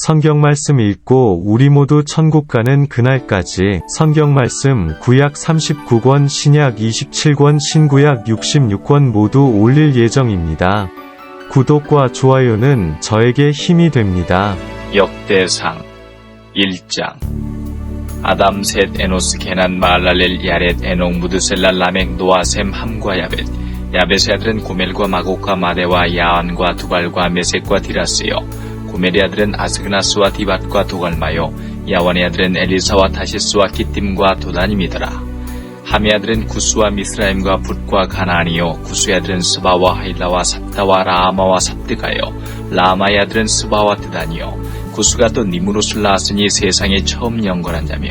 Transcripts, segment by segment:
성경 말씀 읽고 우리 모두 천국 가는 그날까지 성경 말씀 구약 39권, 신약 27권, 신구약 66권 모두 올릴 예정입니다. 구독과 좋아요는 저에게 힘이 됩니다. 역대상 1장 아담, 셋, 에노스, 게난, 마할랄엘, 야렛, 에녹, 무드셀라, 라멕, 노아, 셈, 함과 야벳. 야벳의 아들은 고멜과 마곡과 마대와 야안과 두발과 메섹과 디라스요. 고멜의 아들은 아스그나스와 디밧과 도갈마요. 야완의 아들은 엘리사와 타시스와 기띔과 도다님이더라. 함의 아들은 구스와 미스라임과 붓과 가나안이요. 구스의 아들은 스바와 하일라와 삽다와 라아마와 삽드가요. 라아마의 아들은 스바와 드다니요. 구스가 또 니무롯을 낳았으니 세상에 처음 영건한 자며,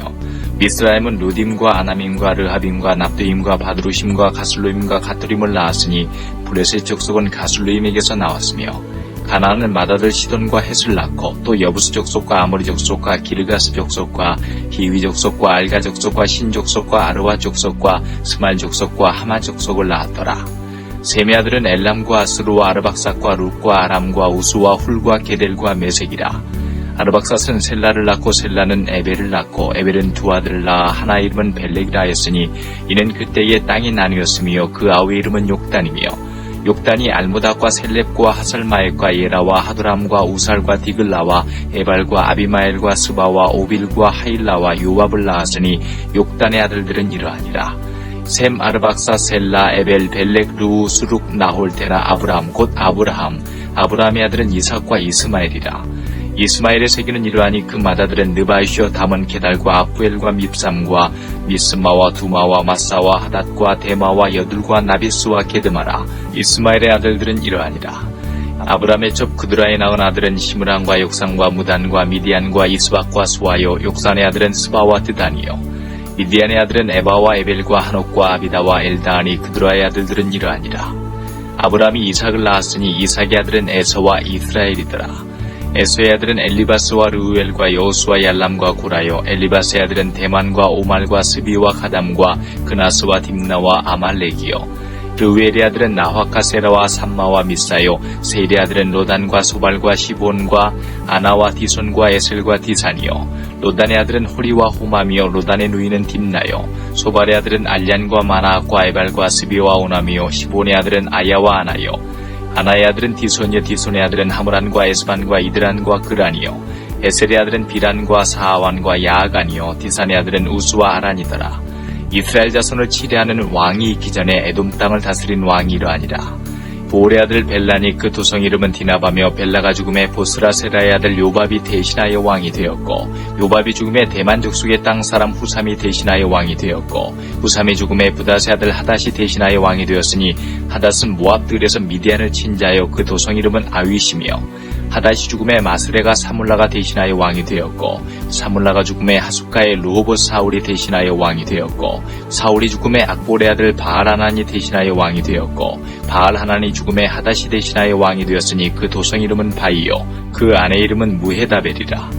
미스라임은 루딤과 아나밈과 르하빔과 납두임과 바드루심과 가슬루임과 가토림을 낳았으니 브레스의 족속은 가슬루임에게서 나왔으며, 가나안은 맏아들 시돈과 헷을 낳고 또 여부스 족속과 아모리 족속과 기르가스 족속과 히위 족속과 알가 족속과 신 족속과 아르와 족속과 스말 족속과 하마 족속을 낳았더라. 셈의 아들은 엘람과 아스루와 아르박삭과 룻과 아람과 우수와 훌과 게델과 메색이라. 아르박삭은 셀라를 낳고 셀라는 에벨을 낳고 에벨은 두 아들을 낳아 하나 이름은 벨렉이라 하였으니 이는 그때의 땅이 나뉘었으며 그 아우의 이름은 욕단이며, 욕단이 알무닥과 셀렙과 하설마액과 예라와 하두람과 우살과 디글라와 에발과 아비마엘과 스바와 오빌과 하일라와 요압을 낳았으니 욕단의 아들들은 이러하니라. 셈, 아르박사, 셀라, 에벨, 벨렉, 루, 수룩, 나홀, 데라, 아브람 곧 아브라함. 아브라함의 아들은 이삭과 이스마엘이라. 이스마엘의 세계는 이러하니 그 맏아들은 느바이쇼, 담은, 게달과 아프엘과 밉삼과 미스마와 두마와 마사와 하닷과 데마와 여둘과 나비스와 게드마라. 이스마엘의 아들들은 이러하니라. 아브람의 첩 그드라에 낳은 아들은 시므랑과 욕상과 무단과 미디안과 이스박과 수아요. 욕산의 아들은 스바와 드다니요. 미디안의 아들은 에바와 에벨과 한옥과 아비다와 엘다하니 그드라의 아들들은 이러하니라. 아브람이 이삭을 낳았으니 이삭의 아들은 에서와 이스라엘이더라. 에서의 아들은 엘리바스와 르우엘과 여호수와 얄람과 고라요. 엘리바스의 아들은 대만과 오말과 스비와 가담과 그나스와 딥나와 아말렉이요. 르우엘의 아들은 나화카 세라와 삼마와 미사요. 세일의 아들은 로단과 소발과 시본과 아나와 디손과 에셀과 디산이요. 로단의 아들은 호리와 호맘이요. 로단의 누이는 딥나요. 소발의 아들은 알얀과 마나악과 에발과 스비와 오남이요. 시본의 아들은 아야와 아나요. 아나의 아들은 디손이요. 디손의 아들은 하므란과 에스반과 이드란과 그란이요. 에셀의 아들은 비란과 사아완과 야아간이요. 디산의 아들은 우스와 아란이더라. 이스라엘 자손을 치레하는 왕이 있기 전에 에돔 땅을 다스린 왕이 이러하니라. 보올의 아들 벨란이 그 도성 이름은 디나바며, 벨라가 죽음에 보스라 세라의 아들 요밥이 대신하여 왕이 되었고, 요밥이 죽음에 대만 족속의 땅 사람 후삼이 대신하여 왕이 되었고, 후삼이 죽음에 부닷의 아들 하닷이 대신하여 왕이 되었으니 하닷은 모압들에서 미디안을 친 자여 그 도성 이름은 아윗이며, 하닷이 죽음에 마스레가 사물라가 대신하여 왕이 되었고, 사물라가 죽음에 하숫가의 르호봇 사울이 대신하여 왕이 되었고, 사울이 죽음에 악볼의 아들 바알하난이 대신하여 왕이 되었고, 바알하난이 죽음에 하닷이 대신하여 왕이 되었으니 그 도성 이름은 바이요. 그 아내 이름은 무헤다벨이라.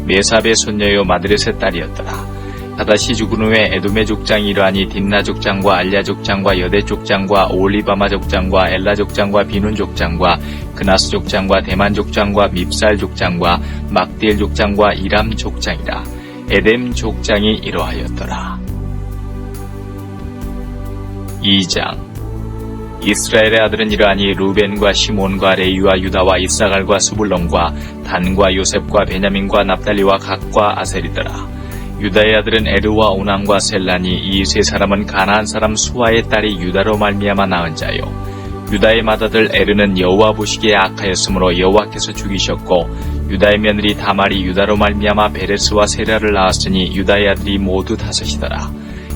메삽의 손녀요 마드렛의 딸이었더라. 하닷이 죽은 후에 에돔의 족장이 이러하니 딥나 족장과 알야 족장과 여대 족장과 오올리바마 족장과 엘라 족장과 비눈 족장과 그나스 족장과 대만 족장과 밉살 족장과 막디엘 족장과 이람 족장이라. 에뎀 족장이 이러하였더라. 2장 이스라엘의 아들은 이러하니 루벤과 시몬과 레위와 유다와 이사갈과 스불론과 단과 요셉과 베냐민과 납달리와 각과 아셀이더라. 유다의 아들은 에르와 오남과 셀라니 이 세 사람은 가나안 사람 수아의 딸이 유다로 말미암아 낳은 자요. 유다의 맏아들 에르는 여호와 보시기에 악하였으므로 여호와께서 죽이셨고, 유다의 며느리 다말이 유다로 말미암아 베레스와 세라를 낳았으니 유다의 아들이 모두 다섯이더라.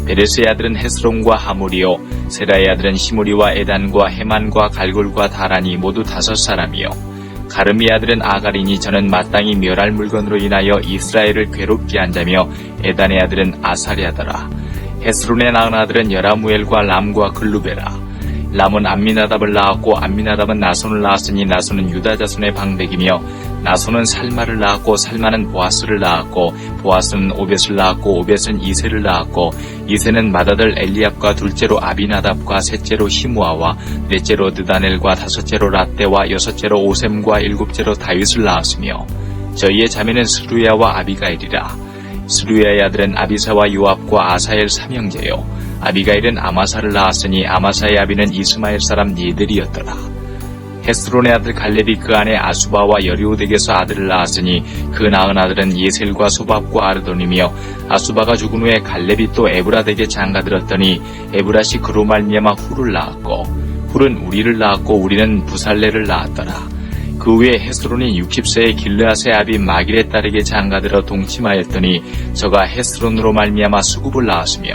베레스의 아들은 헤스론과 하물이요. 세라의 아들은 시므리와 에단과 헤만과 갈골과 다란이 모두 다섯 사람이요. 가르미의 아들은 아가리니 저는 마땅히 멸할 물건으로 인하여 이스라엘을 괴롭게 한 자며, 에단의 아들은 아사리아더라. 헤스론의 낳은 아들은 여라무엘과 람과 글루베라. 람은 암미나답을 낳았고 암미나답은 나손을 낳았으니 나손은 유다 자손의 방백이며, 나손은 살마를 낳았고 살마는 보아스를 낳았고 보아스는 오벳을 낳았고 오벳은 이세를 낳았고 이세는 맏아들 엘리압과 둘째로 아비나답과 셋째로 시므아와 넷째로 느다넬과 다섯째로 라떼와 여섯째로 오셈과 일곱째로 다윗을 낳았으며, 저희의 자매는 스루야와 아비가일이라. 스루야의 아들은 아비사와 요압과 아사엘 삼형제요. 아비가일은 아마사를 낳았으니 아마사의 아비는 이스마엘 사람 니들이었더라. 헤스론의 아들 갈렙이 그 아내 아수바와 여리오덱에서 아들을 낳았으니 그 낳은 아들은 예셀과 소밥과 아르돈이며 아수바가 죽은 후에 갈렙이 또 에브라덱에 장가들었더니 에브라시 그로 말미암아 훌을 낳았고 훌은 우리를 낳았고 우리는 부살레를 낳았더라. 그 후에 헤스론이 60세의 길르앗의 아비 마길의 딸에게 장가들어 동침하였더니 저가 헤스론으로 말미암아 수굽을 낳았으며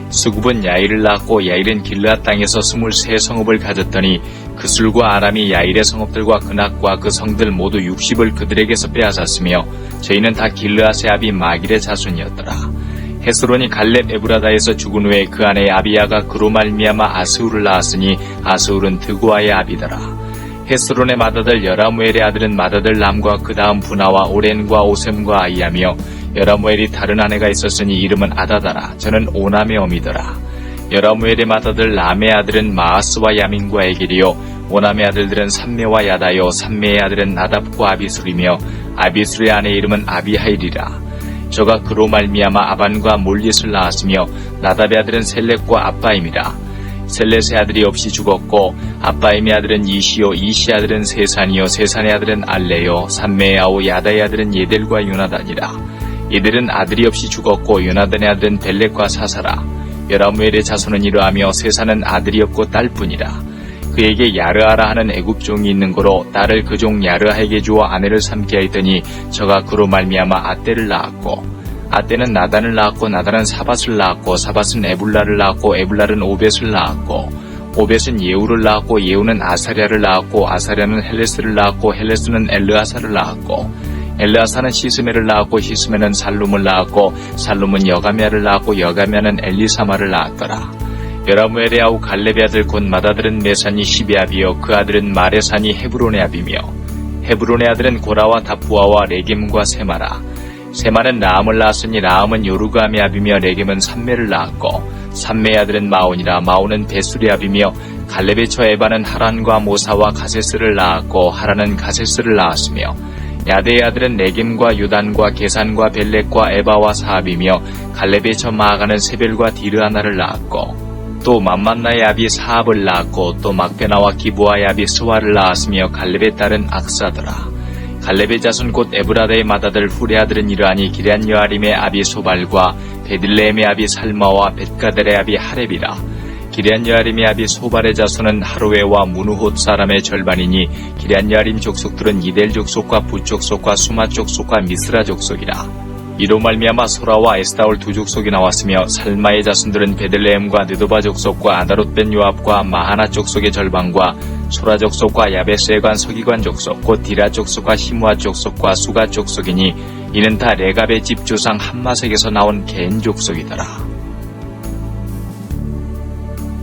수굽은 야일을 낳았고 야일은 길르앗 땅에서 23성읍을 가졌더니 그술과 아람이 야일의 성읍들과 그낙과 그 성들 모두 60을 그들에게서 빼앗았으며 저희는 다 길르앗의 아비 마길의 자손이었더라. 헤스론이 갈렙 에브라다에서 죽은 후에 그 아내 아비야가 그로 말미암아 아스울을 낳았으니 아스울은 드고아의 아비더라. 헤스론의 맏아들 여라무엘의 아들은 맏아들 람과 그 다음 분하와 오렌과 오셈과 아이야며 여라무엘이 다른 아내가 있었으니 이름은 아다다라. 저는 오남의 어미더라. 여라무엘의 맏아들 람의 아들은 마아스와 야민과 에겔이요 오남의 아들들은 삼메와 야다요 삼메의 아들은 나답과 아비술이며 아비술의 아내 이름은 아비하일이라. 저가 그로 말미암아 아반과 몰릿을 낳았으며 나답의 아들은 셀렉과 아빠임이라. 셀렛의 아들이 없이 죽었고 아빠임의 아들은 이시요 이시의 아들은 세산이요 세산의 아들은 알레요 삼메의 아우 야다의 아들은 예델과 요나단이라. 이들은 아들이 없이 죽었고 요나단의 아들은 벨렉과 사사라. 여라무엘의 자손은 이러하며 세산은 아들이 없고 딸뿐이라. 그에게 야르아라 하는 애굽 종이 있는 고로 딸을 그 종 야르아에게 주어 아내를 삼게 하였더니 저가 그로 말미암아 아떼를 낳았고 아떼는 나단을 낳았고 나단은 사밧을 낳았고 사밧은 에불라를 낳았고 에불라는 오벳을 낳았고 오벳은 예우를 낳았고 예우는 아사랴를 낳았고 아사랴는 헬레스를 낳았고 헬레스는 엘르아사를 낳았고 엘르아사는 시스메를 낳았고 시스메는 살룸을 낳았고 살룸은 여가미아를 낳았고 여가미아는 엘리사마를 낳았더라. 여라무엘의 아우 갈렙의 아들 곧 맏아들은 메산이 시베아비요 그 아들은 마레산이 헤브론의 아비며 헤브론의 아들은 고라와 다푸아와 레겜과 세마라. 세마는 라암을 낳았으니 라암은 요르감의 아비며 레겜은 삼메를 낳았고 삼메의 아들은 마온이라. 마온은 베술의 아비며 갈렙의 처 에바는 하란과 모사와 가세스를 낳았고 하란은 가세스를 낳았으며 야데의 아들은 레겜과 요단과 게산과 벨렉과 에바와 사압이며 갈렙의 처 마아가는 세벨과 디르아나를 낳았고 또 맘만나의 아비 사압을 낳았고 또 막베나와 기부아의 아비 스와를 낳았으며 갈렙의 딸은 악사더라. 갈렙의 자손 곧 에브라다의 맏아들 훌의 아들은 이러하니 기럇 여아림의 아비 소발과 베들레헴의 아비 살마와 벳가델의 아비 하렙이라. 기럇 여아림의 아비 소발의 자손은 하루웨와 무누톳 사람의 절반이니 기럇 여아림 족속들은 이델 족속과 붓 족속과 수마 족속과 미스라 족속이라. 이로 말미암아 소라와 에스다올 두 족속이 나왔으며 살마의 자손들은 베들레헴과 느도바 족속과 아다롯 벤 요압과 마하나 족속의 절반과 소라 족속과 야베스에관 서기관 족속 곧 디라 족속과 시므아 족속과 수가 족속이니 이는 다 레갑의 집 조상 함마색에서 나온 겐 족속이더라.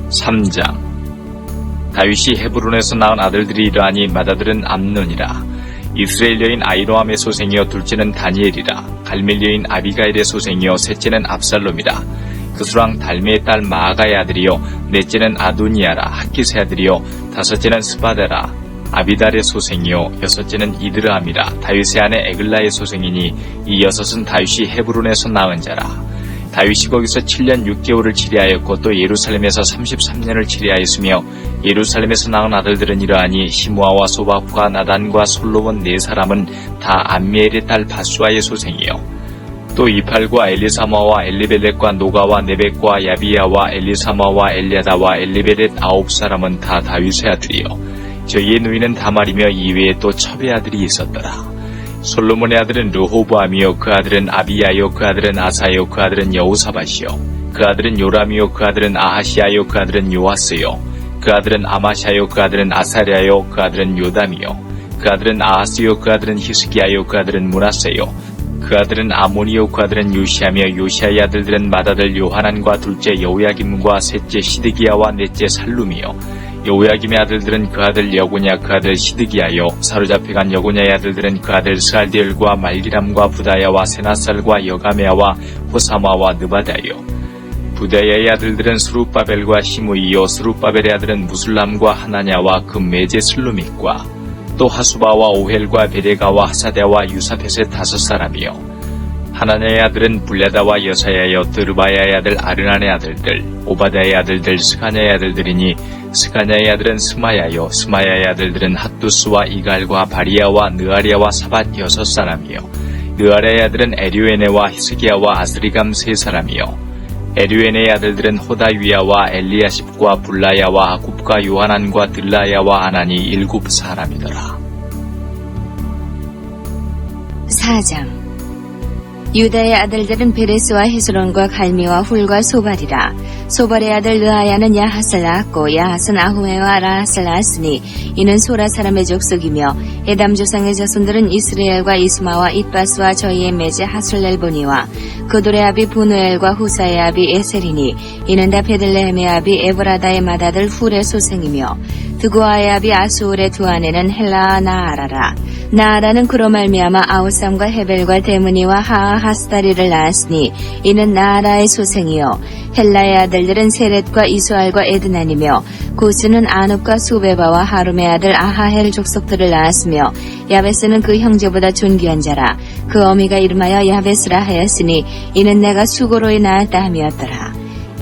3장 다윗이 헤브론에서 낳은 아들들이 이러하니 맏아들은 암논이라. 이스라엘 여인 아이노함의 소생이요 둘째는 다니엘이라. 갈멜 여인 아비가일의 소생이요 셋째는 압살롬이라. 그수랑 달메의 딸 마아가의 아들이요 넷째는 아도니아라. 학기스의 아들이요 다섯째는 스바데라. 아비달의 소생이요 여섯째는 이드르함이라. 다윗의 아내 에글라의 소생이니 이 여섯은 다윗이 헤브론에서 낳은 자라. 다윗이 거기서 7년 6개월을 치리하였고 또 예루살렘에서 33년을 치리하였으며 예루살렘에서 낳은 아들들은 이러하니 시므아와 소박과 나단과 솔로몬 네 사람은 다 암미엘의 딸 바수아의 소생이요 또 이팔과 엘리사마와 엘리벨렛과 노가와 네벡과 야비야와 엘리사마와 엘리아다와 엘리벨렛 9사람은 다 다윗의 아들이요 저희의 누이는 다말이며 이외에 또 첩의 아들이 있었더라. 솔로몬의 아들은 르호보암이요 그 아들은 아비야요 그 아들은 아사요 그 아들은 여호사밧이요 그 아들은 요람이요 그 아들은 아하시야요 그 아들은 요아스요 그 아들은 아마샤요 그 아들은 아사랴요 그 아들은 요담이요 그 아들은 아하스요 그 아들은 히스기야요 그 아들은 므낫세요 그 아들은 아모니요 그 아들은 요시아며 요시아의 아들들은 맏아들 요하난과 둘째 여호야김과 셋째 시드기야와 넷째 살룸이요 여호야김의 아들들은 그 아들 여고냐 그 아들 시드기야요 사로잡혀간 여고냐의 아들들은 그 아들 스알디엘과 말기람과 부다야와 세나살과 여가메아와 호사마와 느바다요 부다야의 아들들은 스룹바벨과 시므이요 스룹바벨의 아들은 무술람과 하나냐와 그 메제 슬루밋과 또 하수바와 오헬과 베레가와 하사대와 유사벳의 5사람이요 하나냐의 아들은 불레다와 여사야여 드르바야의 아들 아르난의 아들들 오바다의 아들들 스가냐의 아들들이니 스가냐의 아들은 스마야요 스마야의 아들들은 핫두스와 이갈과 바리야와 느아리아와 사밧 6사람이요 느아리아의 아들은 에류에네와 히스기야와 아스리감 3사람이요 에류에네의 아들들은 호다위야와 엘리야십과 불라야와 하굽과 요하난과 들라야와 아난이 7사람이더라. 4장 유다의 아들들은 베레스와 헤스론과 갈미와 훌과 소발이라. 소발의 아들 느아야는 야핫을 낳았고 야핫은 아후메와 라핫을 낳았으니 이는 소라 사람의 족속이며 에담 조상의 자손들은 이스라엘과 이스마와 잇바스와 저희의 매제 하술렐보니와 그돌의 아비 부누엘과 후사의 아비 에셀이니 이는 다 베들레헴의 아비 에브라다의 맏아들 훌의 소생이며 드고아의 아비 아수울의 두 아내는 헬라와 나아라라. 나아라는 그로 말미암아 아우삼과 헤벨과 데므니와 하하스다리를 낳았으니 이는 나아라의 소생이요 헬라의 아들들은 세렛과 이수알과 에드난이며 고스는 아눕과 수베바와 하룸의 아들 아하헬 족속들을 낳았으며 야베스는 그 형제보다 존귀한 자라. 그 어미가 이름하여 야베스라 하였으니 이는 내가 수고로이 낳았다 함이었더라.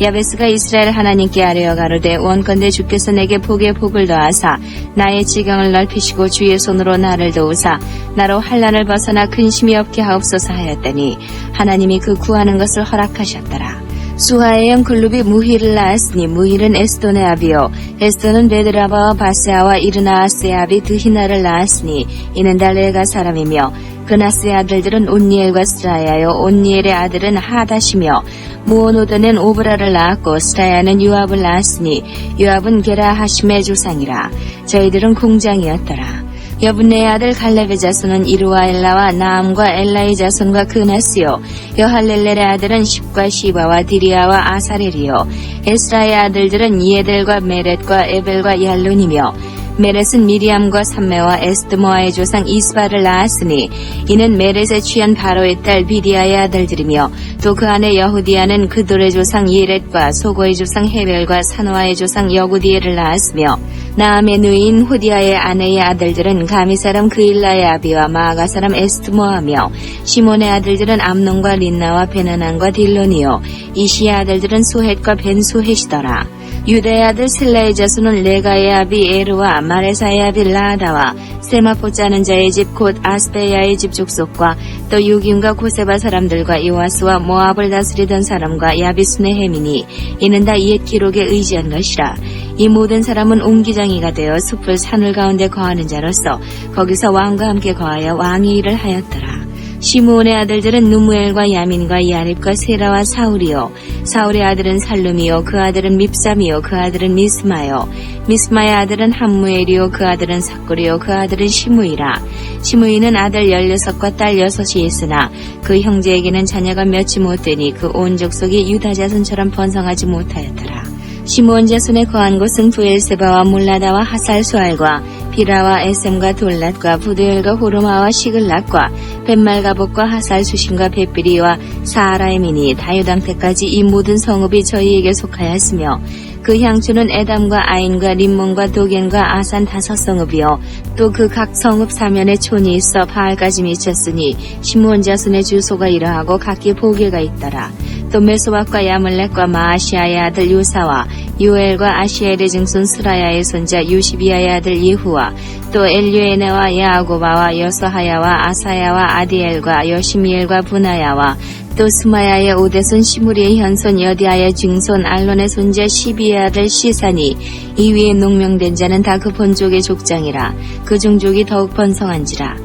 야베스가 이스라엘 하나님께 아뢰어 가로되 원컨대 주께서 내게 복에 복을 더하사 나의 지경을 넓히시고 주의 손으로 나를 도우사 나로 환난을 벗어나 근심이 없게 하옵소서 하였더니 하나님이 그 구하는 것을 허락하셨더라. 수하의 형 글룹이 무힐을 낳았으니 무힐은 에스돈의 아비요 에스돈은 베드라바와 바세아와 이르나아스의 아비 드히나를 낳았으니 이는 다 레가 사람이며 그나스의 아들들은 온니엘과 스라야요 온니엘의 아들은 하닷이며 무오노드는 오브라를 낳았고 스라야는 유압을 낳았으니 유압은 게라 하심의 조상이라. 저희들은 공장이었더라. 여분네의 아들 갈렙의 자손은 이루와 엘라와 나암과 엘라의 자손과 그나스요 여할렐렐의 아들은 십과 시바와 디리아와 아사렐이요 에스라의 아들들은 이에델과 메렛과 에벨과 얄론이며 메렛은 미리암과 삼메와 에스드모아의 조상 이스바를 낳았으니 이는 메렛의 취한 바로의 딸 비디아의 아들들이며 또 그 안에 여후디아는 그돌의 조상 예렛과 소고의 조상 헤벨과 사노아의 조상 여구디엘을 낳았으며 나암의 누이인 호디아의 아내의 아들들은 가미 사람 그일라의 아비와 마아가 사람 에스드모아며 시몬의 아들들은 암논과 린나와 베나난과 딜론이요 이시의 아들들은 소헷과 벤소헷이더라. 유다의 아들 셀라의 자손은 레가의 아비 에르와 마레사의 아비 라하다와 세마포 짜는 자의 집 곧 아스베야의 집 족속과 또 유김과 고세바 사람들과 요아스와 모압을 다스리던 사람과 야비순의 해민이 이는 다 옛 기록에 의지한 것이라. 이 모든 사람은 옹기장이가 되어 숲을 산울 가운데 거하는 자로서 거기서 왕과 함께 거하여 왕의 일을 하였더라. 시므온의 아들들은 누무엘과 야민과 야립과 세라와 사울이요 사울의 아들은 살룸이요 그 아들은 밉삼이요 그 아들은 미스마요 미스마의 아들은 함무엘이요 그 아들은 삭굴이요 그 아들은 시므이라. 시므이는 아들 16과 딸 6이 있으나 그 형제에게는 자녀가 몇이 못되니 그 온 족속이 유다 자손처럼 번성하지 못하였더라. 시므온 자손의 거한 곳은 부엘세바와 몰라다와 하살수알과 비라와 에셈과 돌랏과 부드엘과 호르마와 시글락과 벳말가복과 하살수심과 벳비리와 사하라임이니 다유당태까지 이 모든 성읍이 저희에게 속하였으며 그 향초는 에담과 아인과 림몬과 도겐과 아산 5성읍이요 또 그 각 성읍 사면에 촌이 있어 바알까지 미쳤으니 시므온 자손의 주소가 이러하고 각기 보게가 있더라. 또 메소박과 야물렉과 마아시아의 아들 요사와 요엘과 아시엘의 증손 스라야의 손자 유시비아의 아들 예후와 또 엘류에네와 야아고바와 여서하야와 아사야와 아디엘과 여시미엘과 부나야와 또 스마야의 오대손 시무리의 현손 여디아의 증손 알론의 손자 시비의 아들 시산이 이 위에 농명된 자는 다 그 본족의 족장이라. 그 종족이 더욱 번성한지라.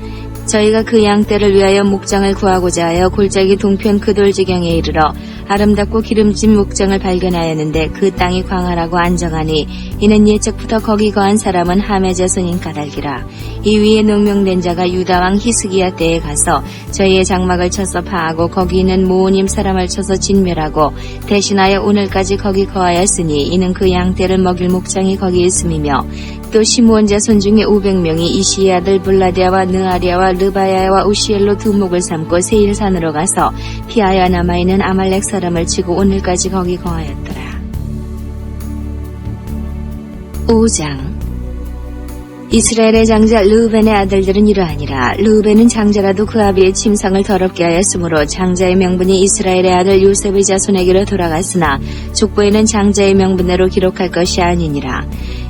저희가 그 양떼를 위하여 목장을 구하고자 하여 골짜기 동편 그 돌지경에 이르러 아름답고 기름진 목장을 발견하였는데 그 땅이 광활하고 안정하니 이는 예적부터 거기 거한 사람은 함의 자손인 까닭이라. 이 위에 농명된 자가 유다왕 히스기야 때에 가서 저희의 장막을 쳐서 파하고 거기 있는 모오님 사람을 쳐서 진멸하고 대신하여 오늘까지 거기 거하였으니 이는 그 양떼를 먹일 목장이 거기 있음이며 또 시므온 자손 중에 500명이 이시의 아들 블라디아와 느아리아와 르바야와 우시엘로 두목을 삼고 세일산으로 가서 피하여 남아있는 아말렉 사람을 치고 오늘까지 거기 거하였더라. 5장 이스라엘의 장자 르우벤의 아들들은 이러하니라. 르우벤은 장자라도 그 아비의 침상을 더럽게 하였으므로 장자의 명분이 이스라엘의 아들 요셉의 자손에게로 돌아갔으나 족보에는 장자의 명분대로 기록할 것이 아니니라.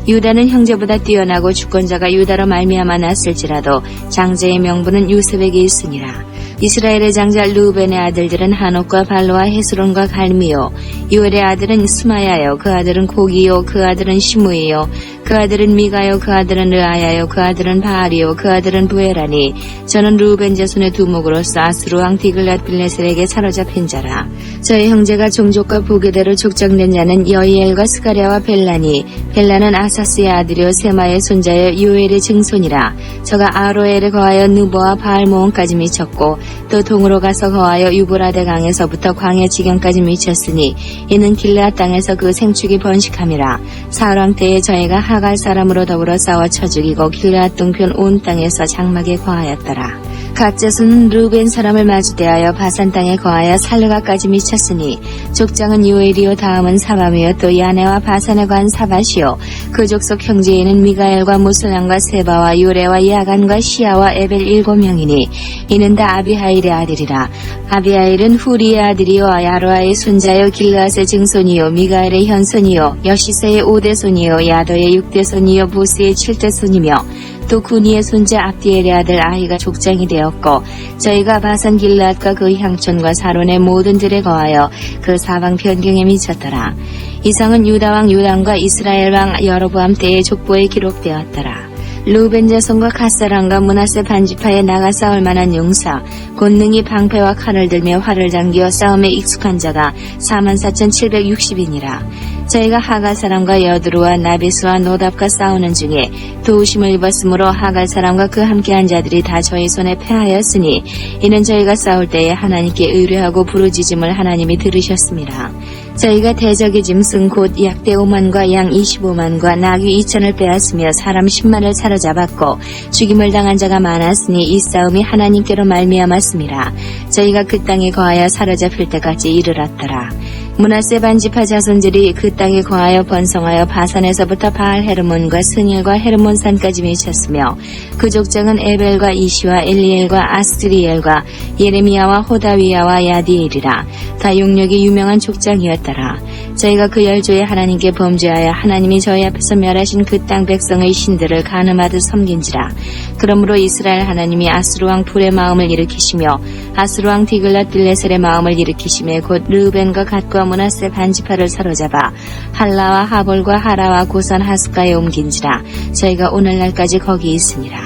유다는 형제보다 뛰어나고 주권자가 유다로 말미암아 났을지라도 장자의 명분은 요셉에게 있으니라. 이스라엘의 장자 르우벤의 아들들은 하녹과 발로와 헤스론과 갈미요. 요엘의 아들은 스마야요. 그 아들은 고기요. 그 아들은 시므이요. 그 아들은 미가요. 그 아들은 르아야요. 그 아들은 바알이요. 그 아들은 부에라니. 저는 르우벤 자손의 두목으로서 아스루 왕 디글랏 빌레셀에게 사로잡힌 자라. 저의 형제가 종족과 보계대로 족장된 자는 여이엘과 스가랴와 벨라니. 벨라는 아사스의 아들이요 세마의 손자여 요엘의 증손이라. 저가 아로엘에 거하여 느보와 바알모온까지 미쳤고 또 동으로 가서 거하여 유브라데 강에서부터 광야 지경까지 미쳤으니 이는 길르앗 땅에서 그 생축이 번식함이라. 사울왕 때에 저희가 하갈 사람으로 더불어 싸워 쳐 죽이고 길르앗 동편 온 땅에서 장막에 거하였더라. 각 자손은 르우벤 사람을 마주대하여 바산 땅에 거하여 살르가까지 미쳤으니 족장은 요엘이요 다음은 사밤이요 또 야네와 바산에 관 사밧이요 그 족속 형제에는 미가엘과 무슬람과 세바와 요레와 야간과 시아와 에벨 7명이니 이는 다 아비하일의 아들이라. 아비하일은 후리의 아들이요 야로아의 손자요 길르앗의 증손이요 미가엘의 현손이요 여시세의 5대손이요 야도의 6대손이요 보스의 7대손이며 또 구니의 손자 압디엘의 아들 아히가 족장이 되었고 저희가 바산 길르앗과 그 향촌과 사론의 모든 들에 거하여 그 사방 변경에 미쳤더라. 이상은 유다왕 요담과 이스라엘 왕 여로보암 때의 족보에 기록되었더라. 르우벤 자손과 갓사람과 므낫세 반지파에 나가 싸울 만한 용사 곧 능히 방패와 칼을 들며 활을 당기어 싸움에 익숙한 자가 44,760이니라. 저희가 하갈 사람과 여드루와 나비스와 노답과 싸우는 중에 도우심을 입었으므로 하갈 사람과 그 함께한 자들이 다 저희 손에 패하였으니 이는 저희가 싸울 때에 하나님께 의뢰하고 부르짖음을 하나님이 들으셨습니다. 저희가 대적의 짐승 곧 약대 5만과 양 25만과 나귀 2천을 빼앗으며 사람 10만을 사로잡았고 죽임을 당한 자가 많았으니 이 싸움이 하나님께로 말미암았습니다. 저희가 그 땅에 거하여 사로잡힐 때까지 이르렀더라. 므낫세 반지파 자손들이 그 땅에 거하여 번성하여 바산에서부터 바알 헤르몬과 스닐과 헤르몬산까지 미쳤으며 그 족장은 에벨과 이시와 엘리엘과 아스트리엘과 예레미야와 호다위야와 야디엘이라. 다 용력이 유명한 족장이었더라. 저희가 그 열조에 하나님께 범죄하여 하나님이 저희 앞에서 멸하신 그 땅 백성의 신들을 가늠하듯 섬긴지라. 그러므로 이스라엘 하나님이 아스루왕 불의 마음을 일으키시며 아스루왕 디글랏 빌레셀의 마음을 일으키시며 곧 르우벤과 갓과 므낫세 반지파를 사로잡아 할라와 하볼과 하라와 고산 하스가에 옮긴지라. 저희가 오늘날까지 거기 있으니라.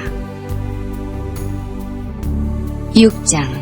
6장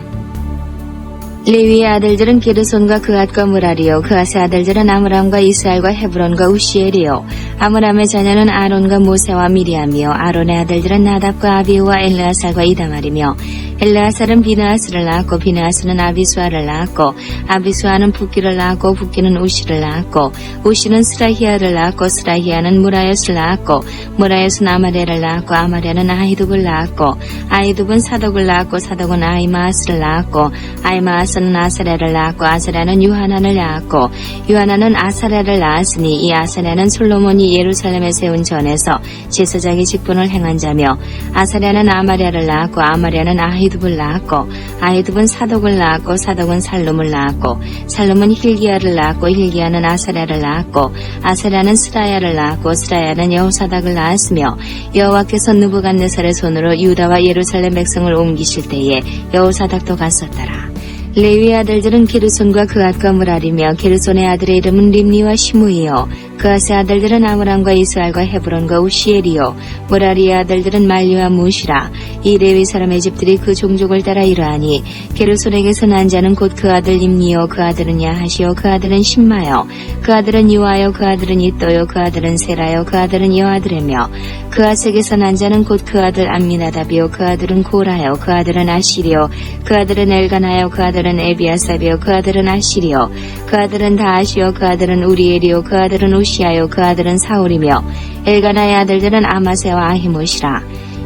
레위의 아들들은 게르손과 그앗과 무라리요 그앗의 아들들은 아므람과 이스라엘과 헤브론과 우시엘이요 아므람의 자녀는 아론과 모세와 미리암이요 아론의 아들들은 나답과 아비우와 엘르아살과 이다말이며 엘르아살은 비느하스를 낳았고 비느하스는 아비수아를 낳았고 아비수아는 붓기를 낳았고 붓기는 우시를 낳았고 우시는 스라히아를 낳았고 스라히아는 무라엿을 낳았고 무라엿은 아마레를 낳았고 아마레는 아히둡을 낳았고 아히둡은 사독을 낳았고 사독은 아히마아스를 낳았고 아히마아스는 아사랴를 낳았고 아사랴는 유하난을 낳았고 유하난은 아사랴를 낳았으니 이 아사랴는 솔로몬이 예루살렘에 세운 전에서 제사장의 직분을 행한 자며 아사랴는 아마랴를 낳았고 아마랴는 아히둡을 낳았고 아히둡은 사독을 낳았고 사독은 살룸을 낳았고 살룸은 힐기야를 낳았고 힐기야는 아사랴를 낳았고 아사랴는 스라야를 낳았고 스라야는 여호사닥을 낳았으며 여호와께서 느부갓네살의 손으로 유다와 예루살렘 백성을 옮기실 때에 여호사닥도 갔었더라. 레위의 아들들은 게르손과 그앗과 무라리며 게르손의 아들의 이름은 림니와 시므이요 그앗의 아들들은 아므람과 이스라엘과 헤브론과 우시엘이요 무라리의 아들들은 말리와 무시라. 이 레위 사람의 집들이 그 종족을 따라 이러하니 게르손에게서 난 자는 곧 그 아들 림니요 그 아들은 야하시요 그 아들은 심마요 그 아들은 유아요 그 아들은 이또요 그 아들은 세라요 그 아들은 여아드레며 그앗에게서 난 자는 곧 그 아들 암미나답이요 그 아들은 고라요 그 아들은 아시리요 그 아들은 엘가나요 그 아들은 에비아삽이요 그 아들은 아시리요 그 아들은 다하시요 그 아들은 우리엘이요 그 아들은 우시아요 그 아들은 사울이며 엘가나의 아들들은 아마세와 아히못이라.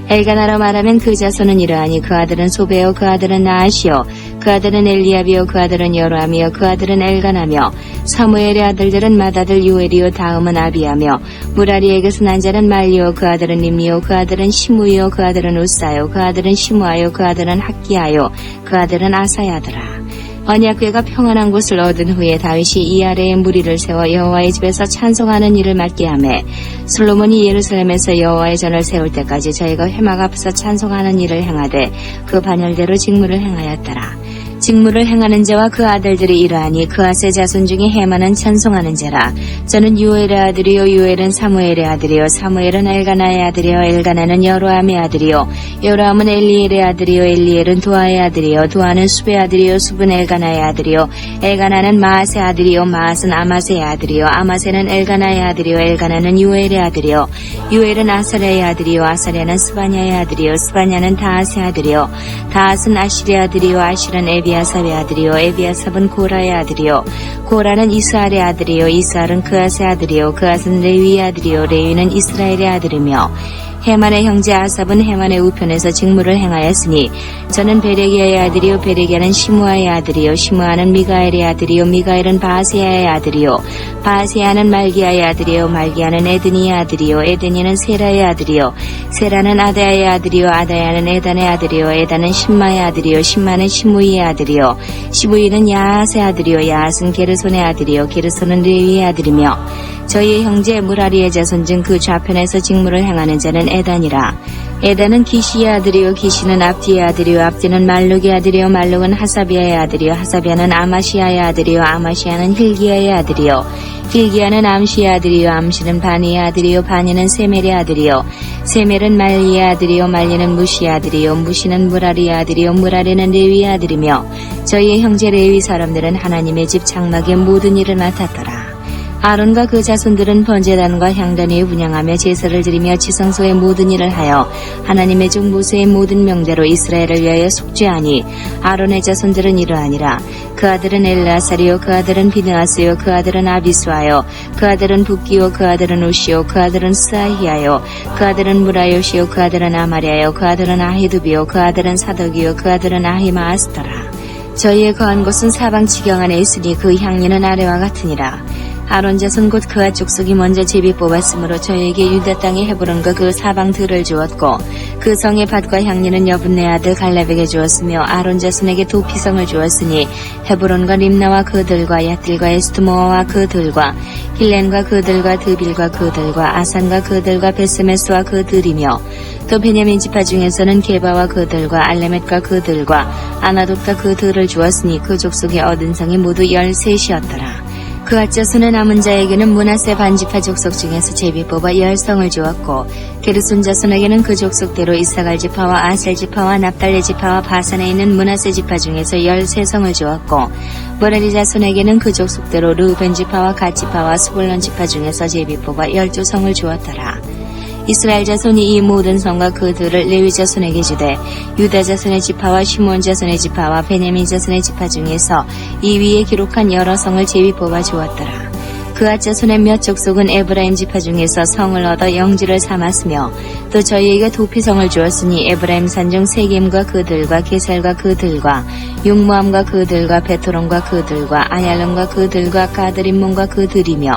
엘가나로 말하면 그 자손은 이러하니 그 아들은 소베요 그 아들은 나아시요 그 아들은 엘리압이요 그 아들은 여로함이요 그 아들은 엘가나며 사무엘의 아들들은 맏아들 요엘이요 다음은 아비야며 무라리에게서 난 자는 말리요 그 아들은 림리요 그 아들은 시므이요 그 아들은 우사요 그 아들은 시므아요 그 아들은 학기야요 그 아들은 아사야더라. 언약궤가 평안한 곳을 얻은 후에 다윗이 이 아래에 무리를 세워 여호와의 집에서 찬송하는 일을 맡게 하매 솔로몬이 예루살렘에서 여호와의 전을 세울 때까지 저희가 회막 앞에서 찬송하는 일을 행하되 그 반열대로 직무를 행하였더라. 직무를 행하는 자와 그 아들들이 이러하니 그아세 자손 중에 헤만은 찬송하는 자라. 저는 유엘의 아들이요 유엘은 사무엘의 아들이요 사무엘은 엘가나의 아들이요 엘가나는 여로함의 아들이요 여로함은 엘리엘의 아들이요 엘리엘은 도아의 아들이요 도아는 수베의 아들이요 수브는 엘가나의 아들이요 엘가나는 마아스의 아들이요 마아스는 아마세의 아들이요 아마세는 엘가나의 아들이요 엘가나는 유엘의 아들이요 유엘은 아사랴의 아들이요 아사랴는 스바냐의 아들이요 스바냐는 다앗의 아들이요 다앗은 아실의 아들이요 아실은 에비아삽의 아들이요 에비아삽은 고라의 아들이요 고라는 이스알의 아들이요 이스알은 그앗의 아들이요 그앗은 레위의 아들이요 레위는 이스라엘의 아들이며 헤만의 형제 아삽은 헤만의 우편에서 직무를 행하였으니 저는 베레기야의 아들이요 베레기야는 시므아의 아들이요 시므아는 미가엘의 아들이요 미가엘은 바세야의 아들이요 바세야는 말기야의 아들이요 말기야는 에드니의 아들이요 에드니는 세라의 아들이요 세라는 아다야의 아들이요 아다야는 에단의 아들이요 에단은 심마의 아들이요 심마는 시므이의 아들이요 시므이는 야앗의 아들이요 야앗은 게르손의 아들이요 게르손은 레위의 아들이며 저희의 형제 무라리의 자손 중 그 좌편에서 직무를 행하는 자는 에단이라. 에단은 기시의 아들이요 기시는 압디의 아들이요 압디는 말룩의 아들이요 말룩은 하사비아의 아들이요 하사비아는 아마시아의 아들이요 아마시아는 힐기야의 아들이요 힐기야는 암시의 아들이요 암시는 바니의 아들이요 바니는 세멜의 아들이요 세멜은 말리의 아들이요 말리는 무시의 아들이요 무시는 무라리의 아들이요 무라리는 레위의 아들이며 저희의 형제 레위 사람들은 하나님의 집 장막의 모든 일을 맡았더라. 아론과 그 자손들은 번제단과 향단 위에 분향하며 제사를 드리며 지성소의 모든 일을 하여 하나님의 종 모세의 모든 명대로 이스라엘을 위하여 속죄하니 아론의 자손들은 이러하니라. 그 아들은 엘라사리요 그 아들은 비느하스요 그 아들은 아비수아요 그 아들은 붓기요 그 아들은 우시요 그 아들은 스아히야요 그 아들은 무라요시요 그 아들은 아마리아요 그 아들은 아히두비요 그 아들은 사덕이요 그 아들은 아히마아스더라. 저희의 거한 곳은 사방 지경 안에 있으니 그 향리는 아래와 같으니라. 아론 자손 곧 그앗 족속이 먼저 제비 뽑았으므로 저에게 유다 땅의 헤브론과 그 사방 들을 주었고 그 성의 밭과 향리는 여분네 아들 갈렙에게 주었으며 아론 자손에게 도피성을 주었으니 헤브론과 림나와 그들과 얏들과 에스트모아와 그들과 힐렌과 그들과 드빌과 그들과 아산과 그들과 베스메스와 그들이며 또 베냐민 지파 중에서는 게바와 그들과 알레멧과 그들과 아나돗과 그들을 주었으니 그 족속의 얻은 성이 모두 13이었더라. 그 앗자손의 남은 자에게는 므낫세 반지파 족속 중에서 제비 뽑아 10성을 주었고 게르손 자손에게는 그 족속대로 이사갈 지파와 아셀 지파와 납달레 지파와 바산에 있는 므낫세 지파 중에서 13성을 주었고 무라리 자손에게는 그 족속대로 르우벤 지파와 갓 지파와 스불론 지파 중에서 제비 뽑아 12성을 주었더라. 이스라엘 자손이 이 모든 성과 그들을 레위 자손에게 주되 유다 자손의 지파와 시몬 자손의 지파와 베냐민 자손의 지파 중에서 이 위에 기록한 여러 성을 제비 뽑아 주었더라. 그앗 자손의 몇 족속은 에브라임 지파 중에서 성을 얻어 영지를 삼았으며 또 저희에게 도피성을 주었으니 에브라임 산중 세겜과 그들과 게살과 그들과 용모함과 그들과 베토론과 그들과 아얄론과 그들과 가드림몬과 그들이며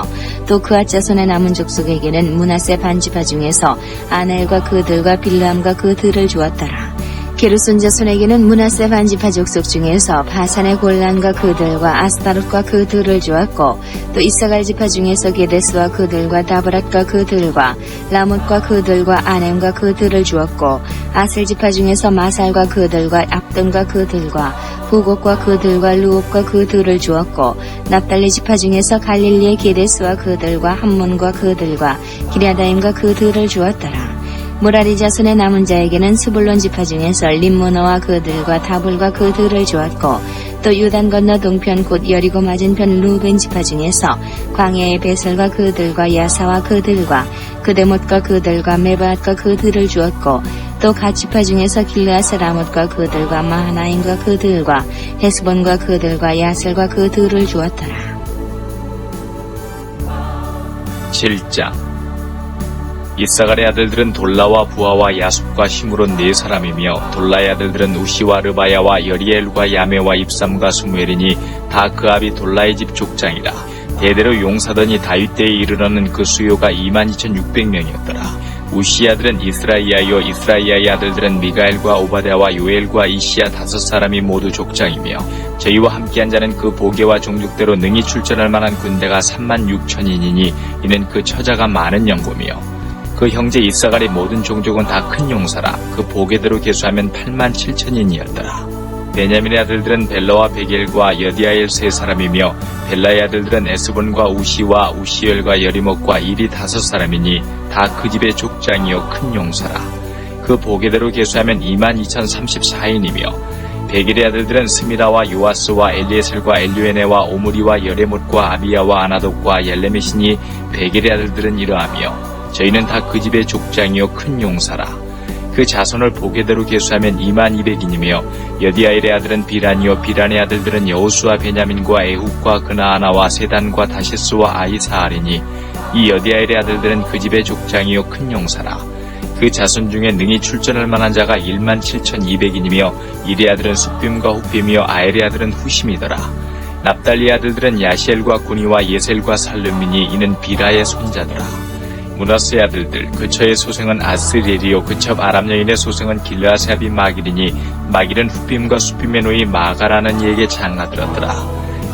또 그앗 자손의 남은 족속에게는 므낫세 반지파 중에서 아넬과 그들과 빌람과 그들을 주었더라. 게르손 자손에게는 므낫세 반지파 족속 중에서 바산의 골란과 그들과 아스타롯과 그들을 주었고 또 이사갈 지파 중에서 게데스와 그들과 다브랏과 그들과 라못과 그들과 아넴과 그들을 주었고 아셀 지파 중에서 마살과 그들과 압돈과 그들과 후곡과 그들과 루옵과 그들을 주었고 납달리 지파 중에서 갈릴리의 게데스와 그들과 함몬과 그들과 기랴다임과 그들을 주었더라. 무라리 자손의 남은 자에게는 스불론 지파 중에서 림모너와 그들과 다불과 그들을 주었고 또 유단 건너 동편 곧 여리고 맞은편 루벤 지파 중에서 광야의 베설과 그들과 야사와 그들과 그데못과 그들과 메바앗과 그들을 주었고 또 갓 지파 중에서 길르앗 라못과 그들과 마하나임과 그들과 헤스본과 그들과 야셀과 그들을 주었더라. 7장 이사갈의 아들들은 돌라와 부하와 야sup과 시므론 네 사람이며 돌라의 아들들은 우시와 르바야와 여리엘과 야메와 입삼과 스무엘이니 다 그 아비 돌라의 집 족장이라. 대대로 용사더니 다윗 때에 이르러는 그 수요가 22,600명이었더라. 우시의 아들은 이스라이아요 이스라이아의 아들들은 미가엘과 오바댜와 요엘과 이시야 5사람이 모두 족장이며 저희와 함께한 자는 그 보계와 종족대로 능히 출전할 만한 군대가 36,000인이니 이는 그 처자가 많은 영고며 그 형제 이사갈의 모든 종족은 다 큰 용사라. 그 보계대로 계수하면 87,000인이었더라. 베냐민의 아들들은 벨라와 베겔과 여디아엘 3사람이며 벨라의 아들들은 에스본과 우시와 우시엘과 여리목과 일이 5사람이니 다 그 집의 족장이요 큰 용사라. 그 보계대로 계수하면 22,034인이며 베겔의 아들들은 스미라와 요아스와 엘리에셀과 엘류에네와 오므리와 여레못과 아비야와 아나독과 옐레메시니 베겔의 아들들은 이러하며 저희는 다 그 집의 족장이요 큰 용사라. 그 자손을 보계대로 계수하면 22,000인이며 여디아엘의 아들은 비란이요 비란의 아들들은 여호수아 베냐민과 에훗과 그나아나와 세단과 다시스와 아이사알이니 이 여디아엘의 아들들은 그 집의 족장이요 큰 용사라. 그 자손 중에 능히 출전할 만한 자가 17,200인이며 일의 아들은 숫빔과 훗빔이요 아엘의 아들은 후심이더라. 납달리의 아들들은 야시엘과 구니와 예셀과 살름이니 이는 비라의 손자더라. 므낫세의 아들들 그처의 소생은 아스리엘이요 그첩 아람 여인의 소생은 길르앗의 아비 마길이니 마길은 훗빔과 숫빔의 노이 마가라는 이에게 장가들었더라.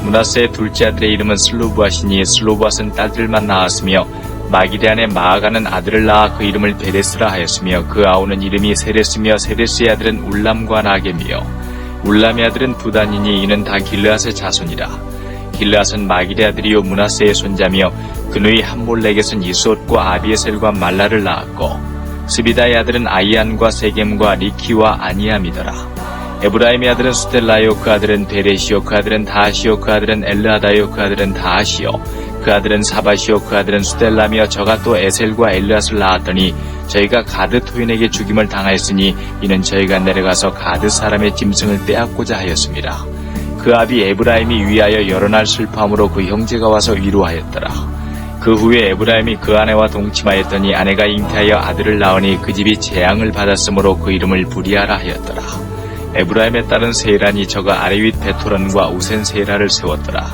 므낫세의 둘째 아들의 이름은 슬로브앗이니 슬로브앗은 딸들만 낳았으며 마길의 아내 마아가는 아들을 낳아 그 이름을 베레스라 하였으며 그 아우는 이름이 세레스며 세레스의 아들은 울람과 나겜이요 울람의 아들은 부단이니 이는 다 길르앗의 자손이라. 길르앗은 마길의 아들이요 므낫세의 손자며 그누이 함몰렉에선 이스옷과 아비에셀과 말라를 낳았고 스비다의 아들은 아이안과 세겜과 리키와 아니암이더라. 에브라임의 아들은 수텔라요 그 아들은 베레시요 그 아들은 다하시요 그 아들은 엘르하다요 그 아들은 다하시요 그 아들은 사바시요 그 아들은 수텔라며 저가 또 에셀과 엘르앗을 낳았더니 저희가 가드 토인에게 죽임을 당하였으니 이는 저희가 내려가서 가드 사람의 짐승을 빼앗고자 하였습니다. 그 아비 에브라임이 위하여 여러 날 슬퍼함으로 그 형제가 와서 위로하였더라. 그 후에 에브라임이 그 아내와 동침하였더니 아내가 잉태하여 아들을 낳으니 그 집이 재앙을 받았으므로 그 이름을 부리아라 하였더라. 에브라임의 딸은 세이라니 저가 아레윗 베토런과 우센 세이라를 세웠더라.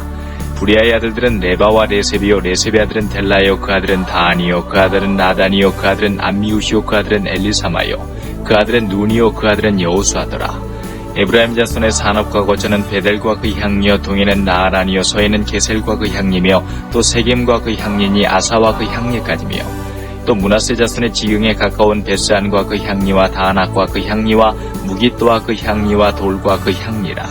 부리아의 아들들은 레바와 레셉이요 레셉의 아들은 델라요 그 아들은 다하니요 그 아들은 나단이요 그 아들은 암미우시요 그 아들은 엘리사마요 그 아들은 눈이요 그 아들은 여호수아더라. 에브라임 자손의 산업과 거처는 베델과 그 향리여 동에는 나아란이요 서에는 게셀과 그 향리며 또 세겜과 그 향리니 아사와 그 향리까지며 또 므낫세 자손의 지경에 가까운 베스안과 그 향리와 다안악과 그 향리와 무깃도와 그 향리와 돌과 그 향리라.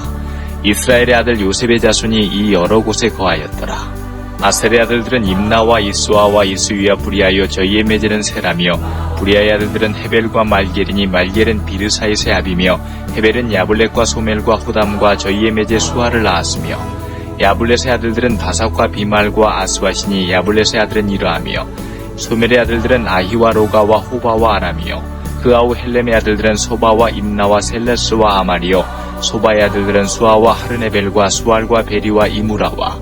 이스라엘의 아들 요셉의 자손이 이 여러 곳에 거하였더라. 아셀의 아들들은 임나와 이스와와 이스위와 부리아요 저희의 매제는 세라며 부리아의 아들들은 헤벨과 말겔이니 말겔은 비르사이스의 아비며 헤벨은 야블렛과 소멜과 호담과 저희의 매제 수아를 낳았으며 야블렛의 아들들은 바삭과 비말과 아스와시니 야블렛의 아들은 이러하며 소멜의 아들들은 아히와 로가와 호바와 아람이요 그 아우 헬렘의 아들들은 소바와 임나와 셀레스와 아마리요 소바의 아들들은 수아와 하르네벨과 수알과 베리와 이무라와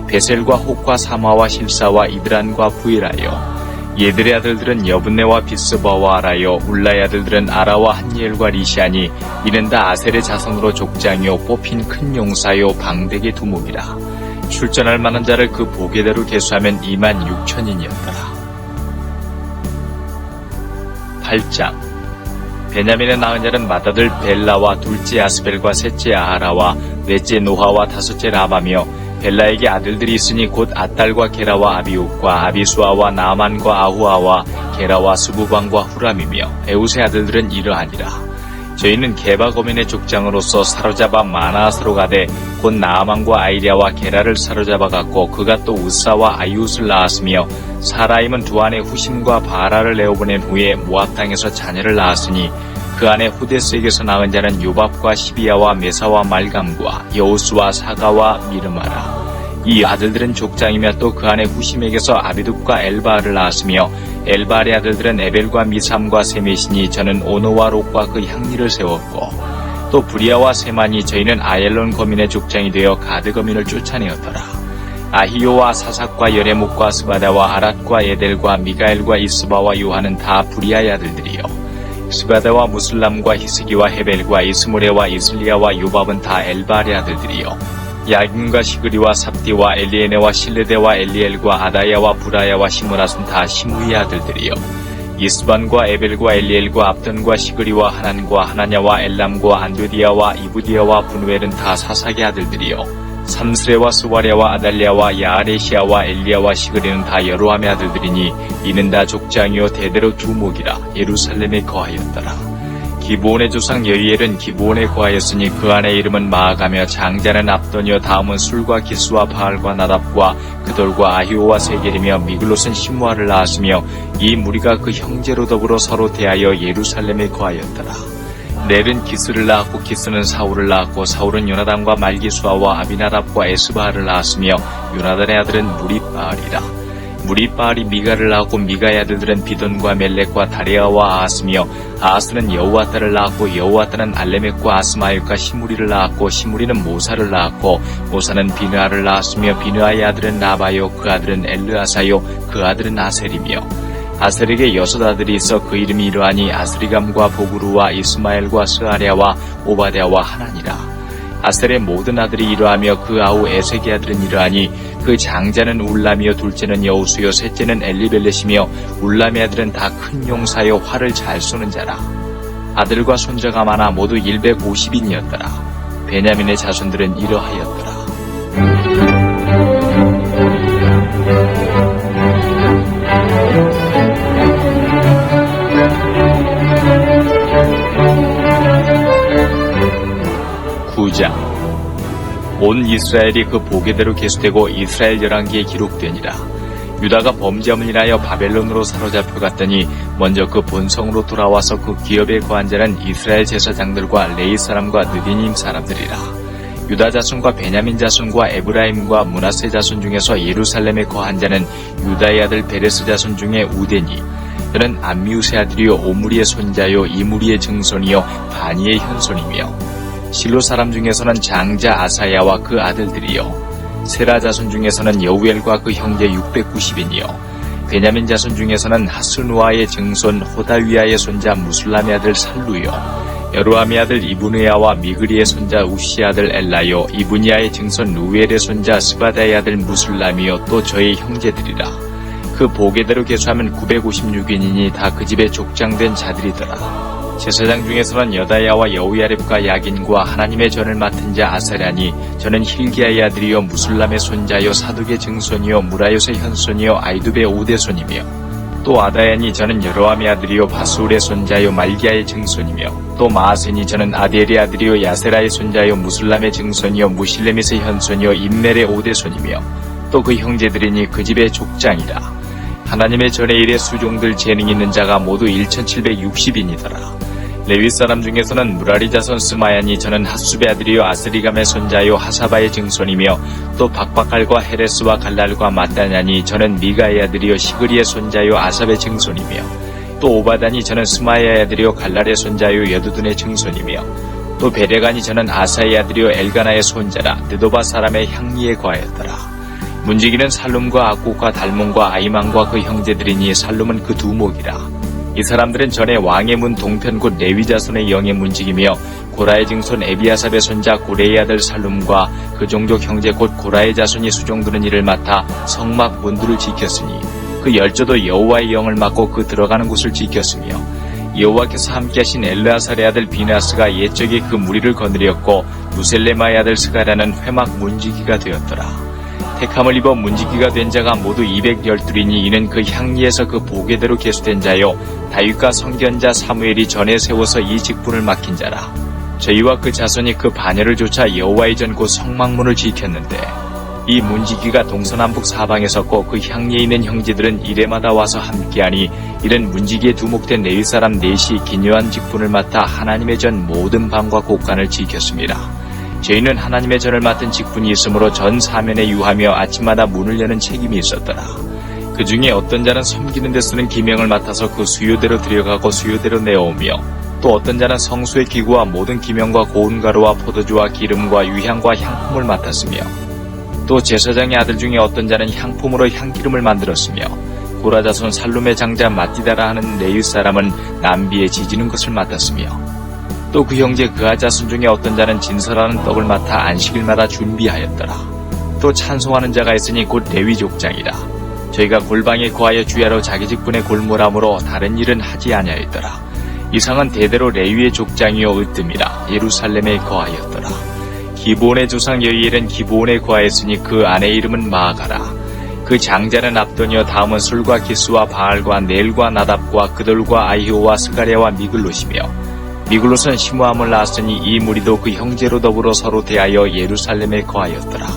베셀과 혹과 사마와 실사와 이드란과 부이라요 얘들의 아들들은 여분네와 비스바와 아라요 울라의 아들들은 아라와 한니엘과 리시아니 이는 다 아셀의 자손으로 족장이요 뽑힌 큰 용사요 방백의 두목이라. 출전할 만한 자를 그 보계대로 계수하면 26,000인이었더라. 8장 베냐민의 낳은 자는 맏아들 벨라와 둘째 아스벨과 셋째 아하라와 넷째 노하와 다섯째 라바며 벨라에게 아들들이 있으니 곧 아딸과 게라와 아비욱과 아비수아와 나만과 아후아와 게라와 스부방과 후람이며 에웃의 아들들은 이러하니라. 저희는 게바 거민의 족장으로서 사로잡아 마나아스로 가되 곧 나아만과 아이랴와 게라를 사로잡아 갔고 그가 또 우사와 아이웃을 낳았으며 사라임은 두 아내 후심과 바라를 내어보낸 후에 모압 땅에서 자녀를 낳았으니 그 안에 후데스에게서 낳은 자는 요밥과 시비야와 메사와 말감과 여우스와 사가와 미르마라. 이 아들들은 족장이며 또 그 안에 후심에게서 아비둡과 엘바알을 낳았으며 엘바알의 아들들은 에벨과 미삼과 세메시니 저는 오노와 롯과 그 향리를 세웠고 또 부리아와 세만이 저희는 아엘론 거민의 족장이 되어 가드 거민을 쫓아내었더라. 아히요와 사삭과 여레묵과 스바다와 아랏과 에델과 미가엘과 이스바와 요한은 다 부리아의 아들들이요. 스바다와 무슬람과 히스기와 헤벨과 이스무레와 이슬리아와 요밥은 다 엘바알의 아들들이요. 야긴과 시그리와 삽디와 엘리에네와 실레데와 엘리엘과 아다야와 부라야와 시므랏은 다 시므이의 아들들이요. 이스반과 에벨과 엘리엘과 압돈과 시그리와 하난과 하나냐와 엘람과 안드디아와 이부디아와 분우엘은 다 사삭의 아들들이요. 삼스레와 스와랴와 아달랴와 야아레시아와 엘리야와 시그리는 다 여로함의 아들들이니 이는 다 족장이요 대대로 두목이라 예루살렘에 거하였더라. 기브온의 조상 여이엘은 기브온에 거하였으니 그 안의 이름은 마아가며 장자는 압돈이요 다음은 술과 기스와 바알과 나답과 그돌과 아히오와 세겔이며 미글롯은 시므아를 낳았으며 이 무리가 그 형제로 더불어 서로 대하여 예루살렘에 거하였더라. 넬은 기스를 낳았고 기스는 사울을 낳았고 사울은 요나단과 말기수아와 아비나답과 에스바알을 낳았으며 요나단의 아들은 무리바알이라. 무리바알이 미가를 낳았고 미가의 아들들은 비돈과 멜렉과 다레아와 아하스며 아하스는 여우아따를 낳았고 여우아따는 알레멕과 아스마엘과 시무리를 낳았고 시무리는 모사를 낳았고 모사는 비느아를 낳았으며 비느아의 아들은 나바요 그 아들은 엘르아사요 그 아들은 아셀이며 아셀에게 6 아들이 있어 그 이름이 이러하니 아스리감과 보그루와 이스마엘과 스아랴와 오바댜와 하나니라. 아셀의 모든 아들이 이러하며 그 아우 에색의 아들은 이러하니 그 장자는 울람이요 둘째는 여우수요 셋째는 엘리벨렛이며 울람의 아들은 다 큰 용사요 활을 잘 쏘는 자라. 아들과 손자가 많아 모두 150인이었더라. 베냐민의 자손들은 이러하였더라. 온 이스라엘이 그 보게대로 계수되고 이스라엘 열왕기에 기록되니라. 유다가 범죄함을 인하여 바벨론으로 사로잡혀 갔더니 먼저 그 본성으로 돌아와서 그 기업에 거한 자는 이스라엘 제사장들과 레이 사람과 느디님 사람들이라. 유다 자손과 베냐민 자손과 에브라임과 므낫세 자손 중에서 예루살렘에 거한 자는 유다의 아들 베레스 자손 중에 우데니. 그는 암미우스의 아들이요 오므리의 손자요 이무리의 증손이요 바니의 현손이며 실로 사람 중에서는 장자 아사야와 그 아들들이요 세라 자손 중에서는 여우엘과 그 형제 690인이요 베냐민 자손 중에서는 하스누아의 증손 호다위아의 손자 무술람의 아들 살루요 여로함의 아들 이브느야와 미그리의 손자 우시의 아들 엘라요 이브니아의 증손 루엘의 손자 스바다의 아들 무술람이요 또 저의 형제들이라. 그 보게대로 계수하면 956인이니 다 그 집에 족장된 자들이더라. 제사장 중에서는 여다야와 여우야렙과 야긴과 하나님의 전을 맡은 자 아사랴니 저는 힐기야의 아들이요 무술람의 손자요 사둑의 증손이요 무라요의 현손이요 아이두베의 오대손이며 또 아다야니 저는 여로함의 아들이요 바수울의 손자요 말기야의 증손이며 또 마아센이 저는 아델의 아들이요 야세라의 손자요 무술람의 증손이요 무실레밋의 현손이요 임멜의 오대손이며 또 그 형제들이니 그 집의 족장이라. 하나님의 전의 일에 수종들 재능 있는 자가 모두 1760인이더라. 레위 사람 중에서는 무라리 자손 스마야니 저는 핫수베 아들이요 아스리감의 손자요 하사바의 증손이며 또 박박갈과 헤레스와 갈랄과 마따냐니 저는 미가의 아들이요 시그리의 손자요 아삽의 증손이며 또 오바다니 저는 스마야의 아들이요 갈랄의 손자요 여두둔의 증손이며 또 베레가니 저는 아사의 아들이요 엘가나의 손자라 느도바 사람의 향리에 거하였더라. 문지기는 살룸과 악국과 달몬과 아이만과 그 형제들이니 살룸은 그 두목이라. 이 사람들은 전에 왕의 문 동편 곧 레위 자손의 영의 문지기며 고라의 증손 에비아삽의 손자 고레의 아들 살룸과 그 종족 형제 곧 고라의 자손이 수종드는 일을 맡아 성막 문들을 지켰으니 그 열조도 여호와의 영을 맡고 그 들어가는 곳을 지켰으며 여호와께서 함께하신 엘르아살의 아들 비나스가 옛적에 그 무리를 거느렸고 무셀레마의 아들 스가랴는 회막 문지기가 되었더라. 택함을 입어 문지기가 된 자가 모두 212이니 이는 그 향리에서 그 보게대로 계수된 자요 다윗과 선견자 사무엘이 전에 세워서 이 직분을 맡긴 자라. 저희와 그 자손이 그 반열을 쫓아 여호와의 전 곧 성막문을 지켰는데 이 문지기가 동서남북 사방에 섰고 그 향리에 있는 형제들은 이레마다 와서 함께하니 이는 문지기에 두목된 레위 사람 넷이 기묘한 직분을 맡아 하나님의 전 모든 방과 곳간을 지켰습니다. 저희는 하나님의 전을 맡은 직분이 있으므로 전 사면에 유하며 아침마다 문을 여는 책임이 있었더라. 그 중에 어떤 자는 섬기는 데 쓰는 기명을 맡아서 그 수요대로 들여가고 수요대로 내어오며 또 어떤 자는 성소의 기구와 모든 기명과 고운 가루와 포도주와 기름과 유향과 향품을 맡았으며 또 제사장의 아들 중에 어떤 자는 향품으로 향기름을 만들었으며 고라 자손 살룸의 장자 마띠다라 하는 레위 사람은 남비에 지지는 것을 맡았으며 또 그 형제 그아 자손 중에 어떤 자는 진설하는 떡을 맡아 안식일마다 준비하였더라. 또 찬송하는 자가 있으니 곧 레위 족장이라. 저희가 골방에 거하여 주야로 자기 직분에 골몰함으로 다른 일은 하지 아니하였더라. 이상은 대대로 레위의 족장이요 으뜸이라 예루살렘에 거하였더라. 기브온의 조상 여이엘은 기브온에 거하였으니 그 아내 이름은 마아가라. 그 장자는 압돈이요 다음은 술과 기스와 바알과 넬과 나답과 그돌과 아히오와 스가랴와 미글롯이며 미글롯은 시므함을 낳았으니 이 무리도 그 형제로 더불어 서로 대하여 예루살렘에 거하였더라.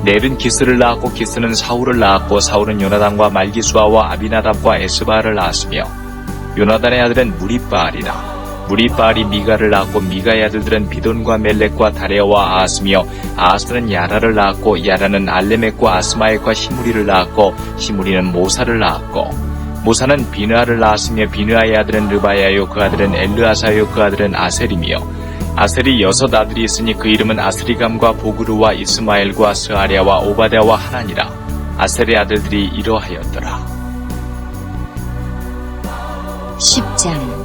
넬은 기스를 낳았고 기스는 사울을 낳았고 사울은 요나단과 말기수아와 아비나답과 에스바를 낳았으며 요나단의 아들은 무리바알이라. 무리바알이 미가를 낳았고 미가의 아들들은 비돈과 멜렉과 다레아와 아하스며 아하스는 야라를 낳았고 야라는 알레멕과 아스마엘과 시무리를 낳았고 시무리는 모사를 낳았고 모사는 비느아를 낳았으며 비느아의 아들은 르바야요 그 아들은 엘르아사요 그 아들은 아셀이며 아셀이 6 아들이 있으니 그 이름은 아스리감과 보그루와 이스마엘과 스아랴와 오바댜와 하나니라. 아셀의 아들들이 이러하였더라. 10장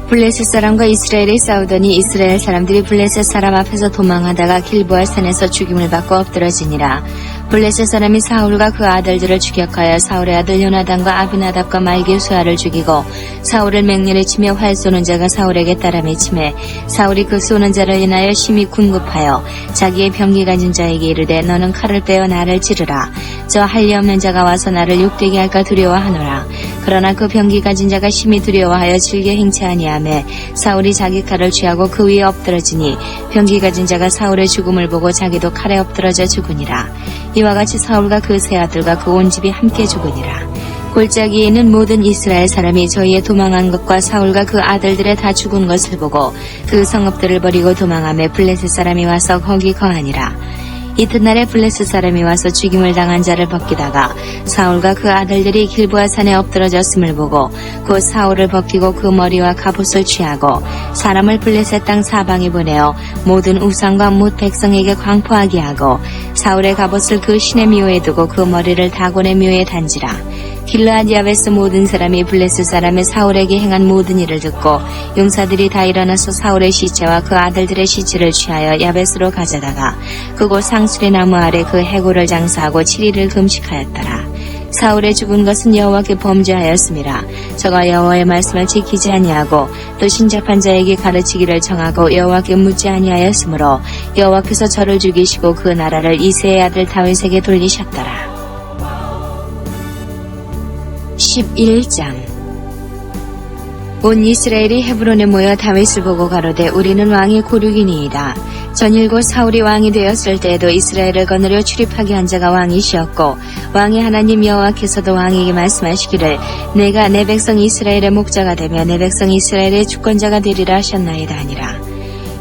블레셋 사람과 이스라엘이 싸우더니 이스라엘 사람들이 블레셋 사람 앞에서 도망하다가 길보아 산에서 죽임을 받고 엎드러지니라. 블레셋 사람이 사울과 그 아들들을 추격하여 사울의 아들 요나단과 아비나답과 말기수아를 죽이고 사울을 맹렬히 치며 활 쏘는 자가 사울에게 따름이 치매 사울이 그 쏘는 자를 인하여 심히 궁급하여 자기의 병기 가진 자에게 이르되 너는 칼을 빼어 나를 찌르라. 저 할례 없는 자가 와서 나를 욕되게 할까 두려워하노라. 그러나 그 병기 가진 자가 심히 두려워하여 질게 행치 아니하매 사울이 자기 칼을 취하고 그 위에 엎드러지니 병기 가진 자가 사울의 죽음을 보고 자기도 칼에 엎드러져 죽으니라. 이와 같이 사울과 그 세 아들과 그 온 집이 함께 죽으니라. 골짜기에 있는 모든 이스라엘 사람이 저희의 도망한 것과 사울과 그 아들들의 다 죽은 것을 보고 그 성읍들을 버리고 도망하며 블레셋 사람이 와서 거기 거하니라. 이튿날에 블레셋 사람이 와서 죽임을 당한 자를 벗기다가 사울과 그 아들들이 길보아 산에 엎드러졌음을 보고 곧 사울을 벗기고 그 머리와 갑옷을 취하고 사람을 블레셋 땅 사방에 보내어 모든 우상과 뭇 백성에게 광포하게 하고 사울의 갑옷을 그 신의 묘에 두고 그 머리를 다곤의 묘에 단지라. 길르앗 야베스 모든 사람이 블레셋 사람의 사울에게 행한 모든 일을 듣고 용사들이 다 일어나서 사울의 시체와 그 아들들의 시체를 취하여 야베스로 가져다가 그곳 상수리 나무 아래 그 해골을 장사하고 7일을 금식하였더라. 사울의 죽은 것은 여호와께 범죄하였음이라. 저가 여호와의 말씀을 지키지 아니하고 또 신잡한 자에게 가르치기를 정하고 여호와께 묻지 아니하였으므로 여호와께서 저를 죽이시고 그 나라를 이새의 아들 다윗에게 돌리셨더라. 11장 온 이스라엘이 헤브론에 모여 다윗을 보고 가로되 우리는 왕의 고륙이니이다. 전일 곧 사울이 왕이 되었을 때에도 이스라엘을 거느려 출입하게 한 자가 왕이시었고 왕의 하나님 여호와께서도 왕에게 말씀하시기를 내가 내 백성 이스라엘의 목자가 되며 내 백성 이스라엘의 주권자가 되리라 하셨나이다 하니라.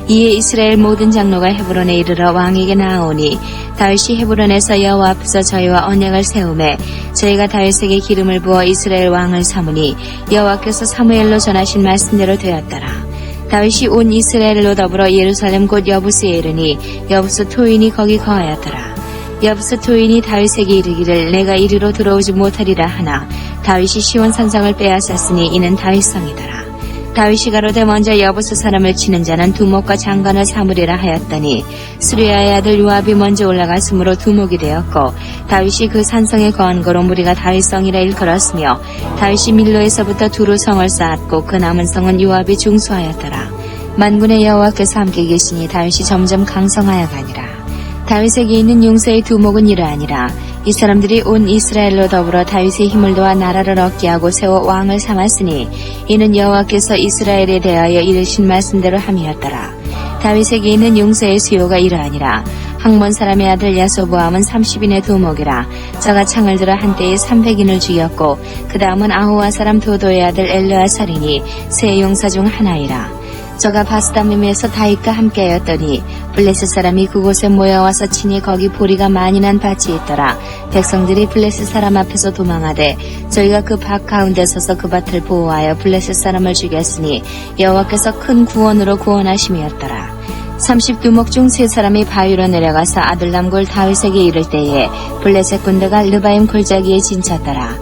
이에 이스라엘 모든 장로가 헤브론에 이르러 왕에게 나아오니 다윗이 헤브론에서 여호와 앞에서 저희와 언약을 세우매 저희가 다윗에게 기름을 부어 이스라엘 왕을 삼으니 여호와께서 사무엘로 전하신 말씀대로 되었더라. 다윗이 온 이스라엘로 더불어 예루살렘 곧 여부스에 이르니 여부스 토인이 거기 거하였더라. 여부스 토인이 다윗에게 이르기를 내가 이리로 들어오지 못하리라 하나 다윗이 시온 산성을 빼앗았으니 이는 다윗성이더라. 다윗이 가로되 먼저 여부스 사람을 치는 자는 두목과 장관을 삼으리라 하였더니 스루야의 아들 요압이 먼저 올라갔으므로 두목이 되었고 다윗이 그 산성에 거한 거로 무리가 다윗성이라 일컬었으며 다윗이 밀로에서부터 두루 성을 쌓았고 그 남은 성은 요압이 중수하였더라. 만군의 여호와께서 함께 계시니 다윗이 점점 강성하여 가니라. 다윗에게 있는 용사의 두목은 이러하니라. 이 사람들이 온 이스라엘로 더불어 다윗의 힘을 도와 나라를 얻게 하고 세워 왕을 삼았으니 이는 여호와께서 이스라엘에 대하여 이르신 말씀대로 함이었더라. 다윗에게 있는 용사의 수요가 이러하니라. 항몬 사람의 아들 야소보암은 30인의 두목이라. 저가 창을 들어 한때에 300인을 죽였고 그 다음은 아호와 사람 도도의 아들 엘르아살이니 세 용사 중 하나이라. 저가 바스다밈에서 다윗과 함께하였더니 블레셋 사람이 그곳에 모여와서 치니 거기 보리가 많이 난 밭이 있더라. 백성들이 블레셋 사람 앞에서 도망하되 저희가 그 밭 가운데 서서 그 밭을 보호하여 블레셋 사람을 죽였으니 여호와께서 큰 구원으로 구원하심이었더라. 32목 중 3사람이 바위로 내려가서 아둘람골 다윗에게 이를 때에 블레셋 군대가 르바임 골짜기에 진쳤더라.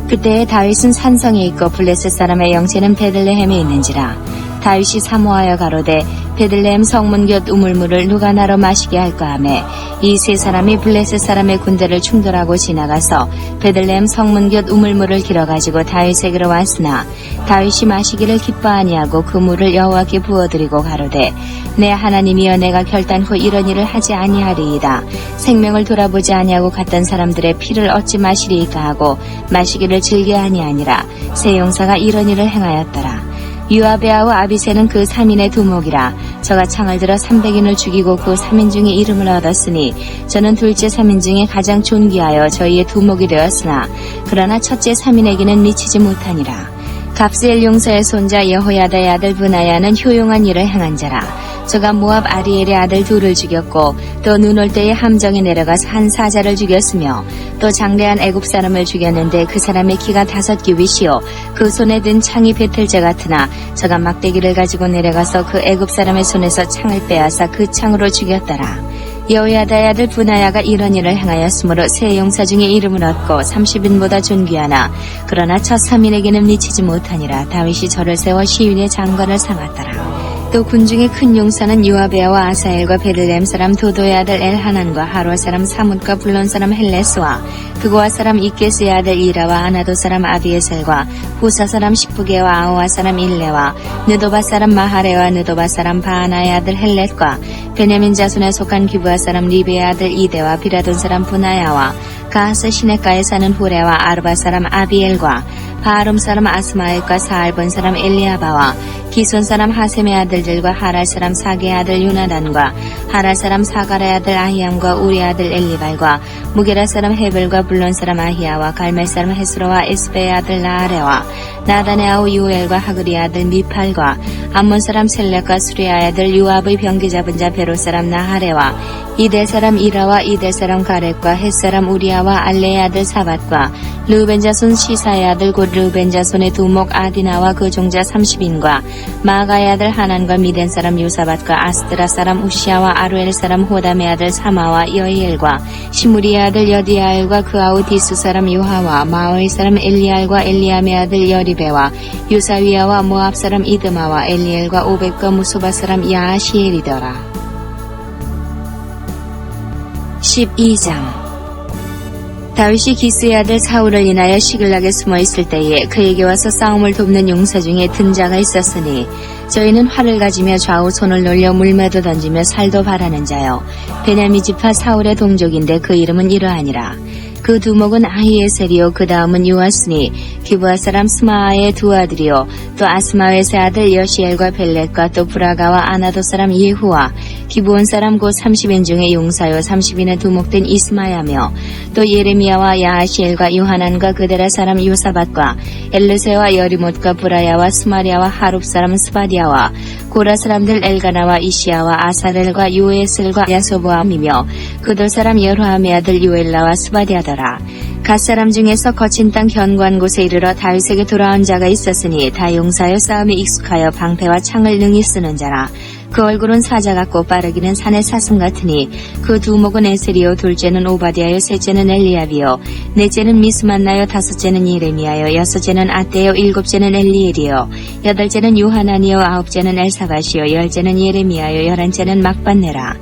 그때에 다윗은 산성에 있고 블레셋 사람의 영체는 베들레헴에 있는지라. 다윗이 사모하여 가로되 베들레헴 성문 곁 우물물을 누가 나로 마시게 할까 하매 이 3사람이 블레셋 사람의 군대를 충돌하고 지나가서 베들레헴 성문 곁 우물물을 길어가지고 다윗에게로 왔으나 다윗이 마시기를 기뻐 아니하고 그 물을 여호와께 부어드리고 가로되 내 하나님이여 내가 결단코 이런 일을 하지 아니하리이다. 생명을 돌아보지 아니하고 갔던 사람들의 피를 어찌 마시리이까 하고 마시기를 즐겨 아니하니라. 새 용사가 이런 일을 행하였더라. 유압의 아우 아비새는 그 3인의 두목이라. 저가 창을 들어 300인을 죽이고 그 3인 중에 이름을 얻었으니 저는 둘째 3인 중에 가장 존귀하여 저희의 두목이 되었으나 그러나 첫째 3인에게는 미치지 못하니라. 갑스엘 용사의 손자 여호야다의 아들 브나야는 효용한 일을 행한 자라. 저가 모압 아리엘의 아들 둘을 죽였고 또 눈 올 때에 함정에 내려가서 한 사자를 죽였으며 또 장대한 애굽 사람을 죽였는데 그 사람의 키가 5규빗이요 그 손에 든 창이 배틀재 같으나 저가 막대기를 가지고 내려가서 그 애굽 사람의 손에서 창을 빼앗아 그 창으로 죽였더라. 여호야다의 아들 브나야가 이런 일을 행하였으므로 세 용사 중에 이름을 얻고 30인보다 존귀하나 그러나 첫 3인에게는 미치지 못하니라. 다윗이 저를 세워 시위의 장관을 삼았더라. 또 군중의 큰 용사는 요아베와 아사엘과 베들레헴 사람 도도의 아들 엘하난과 하루 사람 사뭇과 블론 사람 헬레스와 그고아 사람 이케스의 아들 이라와 아나도 사람 아비에셀과 후사 사람 시프게와 아오아 사람 일레와 느도바 사람 마하레와 느도바 사람 바하나의 아들 헬렛과 베냐민 자손에 속한 기브아 사람 리베의 아들 이데와 비라돈 사람 부나야와 가하스 시내가에 사는 후레와 아르바 사람 아비엘과 바하름 사람 아스마엘과 사알본 사람 엘리아바와 기손 사람 하셈의 아들들과 하랄 사람 사게의 아들 요나단과 하랄 사람 사가라의 아들 아히암과 우리 아들 엘리발과 무게라 사람 헤벨과 블론 사람 아히야와 갈멜 사람 헤스로와 에스베의 아들 나아레와 나단의 아우 유엘과 하그리의 아들 미팔과 암몬 사람 셀렉과 수리아의 아들 요압의 병기 잡은 자 베로 사람 나하레와 이델 사람 이라와 이델 사람 가렛과 헷 사람 우리아와 알레의 아들 사밧과 르벤 자손 시사의 아들 곧 르벤 자손의 두목 아디나와 그 종자 30인과 마가의 아들 하난과 미덴 사람 요사밧과 아스드라 사람 우시아와 아루엘 사람 호담의 아들 사마와 여이엘과 시무리의 아들 여디아엘과 그 아우 디수 사람 요하와 마오의 사람 엘리알과 엘리암의 아들 여리베와 유사위아와 모압 사람 이드마와 엘리엘과 오벳과 무소바 사람 야하시엘이더라. 12장 다윗이 기스의 아들 사울을 인하여 시글락에 숨어있을 때에 그에게 와서 싸움을 돕는 용사 중에 든 자가 있었으니 저희는 활을 가지며 좌우 손을 놀려 물매도 던지며 살도 바라는 자요 베냐민 지파 사울의 동족인데 그 이름은 이러하니라. 그 두목은 아히에셀이요 그 다음은 요아스니 기브아 사람 스마아의 두 아들이요 또 아스마웨스의 아들 여시엘과 벨렛과 또 브라가와 아나도 사람 예후와 기브온 사람 곧 30인 중에 용사요 30인의 두목된 이스마야며 또 예레미야와 야하시엘과 요하난과 그데라 사람 요사밧과 엘르세와 여리못과 브라야와 스마리아와 하룹 사람 스바디아와 고라 사람들 엘가나와 이시야와 아사렐과 요에슬과 야소보암이며 그돌 사람 여로함의 아들 요엘라와 스바디아더라. 갓사람 중에서 거친 땅 견고한 곳에 이르러 다윗에게 돌아온 자가 있었으니 다 용사여 싸움에 익숙하여 방패와 창을 능히 쓰는 자라. 그 얼굴은 사자 같고 빠르기는 산의 사슴 같으니 그 두목은 에셀이요 둘째는 오바디아요 셋째는 엘리압이요 넷째는 미스만나요 다섯째는 예레미야요 여섯째는 아떼요 일곱째는 엘리엘이요 여덟째는 요하난이요 아홉째는 엘사밧이요 열째는 예레미야요 열한째는 막반네라.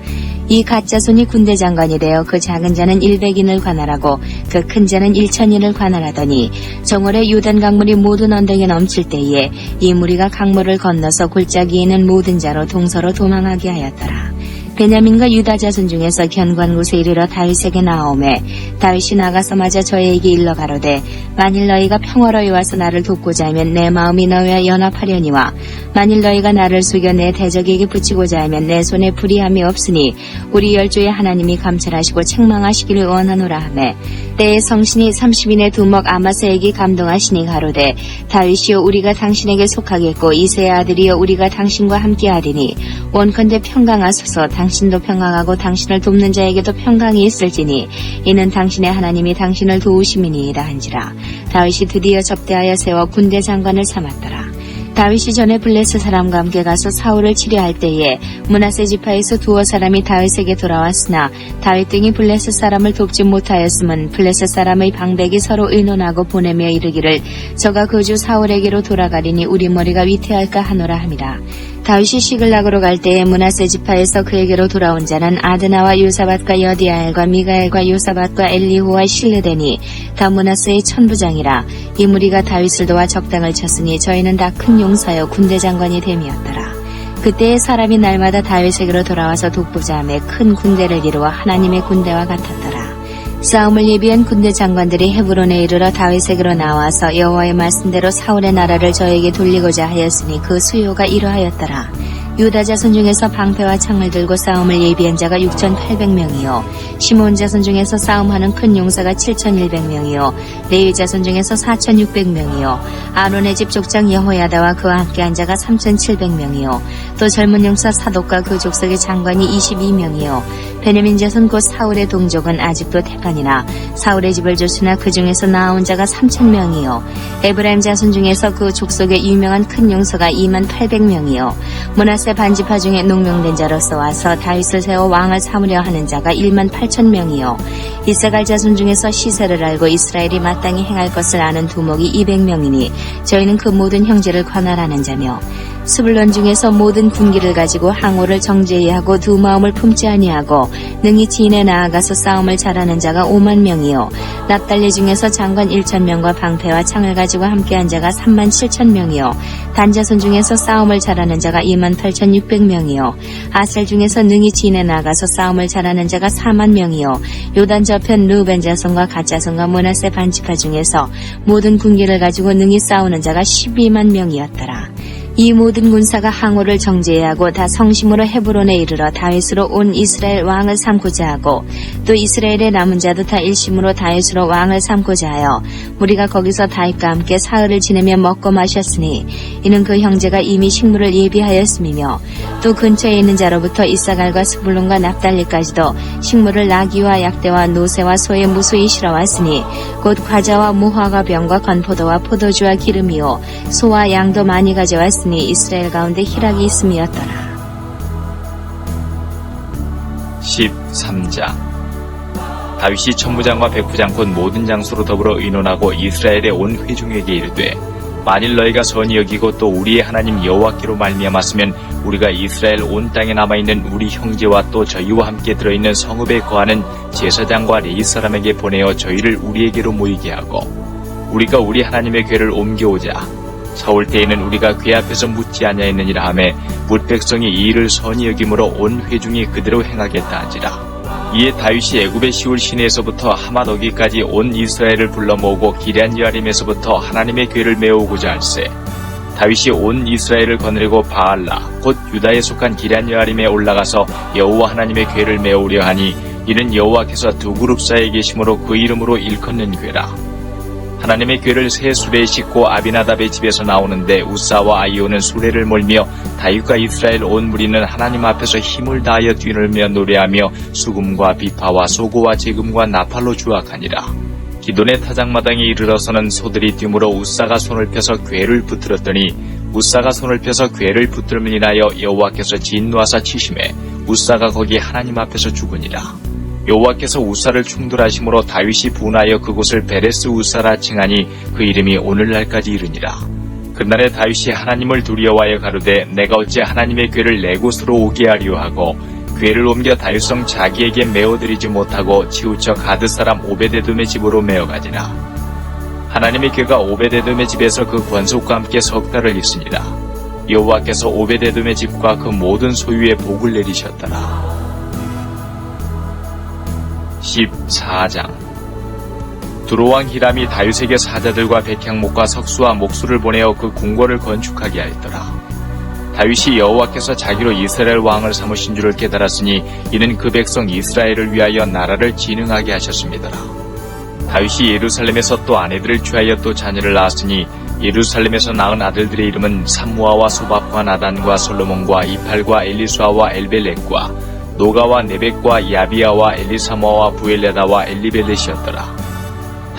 이 가짜손이 군대 장관이 되어 그 작은 자는 100인을 관할하고 그 큰 자는 1000인을 관할하더니 정월에 요단 강물이 모든 언덕에 넘칠 때에 이 무리가 강물을 건너서 골짜기에 있는 모든 자로 동서로 도망하게 하였더라. 베냐민과 유다 자손 중에서 견고한 곳에 이르러 다윗에게 나아오매 다윗이 나가서 마저 저에게 일러 가로되 만일 너희가 평화로이 와서 나를 돕고자 하면 내 마음이 너희와 연합하려니와 만일 너희가 나를 속여 내 대적에게 붙이고자 하면 내 손에 불의함이 없으니 우리 열조의 하나님이 감찰하시고 책망하시기를 원하노라 하매 때에 성신이 30인의 두목 아마스에게 감동하시니 가로되 다윗이여 우리가 당신에게 속하겠고 이새의 아들이여 우리가 당신과 함께하리니 원컨대 평강하소서. 당신도 평강하고 당신을 돕는 자에게도 평강이 있을지니 이는 당신의 하나님이 당신을 도우심이니이다 한지라. 다윗이 드디어 접대하여 세워 군대 장관을 삼았더라. 다윗이 전에 블레셋 사람과 함께 가서 사울을 치려할 때에 므낫세 지파에서 두어 사람이 다윗에게 돌아왔으나 다윗 등이 블레셋 사람을 돕지 못하였음은 블레셋 사람의 방백이 서로 의논하고 보내며 이르기를 저가 그 주 사울에게로 돌아가리니 우리 머리가 위태할까 하노라 함이라. 다윗이 시글락으로 갈 때에 므낫세 지파에서 그에게로 돌아온 자는 아드나와 요사밧과 여디아엘과 미가엘과 요사밧과 엘리후와 실르데니 다 므낫세의 천부장이라. 이 무리가 다윗을 도와 적당을 쳤으니 저희는 다 큰 용사여 군대 장관이 됨이었더라. 그때에 사람이 날마다 다윗에게로 돌아와서 독보자함에 큰 군대를 이루어 하나님의 군대와 같았더라. 싸움을 예비한 군대 장관들이 헤브론에 이르러 다윗에게로 나와서 여호와의 말씀대로 사울의 나라를 저에게 돌리고자 하였으니 그 수요가 이러하였더라. 유다 자손 중에서 방패와 창을 들고 싸움을 예비한 자가 6,800명이요 시몬 자손 중에서 싸움하는 큰 용사가 7,100명이요 레위 자손 중에서 4,600명이요 아론의 집 족장 여호야다와 그와 함께한 자가 3,700명이요 또 젊은 용사 사독과 그 족속의 장관이 22명이요 베냐민 자손 곧 사울의 동족은 아직도 태반이나 사울의 집을 줬으나 그 중에서 나온 자가 3,000명이요 에브라임 자손 중에서 그 족속의 유명한 큰 용사가 28,000명이요 므낫세 반지파 중에 농명된 자로서 와서 다윗을 세워 왕을 삼으려 하는 자가 18,000명이요 이사갈 자손 중에서 시세를 알고 이스라엘이 마땅히 행할 것을 아는 두목이 200명이니 저희는 그 모든 형제를 관할하는 자며 스불론 중에서 모든 군기를 가지고 항오를 정죄히 하고 두 마음을 품지 아니하고 능히 지인에 나아가서 싸움을 잘하는 자가 50,000명이요 납달리 중에서 장관 1,000명과 방패와 창을 가지고 함께한 자가 37,000명이요 단자손 중에서 싸움을 잘하는 자가 28,600명이요 아셀 중에서 능히 지인에 나아가서 싸움을 잘하는 자가 40,000명이요 요단 저편 르벤 자손과 갓 자손과 므낫세 반지파 중에서 모든 군기를 가지고 능히 싸우는 자가 120,000명이었더라. 이 모든 군사가 항오를 정죄하고 다 성심으로 헤브론에 이르러 다윗으로 온 이스라엘 왕을 삼고자 하고 또 이스라엘의 남은 자도 다 일심으로 다윗으로 왕을 삼고자 하여 우리가 거기서 다윗과 함께 사흘을 지내며 먹고 마셨으니 이는 그 형제가 이미 식물을 예비하였음이며 또 근처에 있는 자로부터 이사갈과 스불론과 납달리까지도 식물을 나귀와 약대와 노새와 소에 무수히 실어왔으니 곧 과자와 무화과 병과 건포도와 포도주와 기름이요 소와 양도 많이 가져왔으니 이스라엘 가운데 희락이 있음이었더라. 13장 다윗이 천부장과 백부장 곧 모든 장수로 더불어 의논하고 이스라엘의 온 회중에게 이르되 만일 너희가 선히 여기고 또 우리의 하나님 여호와께로 말미암았으면 우리가 이스라엘 온 땅에 남아있는 우리 형제와 또 저희와 함께 들어있는 성읍에 거하는 제사장과 레위 사람에게 보내어 저희를 우리에게로 모이게 하고 우리가 우리 하나님의 궤를 옮겨오자. 서울 때에는 우리가 궤 앞에서 묻지 아니하였느니라 하매 뭇 백성이 이 일을 선히 여김으로 온 회중이 그대로 행하겠다 하지라. 이에 다윗이 애굽의 시울 시내에서부터 하맛어기까지 온 이스라엘을 불러 모으고 기럇여아림에서부터 하나님의 궤를 메우고자 할세. 다윗이 온 이스라엘을 거느리고 바알라 곧 유다에 속한 기럇여아림에 올라가서 여호와 하나님의 궤를 메우려 하니 이는 여호와께서 두 그룹 사이에 계심으로 그 이름으로 일컫는 궤라. 하나님의 궤를 새 수레에 싣고 아비나답의 집에서 나오는데 우사와 아이오는 수레를 몰며 다윗과 이스라엘 온 무리는 하나님 앞에서 힘을 다하여 뛰놀며 노래하며 수금과 비파와 소고와 제금과 나팔로 주악하니라. 기돈의 타작마당에 이르러서는 소들이 뛰므로 우사가 손을 펴서 궤를 붙들었더니 우사가 손을 펴서 궤를 붙들면 인하여 여호와께서 진노하사 치심에 우사가 거기 하나님 앞에서 죽으니라. 여호와께서 우사를 충돌하심으로 다윗이 분하여 그곳을 베레스 우사라 칭하니 그 이름이 오늘날까지 이르니라. 그날에 다윗이 하나님을 두려워하여 가로되 내가 어찌 하나님의 궤를 내 곳으로 오게 하려 하고 궤를 옮겨 다윗성 자기에게 메어드리지 못하고 치우쳐 가드 사람 오베데돔의 집으로 메어가지라. 하나님의 궤가 오베데돔의 집에서 그 권속과 함께 석 달을 있으니라. 여호와께서 오베데돔의 집과 그 모든 소유에 복을 내리셨더라. 14장 두로왕 히람이 다윗에게 사자들과 백향목과 석수와 목수를 보내어 그 궁궐을 건축하게 하였더라. 다윗이 여호와께서 자기로 이스라엘 왕을 삼으신 줄을 깨달았으니 이는 그 백성 이스라엘을 위하여 나라를 진흥하게 하셨습니다. 다윗이 예루살렘에서 또 아내들을 취하여 또 자녀를 낳았으니 예루살렘에서 낳은 아들들의 이름은 삼무아와 소밥과 나단과 솔로몬과 이팔과 엘리수아와 엘벨렉과 노가와 네벡과 야비아와 엘리사마와 부엘레다와 엘리벨렛이었더라.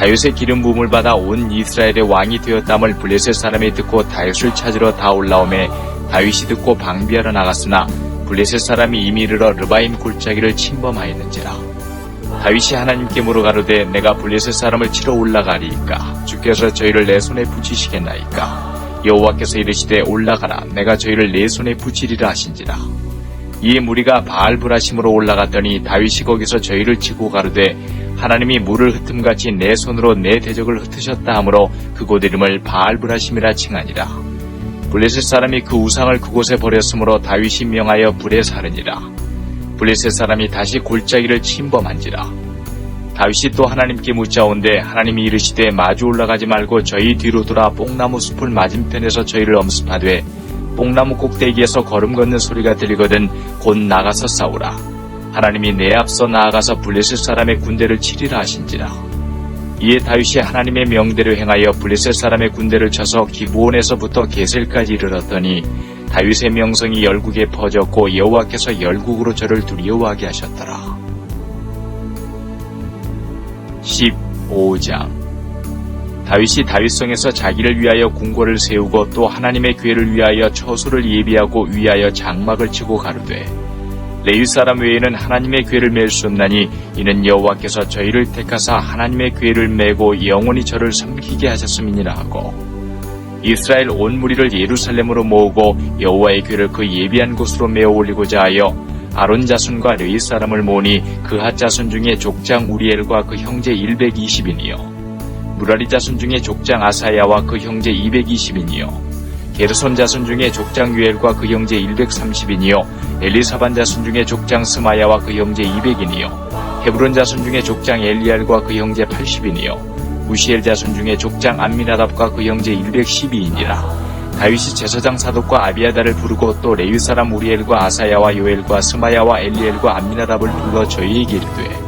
다윗의 기름 부음을 받아 온 이스라엘의 왕이 되었담을 블레셋 사람이 듣고 다윗을 찾으러 다 올라오매 다윗이 듣고 방비하러 나갔으나 블레셋 사람이 이미 이르러 르바임 골짜기를 침범하였는지라. 다윗이 하나님께 물어가로되 내가 블레셋 사람을 치러 올라가리이까 주께서 저희를 내 손에 붙이시겠나이까. 여호와께서 이르시되 올라가라 내가 저희를 내 손에 붙이리라 하신지라. 이에 무리가 바알브라심으로 올라갔더니 다윗이 거기서 저희를 치고 가로되 하나님이 물을 흩음같이 내 손으로 내 대적을 흩으셨다 하므로 그곳 이름을 바알브라심이라 칭하니라. 블레셋 사람이 그 우상을 그곳에 버렸으므로 다윗이 명하여 불에 사르니라. 블레셋 사람이 다시 골짜기를 침범한지라. 다윗이 또 하나님께 묻자온데 하나님이 이르시되 마주 올라가지 말고 저희 뒤로 돌아 뽕나무 숲을 맞은편에서 저희를 엄습하되 뽕나무 꼭대기에서 걸음 걷는 소리가 들리거든 곧 나가서 싸우라. 하나님이 내 앞서 나아가서 블레셋 사람의 군대를 치리라 하신지라. 이에 다윗이 하나님의 명대로 행하여 블레셋 사람의 군대를 쳐서 기브온에서부터 게셀까지 이르렀더니 다윗의 명성이 열국에 퍼졌고 여호와께서 열국으로 저를 두려워하게 하셨더라. 15장. 다윗이 다윗성에서 자기를 위하여 궁궐을 세우고 또 하나님의 궤를 위하여 처소를 예비하고 위하여 장막을 치고 가로되 레위 사람 외에는 하나님의 궤를 맬 수 없나니 이는 여호와께서 저희를 택하사 하나님의 궤를 메고 영원히 저를 섬기게 하셨음이니라 하고 이스라엘 온 무리를 예루살렘으로 모으고 여호와의 궤를 그 예비한 곳으로 메어 올리고자 하여 아론 자손과 레위 사람을 모으니 그핫 자손 중에 족장 우리엘과 그 형제 120인이요 무라리 자손 중에 족장 아사야와 그 형제 220인이요 게르손 자손 중에 족장 유엘과 그 형제 130인이요 엘리사반 자손 중에 족장 스마야와 그 형제 200인이요 헤브론 자손 중에 족장 엘리알과 그 형제 80인이요 우시엘 자손 중에 족장 암미나답과 그 형제 112인이라. 다윗이 제사장 사독과 아비아다를 부르고 또 레위 사람 우리엘과 아사야와 요엘과 스마야와 엘리엘과 암미나답을 불러 저희에게 이르되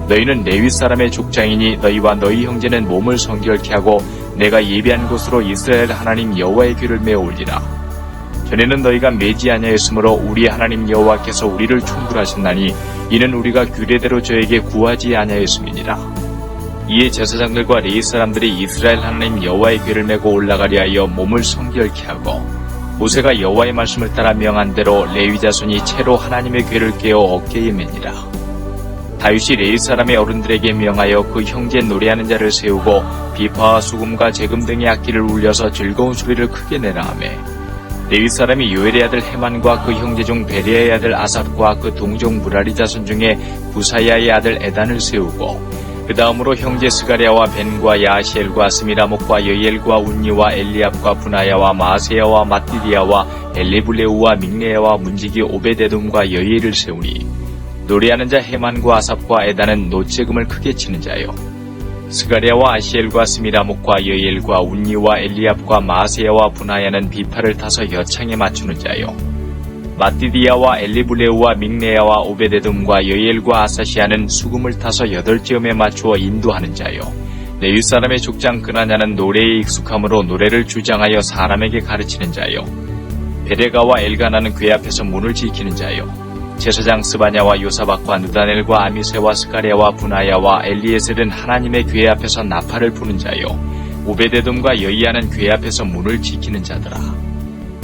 너희는 레위 사람의 족장이니 너희와 너희 형제는 몸을 성결케 하고 내가 예비한 곳으로 이스라엘 하나님 여호와의 궤를 메어 올리라. 전에는 너희가 매지 아니하였으므로 우리 하나님 여호와께서 우리를 충불하셨나니 이는 우리가 규례대로 저에게 구하지 아니하였음이니라. 이에 제사장들과 레위 사람들이 이스라엘 하나님 여호와의 궤를 메고 올라가려 하여 몸을 성결케 하고 모세가 여호와의 말씀을 따라 명한 대로 레위 자손이 채로 하나님의 궤를 깨어 어깨에 매니라. 다윗이 레위 사람의 어른들에게 명하여 그 형제 노래하는 자를 세우고 비파와 수금과 재금 등의 악기를 울려서 즐거운 소리를 크게 내라 하매 레위 사람이 요엘의 아들 헤만과 그 형제 중 베레아의 아들 아삽과 그 동종 무라리 자손 중에 부사야의 아들 에단을 세우고 그 다음으로 형제 스가랴와 벤과 야시엘과 스미라목과 여이엘과 운니와 엘리압과 분하야와 마세야와 마띠디야와 엘리블레우와 믹레야와 문지기 오베데돔과 여이엘을 세우니 노래하는 자 헤만과 아삽과 에단은 노체금을 크게 치는 자요 스가랴와 아시엘과 스미라목과 여이엘과 운니와 엘리압과 마세야와 분하야는 비파를 타서 여창에 맞추는 자요 마띠디야와 엘리블레우와 믹레야와 오베데돔과 여이엘과 아사시아는 수금을 타서 8지엄에 맞추어 인도하는 자요 레위 사람의 족장 그나냐는 노래에 익숙함으로 노래를 주장하여 사람에게 가르치는 자요 베레가와 엘가나는 궤 앞에서 문을 지키는 자요 제사장 스바냐와 요사박과 느다넬과 아미세와 스가랴와 분하야와 엘리에셀은 하나님의 궤 앞에서 나팔을 부는 자요 오베데돔과 여이야는 궤 앞에서 문을 지키는 자더라.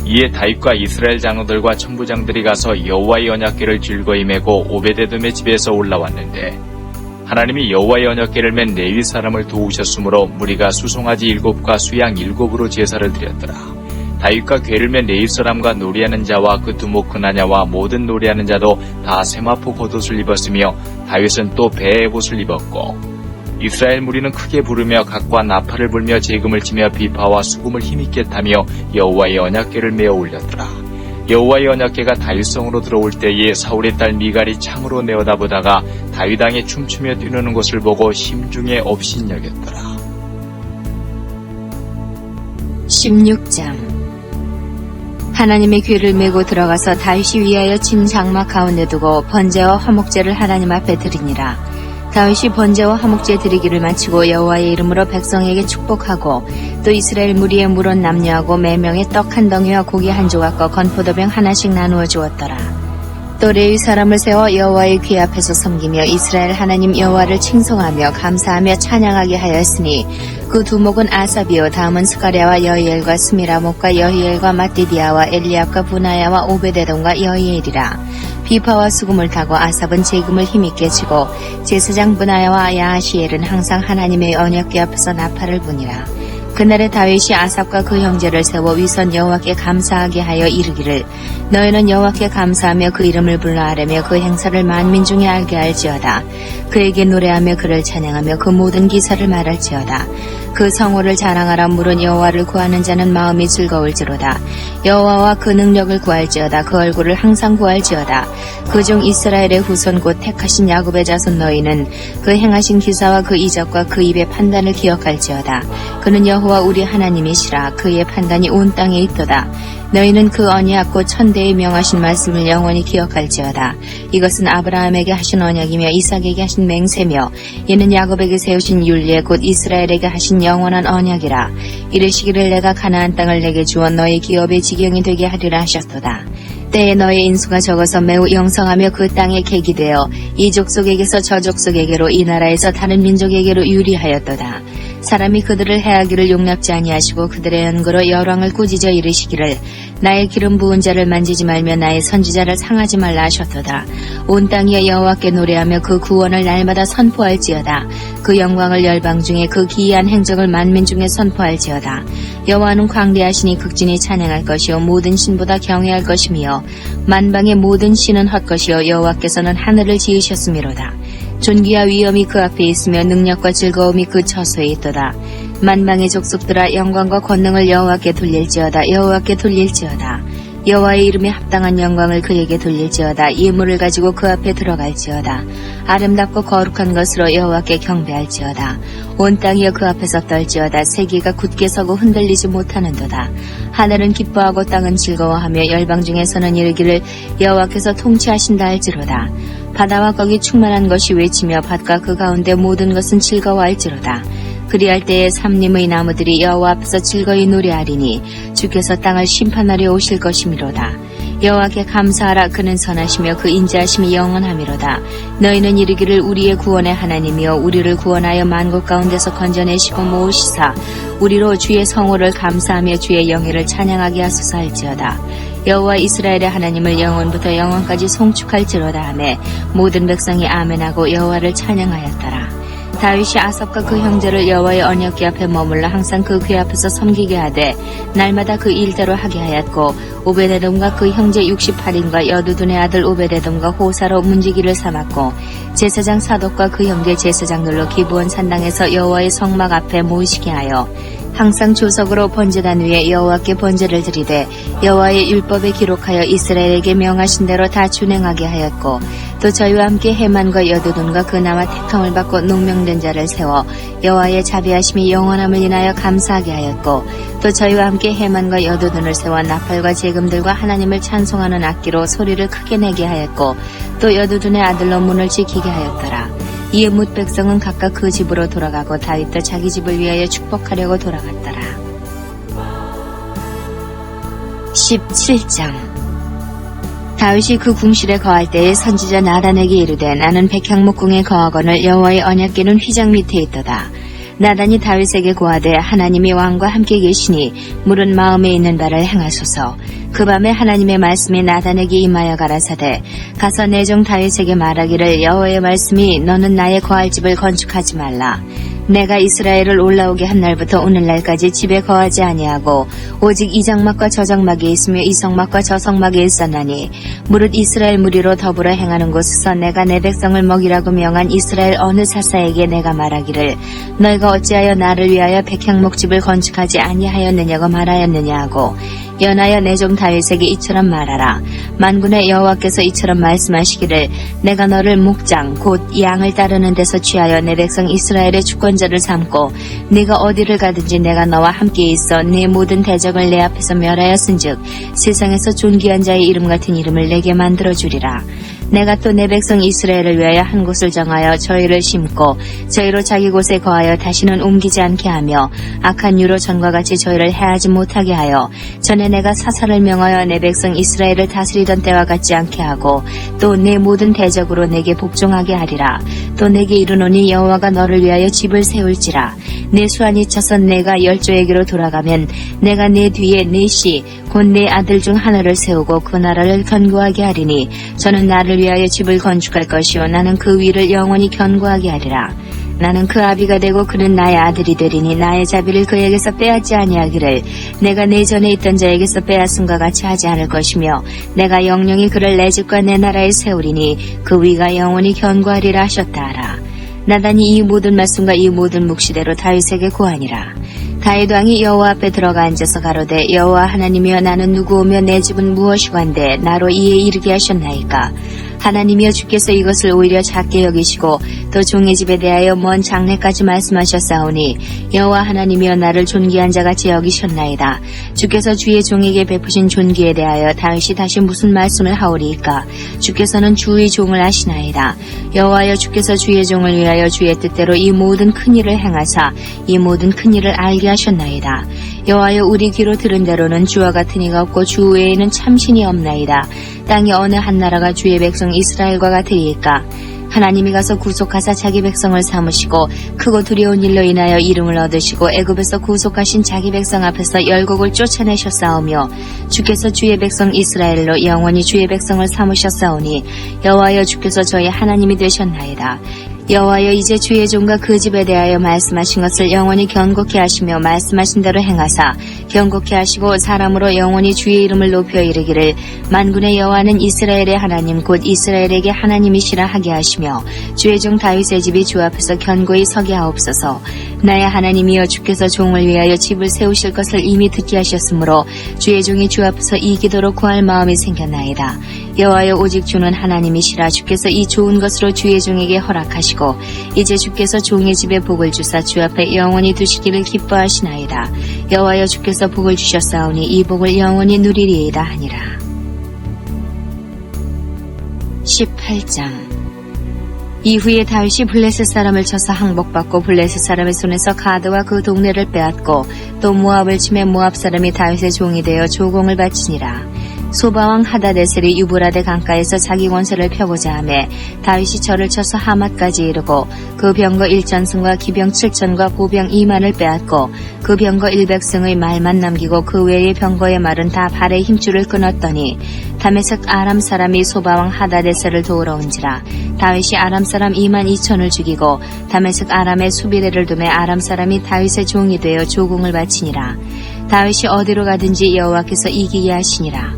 이에 다윗과 이스라엘 장로들과 천부장들이 가서 여호와의 언약궤를 즐거이 메고 오베데돔의 집에서 올라왔는데 하나님이 여호와의 언약궤를 맨 레위 사람을 도우셨으므로 무리가 수송아지 7과 수양 7으로 제사를 드렸더라. 다윗과 궤를 맨 레위 사람과 노래하는 자와 그 두목 그나냐와 모든 노래하는 자도 다 세마포 겉옷을 입었으며 다윗은 또 배의 옷을 입었고 이스라엘 무리는 크게 부르며 각과 나팔을 불며 재금을 치며 비파와 수금을 힘있게 타며 여호와의 언약궤를 메어 올렸더라. 여호와의 언약궤가 다윗성으로 들어올 때에 사울의 딸 미갈이 창으로 내어다보다가 다윗 왕이 춤추며 뛰노는 것을 보고 심중에 업신여겼더라. 16장. 하나님의 궤를 메고 들어가서 다윗이 위하여 친 장막 가운데 두고 번제와 화목제를 하나님 앞에 드리니라. 다윗이 번제와 화목제 드리기를 마치고 여호와의 이름으로 백성에게 축복하고 또 이스라엘 무리의 물은 남녀하고 매명의 떡 한 덩이와 고기 한 조각과 건포도병 하나씩 나누어 주었더라. 또 레위 사람을 세워 여호와의 귀 앞에서 섬기며 이스라엘 하나님 여호와를 칭송하며 감사하며 찬양하게 하였으니 그 두목은 아삽이요 다음은 스가랴와 여히엘과 스미라목과 여히엘과 마띠디아와 엘리압과 부나야와 오베데돔과 여히엘이라. 비파와 수금을 타고 아삽은 재금을 힘있게 치고 제사장 부나야와 야하시엘은 항상 하나님의 언약궤 앞에서 나팔을 부니라. 그날에 다윗이 아삽과 그 형제를 세워 위선 여호와께 감사하게 하여 이르기를 너희는 여호와께 감사하며 그 이름을 불러 아뢰며 그 행사를 만민 중에 알게 할지어다. 그에게 노래하며 그를 찬양하며 그 모든 기사를 말할지어다. 그 성호를 자랑하라. 물은 여호와를 구하는 자는 마음이 즐거울지로다. 여호와와 그 능력을 구할지어다. 그 얼굴을 항상 구할지어다. 그중 이스라엘의 후손 곧 택하신 야곱의 자손 너희는 그 행하신 기사와 그 이적과 그 입의 판단을 기억할지어다. 그는 여호와 우리 하나님이시라. 그의 판단이 온 땅에 있도다. 너희는 그 언약 곧 천대에 명하신 말씀을 영원히 기억할지어다. 이것은 아브라함에게 하신 언약이며 이삭에게 하신 맹세며 이는 야곱에게 세우신 율례 곧 이스라엘에게 하신 영원한 언약이라. 이르시기를 내가 가나안 땅을 내게 주어 너희 기업의 지경이 되게 하리라 하셨도다. 때에 너의 인수가 적어서 매우 영성하며 그 땅에 객이 되어 이 족속에게서 저 족속에게로 이 나라에서 다른 민족에게로 유리하였도다. 사람이 그들을 해하기를 용납지 아니하시고 그들의 연고로 열왕을 꾸짖어 이르시기를 나의 기름 부은 자를 만지지 말며 나의 선지자를 상하지 말라 하셨도다. 온 땅이 여호와께 노래하며 그 구원을 날마다 선포할지어다. 그 영광을 열방 중에 그 기이한 행적을 만민 중에 선포할지어다. 여호와는 광대하시니 극진히 찬양할 것이요 모든 신보다 경외할 것이며 만방의 모든 신은 헛것이요 여호와께서는 하늘을 지으셨음이로다. 존귀와 위엄이 그 앞에 있으며 능력과 즐거움이 그 처소에 있도다. 만방의 족속들아 영광과 권능을 여호와께 돌릴지어다. 여호와께 돌릴지어다. 여호와의 이름에 합당한 영광을 그에게 돌릴지어다. 예물을 가지고 그 앞에 들어갈지어다. 아름답고 거룩한 것으로 여호와께 경배할지어다. 온 땅이여 그 앞에서 떨지어다. 세계가 굳게 서고 흔들리지 못하는도다. 하늘은 기뻐하고 땅은 즐거워하며 열방 중에서는 이르기를 여호와께서 통치하신다 할지로다. 바다와 거기 충만한 것이 외치며 밭과 그 가운데 모든 것은 즐거워할지로다. 그리할 때에 삼림의 나무들이 여호와 앞에서 즐거이 노래하리니 주께서 땅을 심판하려 오실 것이미로다. 여호와께 감사하라. 그는 선하시며 그 인자하심이 영원하미로다. 너희는 이르기를 우리의 구원의 하나님이여 우리를 구원하여 만국 가운데서 건져내시고 모으시사 우리로 주의 성호를 감사하며 주의 영예를 찬양하게 하소서 할지어다. 여호와 이스라엘의 하나님을 영원부터 영원까지 송축할지로다 하매 모든 백성이 아멘하고 여호와를 찬양하였더라. 다윗이 아삽과 그 형제를 여호와의 언약궤 앞에 머물러 항상 그 궤 앞에서 섬기게 하되 날마다 그 일대로 하게 하였고 오베데돔과 그 형제 68인과 여두둔의 아들 오베데돔과 호사로 문지기를 삼았고 제사장 사독과 그 형제 제사장들로 기브온 산당에서 여호와의 성막 앞에 모이시게 하여 항상 조석으로 번제단 위에 여호와께 번제를 드리되 여호와의 율법에 기록하여 이스라엘에게 명하신 대로 다 준행하게 하였고 또 저희와 함께 해만과 여두둔과 그 남아 택함을 받고 농명된 자를 세워 여호와의 자비하심이 영원함을 인하여 감사하게 하였고 또 저희와 함께 해만과 여두둔을 세워 나팔과 재금들과 하나님을 찬송하는 악기로 소리를 크게 내게 하였고 또 여두둔의 아들로 문을 지키게 하였더라. 이에 뭇 백성은 각각 그 집으로 돌아가고 다윗도 자기 집을 위하여 축복하려고 돌아갔더라. 17장 다윗이 그 궁실에 거할 때에 선지자 나단에게 이르되 나는 백향목궁에 거하거늘 여호와의 언약궤는 휘장 밑에 있도다. 나단이 다윗에게 고하되 하나님이 왕과 함께 계시니 물은 마음에 있는 바를 행하소서. 그 밤에 하나님의 말씀이 나단에게 임하여 가라사대 가서 내 종 다윗에게 말하기를 여호와의 말씀이 너는 나의 거할 집을 건축하지 말라. 내가 이스라엘을 올라오게 한 날부터 오늘날까지 집에 거하지 아니하고 오직 이 장막과 저 장막에 있으며 이 성막과 저 성막에 있었나니 무릇 이스라엘 무리로 더불어 행하는 곳에서 내가 내 백성을 먹이라고 명한 이스라엘 어느 사사에게 내가 말하기를 너희가 어찌하여 나를 위하여 백향목집을 건축하지 아니하였느냐고 말하였느냐 하고 연하여 내 종 다윗에게 이처럼 말하라. 만군의 여호와께서 이처럼 말씀하시기를 내가 너를 목장 곧 양을 따르는 데서 취하여 내 백성 이스라엘의 주권자를 삼고 네가 어디를 가든지 내가 너와 함께 있어 네 모든 대적을 내 앞에서 멸하였은즉 세상에서 존귀한 자의 이름 같은 이름을 내게 만들어 주리라. 내가 또 내 백성 이스라엘을 위하여 한 곳을 정하여 저희를 심고 저희로 자기 곳에 거하여 다시는 옮기지 않게 하며 악한 유로 전과 같이 저희를 해하지 못하게 하여 전에 내가 사사를 명하여 내 백성 이스라엘을 다스리던 때와 같지 않게 하고 또 내 모든 대적으로 내게 복종하게 하리라. 또 내게 이르노니 여호와가 너를 위하여 집을 세울지라. 내 수완이 차서 내가 열조에게로 돌아가면 내가 내 뒤에 넷이 곧 내 아들 중 하나를 세우고 그 나라를 견고하게 하리니 저는 나를 위하여 집을 건축할 것이요 나는 그 위를 영원히 견고하게 하리라. 나는 그 아비가 되고 그는 나의 아들이 되리니 나의 자비를 그에게서 빼앗지 아니하기를 내가 내 전에 있던 자에게서 빼앗음과 같이 하지 않을 것이며 내가 영영이 그를 내 집과 내 나라에 세우리니 그 위가 영원히 견고하리라 하셨다 하라. 나단이 이 모든 말씀과 이 모든 묵시대로 다윗에게 고하니라. 다윗 왕이 여호와 앞에 들어가 앉아서 가로되 여호와 하나님이여 나는 누구오며 내 집은 무엇이관데 나로 이에 이르게 하셨나이까. 하나님이여 주께서 이것을 오히려 작게 여기시고 또 종의 집에 대하여 먼 장래까지 말씀하셨사오니 여호와 하나님이여 나를 존귀한 자같이 여기셨나이다. 주께서 주의 종에게 베푸신 존귀에 대하여 다윗이 다시 무슨 말씀을 하오리이까. 주께서는 주의 종을 아시나이다. 여호와여 주께서 주의 종을 위하여 주의 뜻대로 이 모든 큰 일을 행하사 이 모든 큰 일을 알게 하셨나이다. 여호와여 우리 귀로 들은 대로는 주와 같은 이가 없고 주 외에는 참신이 없나이다. 땅의 어느 한 나라가 주의 백성 이스라엘과 같으리이까. 하나님이 가서 구속하사 자기 백성을 삼으시고 크고 두려운 일로 인하여 이름을 얻으시고 애굽에서 구속하신 자기 백성 앞에서 열국을 쫓아내셨사오며 주께서 주의 백성 이스라엘로 영원히 주의 백성을 삼으셨사오니 여호와여 주께서 저희 하나님이 되셨나이다. 여호와여 이제 주의 종과 그 집에 대하여 말씀하신 것을 영원히 견고케 하시며 말씀하신 대로 행하사 견고케 하시고 사람으로 영원히 주의 이름을 높여 이르기를 만군의 여호와는 이스라엘의 하나님 곧 이스라엘에게 하나님이시라 하게 하시며 주의 종 다윗의 집이 주 앞에서 견고히 서게 하옵소서. 나의 하나님이여 주께서 종을 위하여 집을 세우실 것을 이미 듣게 하셨으므로 주의 종이 주 앞에서 이 기도로 구할 마음이 생겼나이다. 여호와여 오직 주는 하나님이시라. 주께서 이 좋은 것으로 주의 종에게 허락하시고 이제 주께서 종의 집에 복을 주사 주 앞에 영원히 두시기를 기뻐하시나이다. 여호와여 주께서 복을 주셨사오니 이 복을 영원히 누리리이다 하니라. 18장 이후에 다윗이 블레셋 사람을 쳐서 항복받고 블레셋 사람의 손에서 가드와 그 동네를 빼앗고 또 모압을 치매 모압 사람이 다윗의 종이 되어 조공을 바치니라. 소바왕 하다데셀이 유브라데 강가에서 자기 권세를 펴고자 하매 다윗이 저를 쳐서 하맛까지 이르고 그 병거 1전승과 기병 7천과 보병 2만을 빼앗고 그 병거 100승의 말만 남기고 그 외의 병거의 말은 다 발의 힘줄을 끊었더니 다메섹 아람 사람이 소바왕 하다데셀을 도우러 온지라. 다윗이 아람 사람 2만 2천을 죽이고 다메섹 아람의 수비대를 두매 아람 사람이 다윗의 종이 되어 조공을 바치니라. 다윗이 어디로 가든지 여호와께서 이기게 하시니라.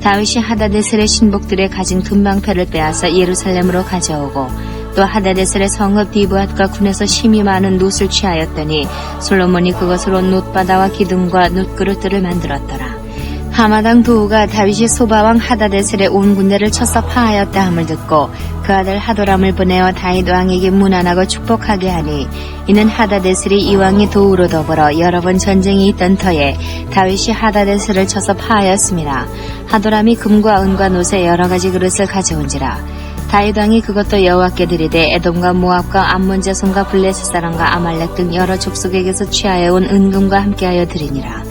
다윗이 하다데셀의 신복들의 가진 금방패를 빼앗아 예루살렘으로 가져오고 또 하다데셀의 성읍 디브앗과 군에서 심이 많은 놋을 취하였더니 솔로몬이 그것으로 놋바다와 기둥과 놋그릇들을 만들었더라. 하마당 도우가 다윗이 소바왕 하다데셀의 온 군대를 쳐서 파하였다 함을 듣고 그 아들 하도람을 보내어 다윗 왕에게 문안하고 축복하게 하니 이는 하다데셀이 이 왕의 도우로 더불어 여러 번 전쟁이 있던 터에 다윗이 하다데셀을 쳐서 파하였습니다. 하도람이 금과 은과 놋의 여러 가지 그릇을 가져온지라. 다윗 왕이 그것도 여호와께 드리되 에돔과 모압과 암몬 자손과 블레셋 사람과 아말렉 등 여러 족속에게서 취하여온 은금과 함께하여 드리니라.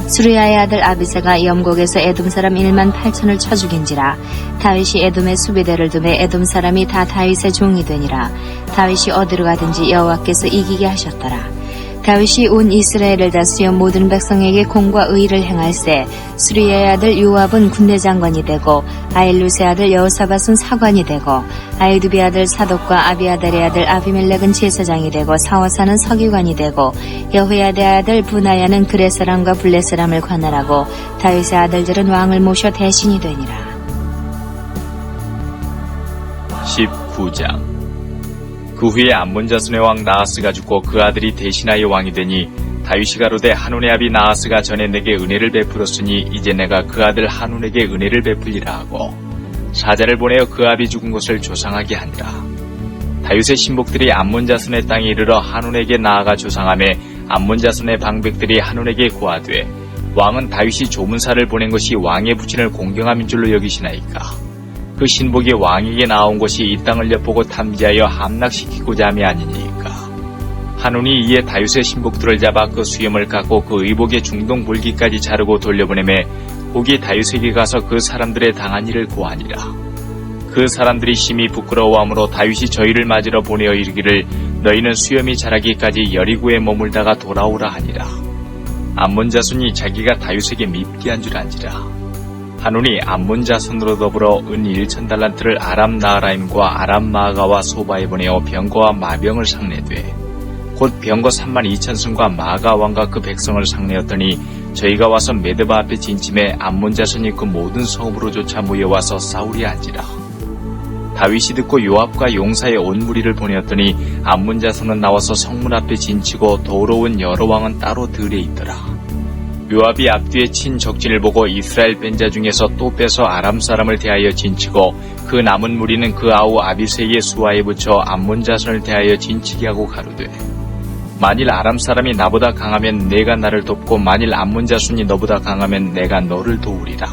수르야의 아들 아비새가 염곡에서 에돔 사람 1만 8천을 쳐 죽인지라. 다윗이 에돔의 수비대를 두매 에돔 사람이 다 다윗의 종이 되니라. 다윗이 어디로 가든지 여호와께서 이기게 하셨더라. 다윗이 온 이스라엘을 다스려 모든 백성에게 공과 의를 행할세 수리야의 아들 요압은 군대 장관이 되고 아일루스의 아들 여호사밧은 사관이 되고 아이두비 아들 사독과 아비아달의 아들 아비멜렉은 제사장이 되고 사워사는 서기관이 되고 여호야의 아들 부나야는 그렛 사람과 블렛 사람을 관할하고 다윗의 아들들은 왕을 모셔 대신이 되니라. 19장 그 후에 암몬 자손의 왕 나하스가 죽고 그 아들이 대신하여 왕이 되니 다윗이 가로되 한온의 아비 나하스가 전에 내게 은혜를 베풀었으니 이제 내가 그 아들 한온에게 은혜를 베풀리라 하고 사자를 보내어 그 아비 죽은 곳을 조상하게 하니라. 다윗의 신복들이 암몬 자손의 땅에 이르러 한온에게 나아가 조상하며 암몬 자손의 방백들이 한온에게 고하되 왕은 다윗이 조문사를 보낸 것이 왕의 부친을 공경함인 줄로 여기시나이까. 그 신복이 왕에게 나온 것이 이 땅을 엿보고 탐지하여 함락시키고자 함이 아니니까. 한운이 이에 다윗의 신복들을 잡아 그 수염을 깎고 그 의복의 중동 볼기까지 자르고 돌려보내매 혹이 다윗에게 가서 그 사람들의 당한 일을 고하니라. 그 사람들이 심히 부끄러워하므로 다윗이 저희를 맞으러 보내어 이르기를 너희는 수염이 자라기까지 여리고에 머물다가 돌아오라 하니라. 암몬 자손이 자기가 다윗에게 밉게 한 줄 안지라. 한운이 암몬 자손으로 더불어 은 1,000달란트를 아람 나하라임과 아람 마아가와 소바에 보내어 병거와 마병을 상내되 곧 병거 32,000승과 마가 왕과 그 백성을 상내었더니 저희가 와서 메드바 앞에 진침해 암몬 자손이 그 모든 성읍으로 조차 모여와서 싸우리 한지라. 다윗이 듣고 요압과 용사의 온 무리를 보내었더니 암몬 자손은 나와서 성문 앞에 진치고 도우러온 여러 왕은 따로 들에 있더라. 요압이 앞뒤에 친 적진을 보고 이스라엘 뺀 자 중에서 또 빼서 아람 사람을 대하여 진치고 그 남은 무리는 그 아우 아비새의 수하에 붙여 암몬 자손을 대하여 진치게 하고 가로되 만일 아람 사람이 나보다 강하면 내가 나를 돕고 만일 암몬 자손이 너보다 강하면 내가 너를 도우리라.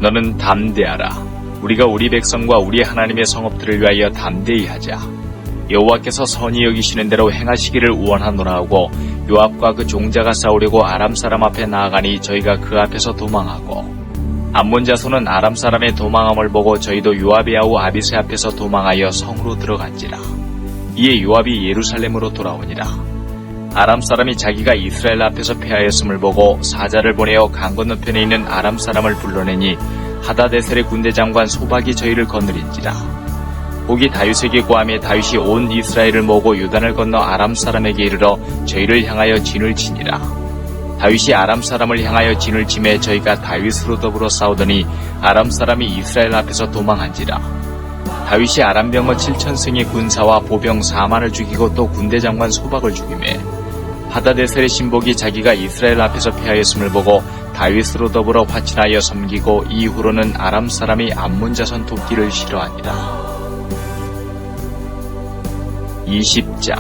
너는 담대하라. 우리가 우리 백성과 우리 하나님의 성읍들을 위하여 담대히 하자. 여호와께서 선히 여기시는 대로 행하시기를 원하노라 하고 요압과 그 종자가 싸우려고 아람 사람 앞에 나아가니 저희가 그 앞에서 도망하고 암몬 자손은 아람 사람의 도망함을 보고 저희도 요압의 아우 아비새 앞에서 도망하여 성으로 들어간지라. 이에 요압이 예루살렘으로 돌아오니라. 아람 사람이 자기가 이스라엘 앞에서 패하였음을 보고 사자를 보내어 강 건너편에 있는 아람 사람을 불러내니 하다데셀의 군대 장관 소박이 저희를 거느린지라. 혹이 다윗에게 고함에 다윗이 온 이스라엘을 모으고 요단을 건너 아람 사람에게 이르러 저희를 향하여 진을 치니라. 다윗이 아람 사람을 향하여 진을 치매 저희가 다윗으로 더불어 싸우더니 아람 사람이 이스라엘 앞에서 도망한지라. 다윗이 아람 병거 7,000승의 군사와 보병 4만을 죽이고 또 군대 장관 소박을 죽이매 하다데셀의 신복이 자기가 이스라엘 앞에서 패하였음을 보고 다윗으로 더불어 화친하여 섬기고 이후로는 아람 사람이 암몬 자손 돕기를 싫어하니라. 20장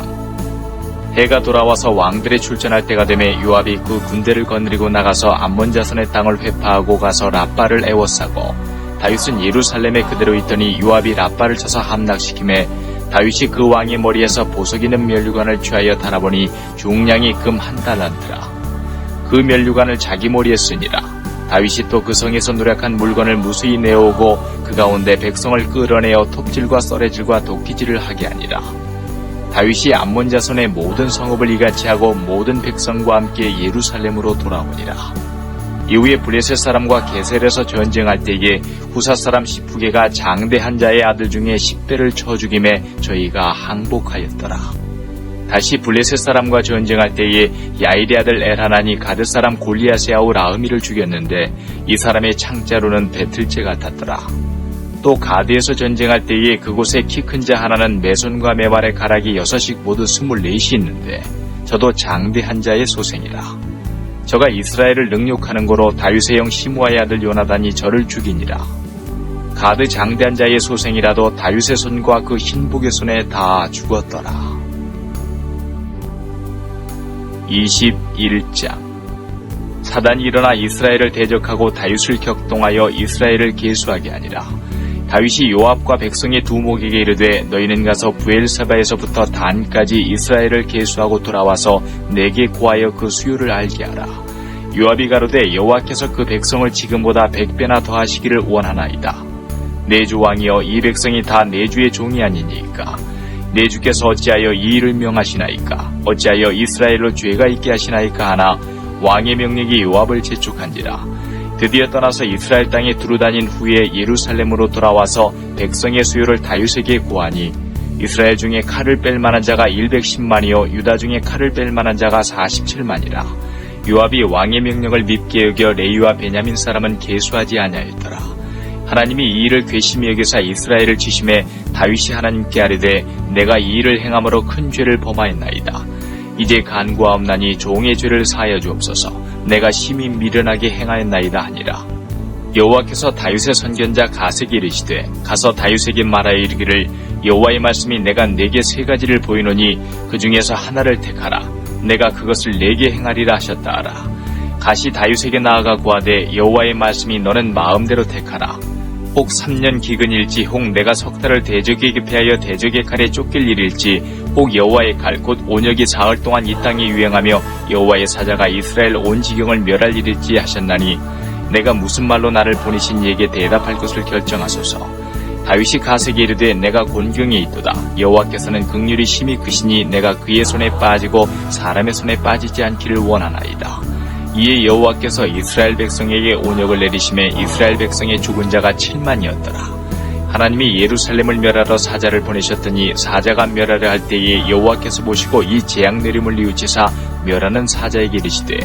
해가 돌아와서 왕들의 출전할 때가 되매 요압이 그 군대를 거느리고 나가서 암몬 자손의 땅을 회파하고 가서 랍바를 애워싸고 다윗은 예루살렘에 그대로 있더니 요압이 랍바를 쳐서 함락시키매 다윗이 그 왕의 머리에서 보석 있는 면류관을 취하여 달아보니 중량이 금 1달란트라. 그 면류관을 자기 머리에 쓰니라. 다윗이 또 그 성에서 누락한 물건을 무수히 내어오고 그 가운데 백성을 끌어내어 톱질과 썰애질과 도끼질을 하게 하니라. 다윗이 암몬 자손의 모든 성읍을 이같이 하고 모든 백성과 함께 예루살렘으로 돌아오니라. 이후에 블레셋 사람과 게셀에서 전쟁할 때에 후사 사람 시프게가 장대한 자의 아들 중에 10대를 쳐 죽임에 저희가 항복하였더라. 다시 블레셋 사람과 전쟁할 때에 야일의 아들 엘하난이 가드 사람 골리앗의 아우 라흐미를 죽였는데 이 사람의 창자로는 배틀째 같았더라. 또 가드에서 전쟁할 때에 그곳에 키 큰 자 하나는 매손과 매발의 가락이 6씩 모두 24이 있는데 저도 장대한 자의 소생이라. 저가 이스라엘을 능욕하는 거로 다윗의 형 시므아의 아들 요나단이 저를 죽이니라. 가드 장대한 자의 소생이라도 다윗의 손과 그 흰복의 손에 다 죽었더라. 21장 사단이 일어나 이스라엘을 대적하고 다윗을 격동하여 이스라엘을 계수하게 하니라. 다윗이 요압과 백성의 두목에게 이르되 너희는 가서 부엘사바에서부터 단까지 이스라엘을 계수하고 돌아와서 내게 고하여 그 수요를 알게 하라. 요압이 가로되 여호와께서 그 백성을 지금보다 100배나 더하시기를 원하나이다. 내 주 왕이여 이 백성이 다 내 주의 종이 아니니까 내 주께서 어찌하여 이 일을 명하시나이까 어찌하여 이스라엘로 죄가 있게 하시나이까 하나 왕의 명령이 요압을 재촉한지라. 드디어 떠나서 이스라엘 땅에 두루다닌 후에 예루살렘으로 돌아와서 백성의 수요를 다윗에게 고하니 이스라엘 중에 칼을 뺄 만한 자가 110만이요 유다 중에 칼을 뺄 만한 자가 47만이라. 요압이 왕의 명령을 밉게 여겨 레위와 베냐민 사람은 계수하지 아니하였더라. 하나님이 이 일을 괘씸히 여기사 이스라엘을 치심해 다윗이 하나님께 아뢰되 내가 이 일을 행함으로 큰 죄를 범하였나이다. 이제 간구하옵나니 종의 죄를 사하여 주옵소서. 내가 심히 미련하게 행하였나이다 하니라. 여호와께서 다윗의 선견자 가세게 이르시되 가서 다윗에게 말하여 이르기를 여호와의 말씀이 내가 네게 3가지를 보이노니 그 중에서 하나를 택하라. 내가 그것을 네게 행하리라 하셨다 하라. 가시 다윗에게 나아가 고하되 여호와의 말씀이 너는 마음대로 택하라. 혹 3년 기근일지, 혹 내가 석 달을 대적에게 패하여 대적의 칼에 쫓길 일일지, 혹 여호와의 칼 곧 온역이 사흘 동안 이 땅에 유행하며 여호와의 사자가 이스라엘 온 지경을 멸할 일일지 하셨나니 내가 무슨 말로 나를 보내신 이에게 대답할 것을 결정하소서. 다윗이 가세게 이르되 내가 곤경에 있도다. 여호와께서는 긍휼이 심히 크시니 내가 그의 손에 빠지고 사람의 손에 빠지지 않기를 원하나이다. 이에 여호와께서 이스라엘 백성에게 온역을 내리심에 이스라엘 백성의 죽은 자가 7만이었더라. 하나님이 예루살렘을 멸하러 사자를 보내셨더니 사자가 멸하려 할 때에 여호와께서 보시고 이 재앙 내림을 뉘우치사 멸하는 사자에게 이르시되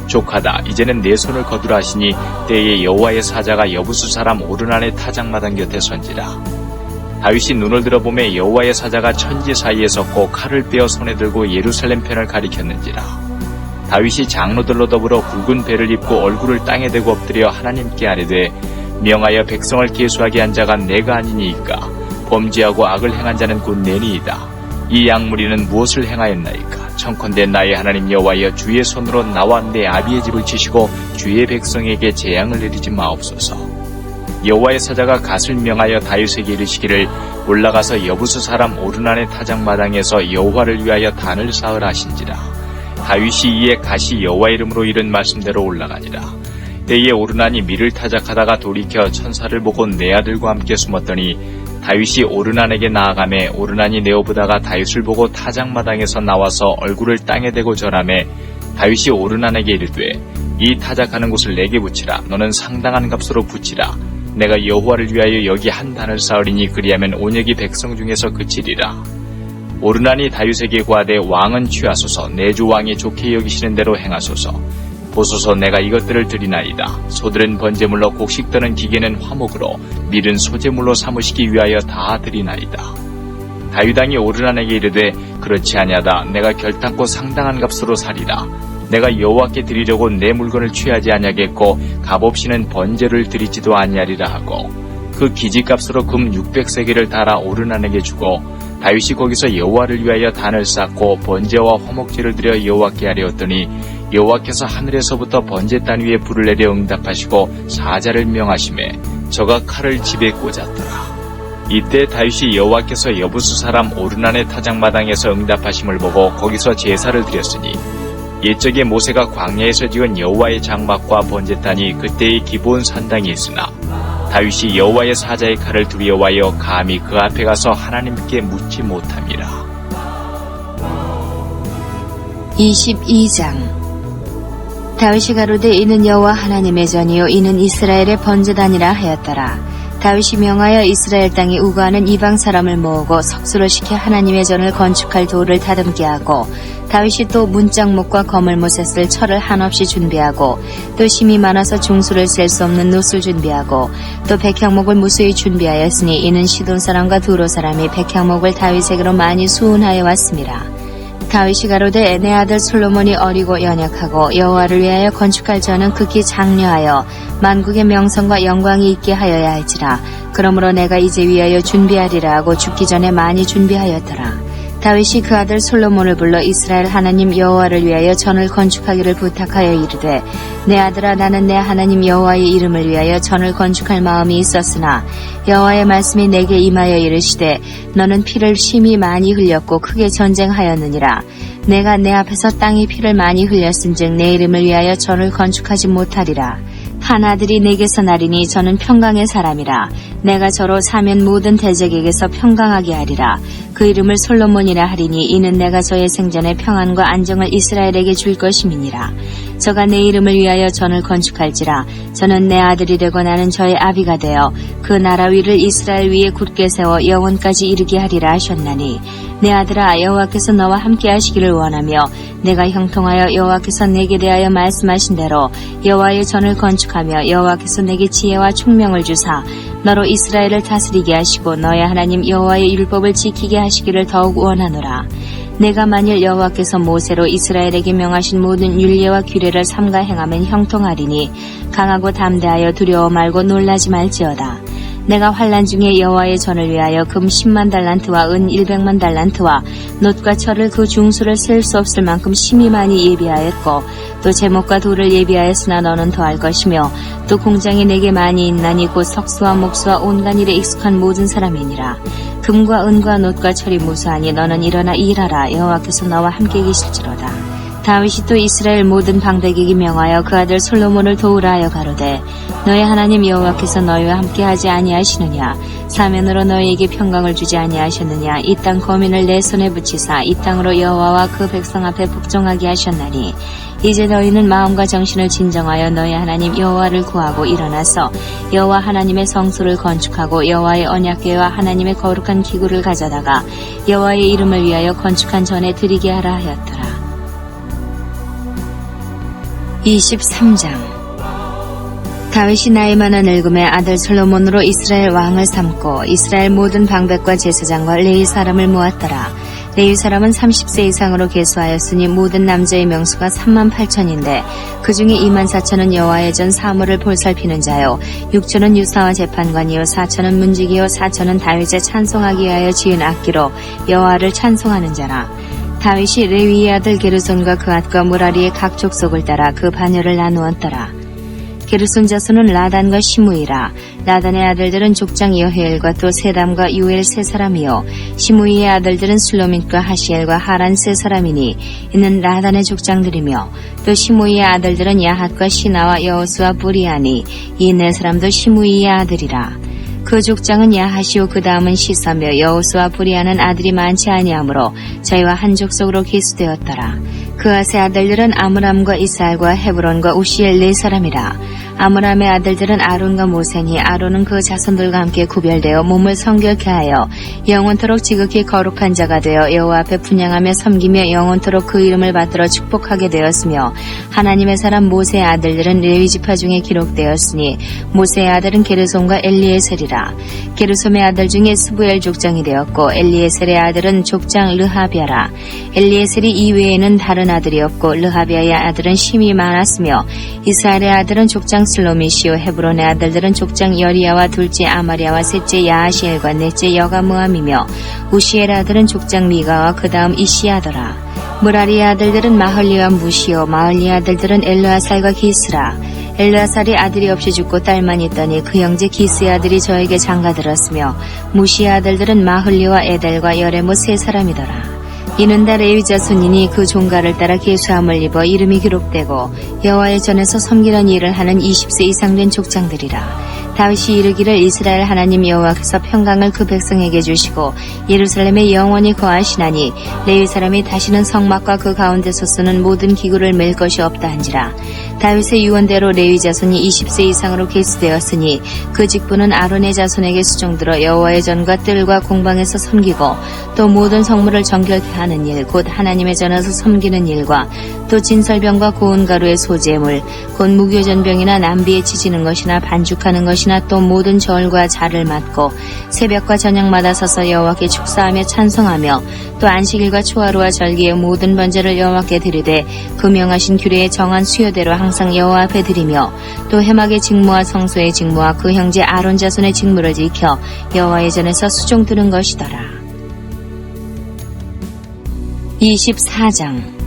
족하다. 이제는 내 손을 거두라 하시니 때에 여호와의 사자가 여부수 사람 오르난의 타작마당 곁에 선지라. 다윗이 눈을 들어보매 여호와의 사자가 천지 사이에 섰고 칼을 빼어 손에 들고 예루살렘 편을 가리켰는지라. 다윗이 장로들로 더불어 굵은 배를 입고 얼굴을 땅에 대고 엎드려 하나님께 아뢰되 명하여 백성을 계수하게 한 자가 내가 아니니이까. 범죄하고 악을 행한 자는 곧 내니이다. 이 양무리는 무엇을 행하였나이까. 청컨대 나의 하나님 여호와여, 주의 손으로 나와 내 아비의 집을 치시고 주의 백성에게 재앙을 내리지 마옵소서. 여호와의 사자가 갓을 명하여 다윗에게 이르시기를 올라가서 여부수 사람 오르난의 타작마당에서 여호와를 위하여 단을 쌓으라 하신지라. 다윗이 이에 갓이 여호와 이름으로 이른 말씀대로 올라가니라. 때에 오르난이 밀을 타작하다가 돌이켜 천사를 보고 내 아들과 함께 숨었더니 다윗이 오르난에게 나아가매 오르난이 내어보다가 다윗을 보고 타작마당에서 나와서 얼굴을 땅에 대고 절하매 다윗이 오르난에게 이르되 이 타작하는 곳을 내게 붙이라. 너는 상당한 값으로 붙이라. 내가 여호와를 위하여 여기 한 단을 쌓으리니 그리하면 온역이 백성 중에서 그치리라. 오르난이 다윗에게 고하되 왕은 취하소서. 내 주 왕이 좋게 여기시는 대로 행하소서. 보소서 내가 이것들을 드리나이다. 소들은 번제물로 곡식 떠는 기계는 화목으로 밀은 소제물로 삼으시기 위하여 다 드리나이다. 다윗 왕이 오르난에게 이르되 그렇지 아니하다. 내가 결탄코 상당한 값으로 사리라. 내가 여호와께 드리려고 내 물건을 취하지 아니하겠고 값없이는 번제를 드리지도 아니하리라 하고 그 기지값으로 금 600세겔을 달아 오르난에게 주고 다윗이 거기서 여호와를 위하여 단을 쌓고 번제와 화목제를 드려 여호와께 아뢰었더니 여호와께서 하늘에서부터 번제단 위에 불을 내려 응답하시고 사자를 명하시매 저가 칼을 집에 꽂았더라. 이때 다윗이 여호와께서 여부수 사람 오르난의 타작마당에서 응답하심을 보고 거기서 제사를 드렸으니 옛적에 모세가 광야에서 지은 여호와의 장막과 번제단이 그때의 기본 산당이 있으나 다윗이 여호와의 사자의 칼을 두려워하여 감히 그 앞에 가서 하나님께 묻지 못함이라. 22장 다윗이 가로되 이는 여호와 하나님의 전이요 이는 이스라엘의 번제단이라 하였더라. 다윗이 명하여 이스라엘 땅에 우거하는 이방 사람을 모으고 석수로 시켜 하나님의 전을 건축할 돌을 다듬게 하고 다윗이 또 문짝목과 거물못에 쓸 철을 한없이 준비하고 또 심이 많아서 중수를 셀 수 없는 놋을 준비하고 또 백향목을 무수히 준비하였으니 이는 시돈 사람과 두로 사람이 백향목을 다윗에게로 많이 수운하여 왔음이라. 다윗이 가로되 내 아들 솔로몬이 어리고 연약하고 여호와를 위하여 건축할 전은 극히 장려하여 만국의 명성과 영광이 있게 하여야 할지라. 그러므로 내가 이제 위하여 준비하리라 하고 죽기 전에 많이 준비하였더라. 다윗이 그 아들 솔로몬을 불러 이스라엘 하나님 여호와를 위하여 전을 건축하기를 부탁하여 이르되 내 아들아 나는 내 하나님 여호와의 이름을 위하여 전을 건축할 마음이 있었으나 여호와의 말씀이 내게 임하여 이르시되 너는 피를 심히 많이 흘렸고 크게 전쟁하였느니라. 내가 내 앞에서 땅이 피를 많이 흘렸은즉 내 이름을 위하여 전을 건축하지 못하리라. 한 아들이 내게서 나리니 저는 평강의 사람이라. 내가 저로 사면 모든 대적에게서 평강하게 하리라. 그 이름을 솔로몬이라 하리니 이는 내가 저의 생전에 평안과 안정을 이스라엘에게 줄 것임이니라. 저가 내 이름을 위하여 전을 건축할지라. 저는 내 아들이 되고 나는 저의 아비가 되어 그 나라 위를 이스라엘 위에 굳게 세워 영원까지 이르게 하리라 하셨나니 내 아들아 여호와께서 너와 함께 하시기를 원하며 내가 형통하여 여호와께서 내게 대하여 말씀하신 대로 여호와의 전을 건축하며 여호와께서 내게 지혜와 총명을 주사 너로 이스라엘을 다스리게 하시고 너의 하나님 여호와의 율법을 지키게 하시기를 더욱 원하노라. 내가 만일 여호와께서 모세로 이스라엘에게 명하신 모든 율례와 규례를 삼가 행하면 형통하리니 강하고 담대하여 두려워 말고 놀라지 말지어다. 내가 환란 중에 여호와의 전을 위하여 금 10만 달란트와 은 100만 달란트와 놋과 철을 그 중수를 셀 수 없을 만큼 심히 많이 예비하였고 또 제목과 돌을 예비하였으나 너는 더할 것이며 또 공장이 내게 많이 있나니 곧 석수와 목수와 온갖 일에 익숙한 모든 사람이니라. 금과 은과 놋과 철이 무수하니 너는 일어나 일하라. 여호와께서 너와 함께 계실지로다. 다윗이 또 이스라엘 모든 방백에게 명하여 그 아들 솔로몬을 도우라 하여 가로되 너의 하나님 여호와께서 너희와 함께하지 아니하시느냐. 사면으로 너희에게 평강을 주지 아니하셨느냐. 이 땅 거민을 내 손에 붙이사 이 땅으로 여호와와 그 백성 앞에 복종하게 하셨나니 이제 너희는 마음과 정신을 진정하여 너희 하나님 여호와를 구하고 일어나서 여호와 하나님의 성소를 건축하고 여호와의 언약궤와 하나님의 거룩한 기구를 가져다가 여호와의 이름을 위하여 건축한 전에 드리게 하라 하였더라. 23장 다윗이 나이 많아 늙음에 아들 솔로몬으로 이스라엘 왕을 삼고 이스라엘 모든 방백과 제사장과 레위 사람을 모았더라. 레위 사람은 30세 이상으로 계수하였으니 모든 남자의 명수가 3만 8천인데 그 중에 2만 4천은 여호와의 전 사물을 볼살피는 자요 6천은 유사와 재판관이요 4천은 문지기요 4천은 다윗의 찬송하기 위하여 지은 악기로 여호와를 찬송하는 자라. 다윗이 레위의 아들 게르손과 그앗과 무라리의 각 족속을 따라 그 반열을 나누었더라. 게르손 자손은 라단과 시므이라. 라단의 아들들은 족장 여헤엘과 또 세담과 유엘 세 사람이요 시므이의 아들들은 슬로밋과 하시엘과 하란 세 사람이니 이는 라단의 족장들이며 또 시므이의 아들들은 야핫과 시나와 여호수와 부리아니 이 네 사람도 시므이의 아들이라. 그 족장은 야하시오 그 다음은 시사며 여호수와 부리아는 아들이 많지 아니하므로 저희와 한 족속으로 계수되었더라. 그앗의 아들들은 아므람과 이스알과 헤브론과 우시엘 네 사람이라. 아므람의 아들들은 아론과 모세니 아론은 그 자손들과 함께 구별되어 몸을 성결케 하여 영원토록 지극히 거룩한 자가 되어 여호와 앞에 분향하며 섬기며 영원토록 그 이름을 받들어 축복하게 되었으며 하나님의 사람 모세의 아들들은 레위 지파 중에 기록되었으니 모세의 아들은 게르손과 엘리에셀이라. 게르솜의 아들 중에 스부엘 족장이 되었고 엘리에셀의 아들은 족장 르하비아라. 엘리에셀이 이외에는 다른 아들이 없고 르하비아의 아들은 심이 많았으며 이스라엘의 아들은 족장 슬로미시오 헤브론의 아들들은 족장 여리야와 둘째 아마리아와 셋째 야하시엘과 넷째 여가무함이며 우시엘 아들은 족장 미가와 그 다음 이시야더라. 무라리의 아들들은 마헐리와 무시오 마헐리의 아들들은 엘르아살과 기스라. 엘르아살이 아들이 없이 죽고 딸만 있더니 그 형제 기스의 아들이 저에게 장가들었으며 무시의 아들들은 마흘리와 에델과 여레모 세 사람이더라. 이는 다 레위 자손이니 그 종가를 따라 계수함을 입어 이름이 기록되고 여호와의 전에서 섬기는 일을 하는 20세 이상 된 족장들이라. 다윗이 이르기를 이스라엘 하나님 여호와께서 평강을 그 백성에게 주시고 예루살렘에 영원히 거하시나니 레위 사람이 다시는 성막과 그 가운데서 쓰는 모든 기구를 맬 것이 없다 한지라. 다윗의 유언대로 레위 자손이 20세 이상으로 계수되었으니 그 직분은 아론의 자손에게 수종들어 여호와의 전과 뜰과 공방에서 섬기고 또 모든 성물을 정결케 하는 일 곧 하나님의 전에서 섬기는 일과 또 진설병과 고운 가루의 소재물 곧 무교전병이나 남비에 치지는 것이나 반죽하는 것이나 또 모든 절과 자를 맡고 새벽과 저녁마다 서서 여호와께 축사하며 찬송하며 또 안식일과 초하루와 절기의 모든 번제를 여호와께 드리되 그 명하신 규례의 정한 수요대로 항상 여호와 앞에 드리며 또 해막의 직무와 성소의 직무와 그 형제 아론 자손의 직무를 지켜 여호와의 전에서 수종 드는 것이더라. 24장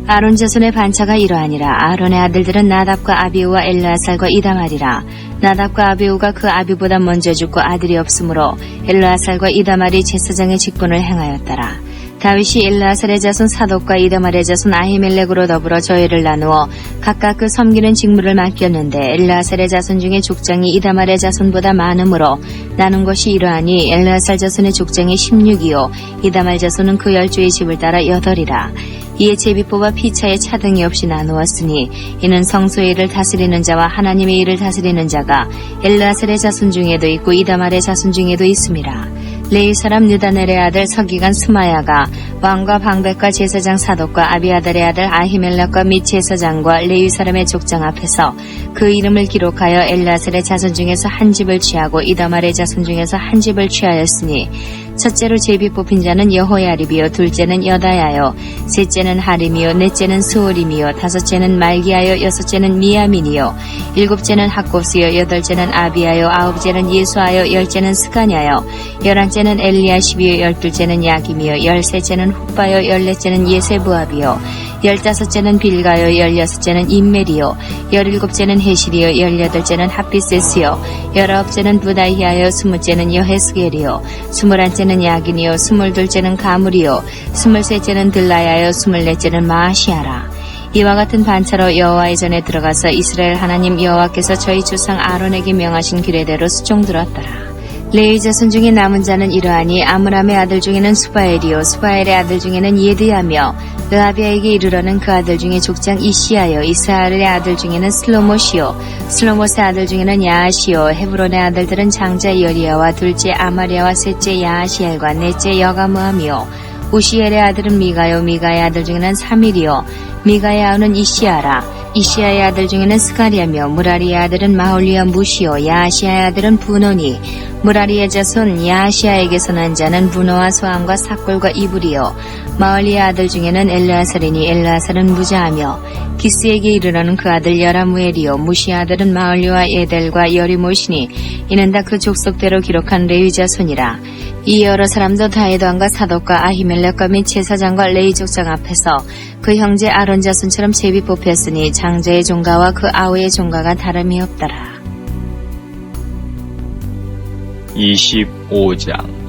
아론 자손의 반차가 이러하니라. 아론의 아들들은 나답과 아비우와 엘르아살과 이다말이라. 나답과 아비우가 그 아비보다 먼저 죽고 아들이 없으므로 엘르아살과 이다말이 제사장의 직분을 행하였더라. 다윗이 엘르아살의 자손 사독과 이다말의 자손 아히멜렉으로 더불어 저희를 나누어 각각 그 섬기는 직무를 맡겼는데 엘르아살의 자손 중에 족장이 이다말의 자손보다 많으므로 나눈 것이 이러하니 엘르아살 자손의 족장이 16이요 이다말 자손은 그 10주의 집을 따라 8이라. 이에 제비 뽑아 피차에 차등이 없이 나누었으니 이는 성소의 일을 다스리는 자와 하나님의 일을 다스리는 자가 엘르아살의 자손 중에도 있고 이다말의 자손 중에도 있음이라. 레위 사람 느다넬의 아들 서기관 스마야가 왕과 방백과 제사장 사독과 아비아달의 아들 아히멜렉과 및 제사장과 레위 사람의 족장 앞에서 그 이름을 기록하여 엘르아살의 자손 중에서 한 집을 취하고 이다말의 자손 중에서 한 집을 취하였으니 첫째로 제비 뽑힌 자는 여호야립이요 둘째는 여다야요 셋째는 하림이요 넷째는 스올임이요 다섯째는 말기야요 여섯째는 미야민이요 일곱째는 학곱스요 여덟째는 아비야요 아홉째는 예수아요 열째는 스가냐요 열한째는 엘리야십이요 열둘째는 야김이요 열셋째는 훗바요 열넷째는 예세부압이요 열다섯째는 빌가요 열여섯째는 임멜이요 열일곱째는 헤실이요 열여덟째는 핫비세스요 열아홉째는 부다히아요 스무째는 여헤스겔이요 스물한째는 야긴이요 스물둘째는 가물이요 스물셋째는 들라야요 스물넷째는 마아시아라. 이와 같은 반차로 여호와의 전에 들어가서 이스라엘 하나님 여호와께서 저희 조상 아론에게 명하신 규례대로 수종들었더라. 레위 자손 중에 남은 자는 이러하니 아므람의 아들 중에는 수바엘이요 수바엘의 아들 중에는 예드야며 느아비아에게 이르러는 그 아들 중에 족장 이시야요 이스하엘의 아들 중에는 슬로못이요 슬로못의 아들 중에는 야하시요 헤브론의 아들들은 장자 여리야와 둘째 아마리아와 셋째 야하시엘과 넷째 여가무함이요 우시엘의 아들은 미가요 미가의 아들 중에는 사밀이요 미가의 아우는 이시야라 이시야의 아들 중에는 스가리아며 무라리의 아들은 마홀리아 무시요 야하시아의 아들은 부노니 무라리의 자손 야하시아에게서 난 자는 부노와 소함과 삭골과 이불이요 마홀리의 아들 중에는 엘르아살이니 엘르아살은 무자하며 기스에게 이르러는 그 아들 여라무엘이요 무시의 아들은 마홀리와 에델과 여리모시니 이는 다 그 족속대로 기록한 레위 자손이라. 이 여러 사람도 다에도왕과 사독과 아히멜렉과 및 제사장과 레위 족장 앞에서 그 형제 아론 자손처럼 제비 뽑혔으니 장자의 종가와 그 아우의 종가가 다름이 없더라. 25장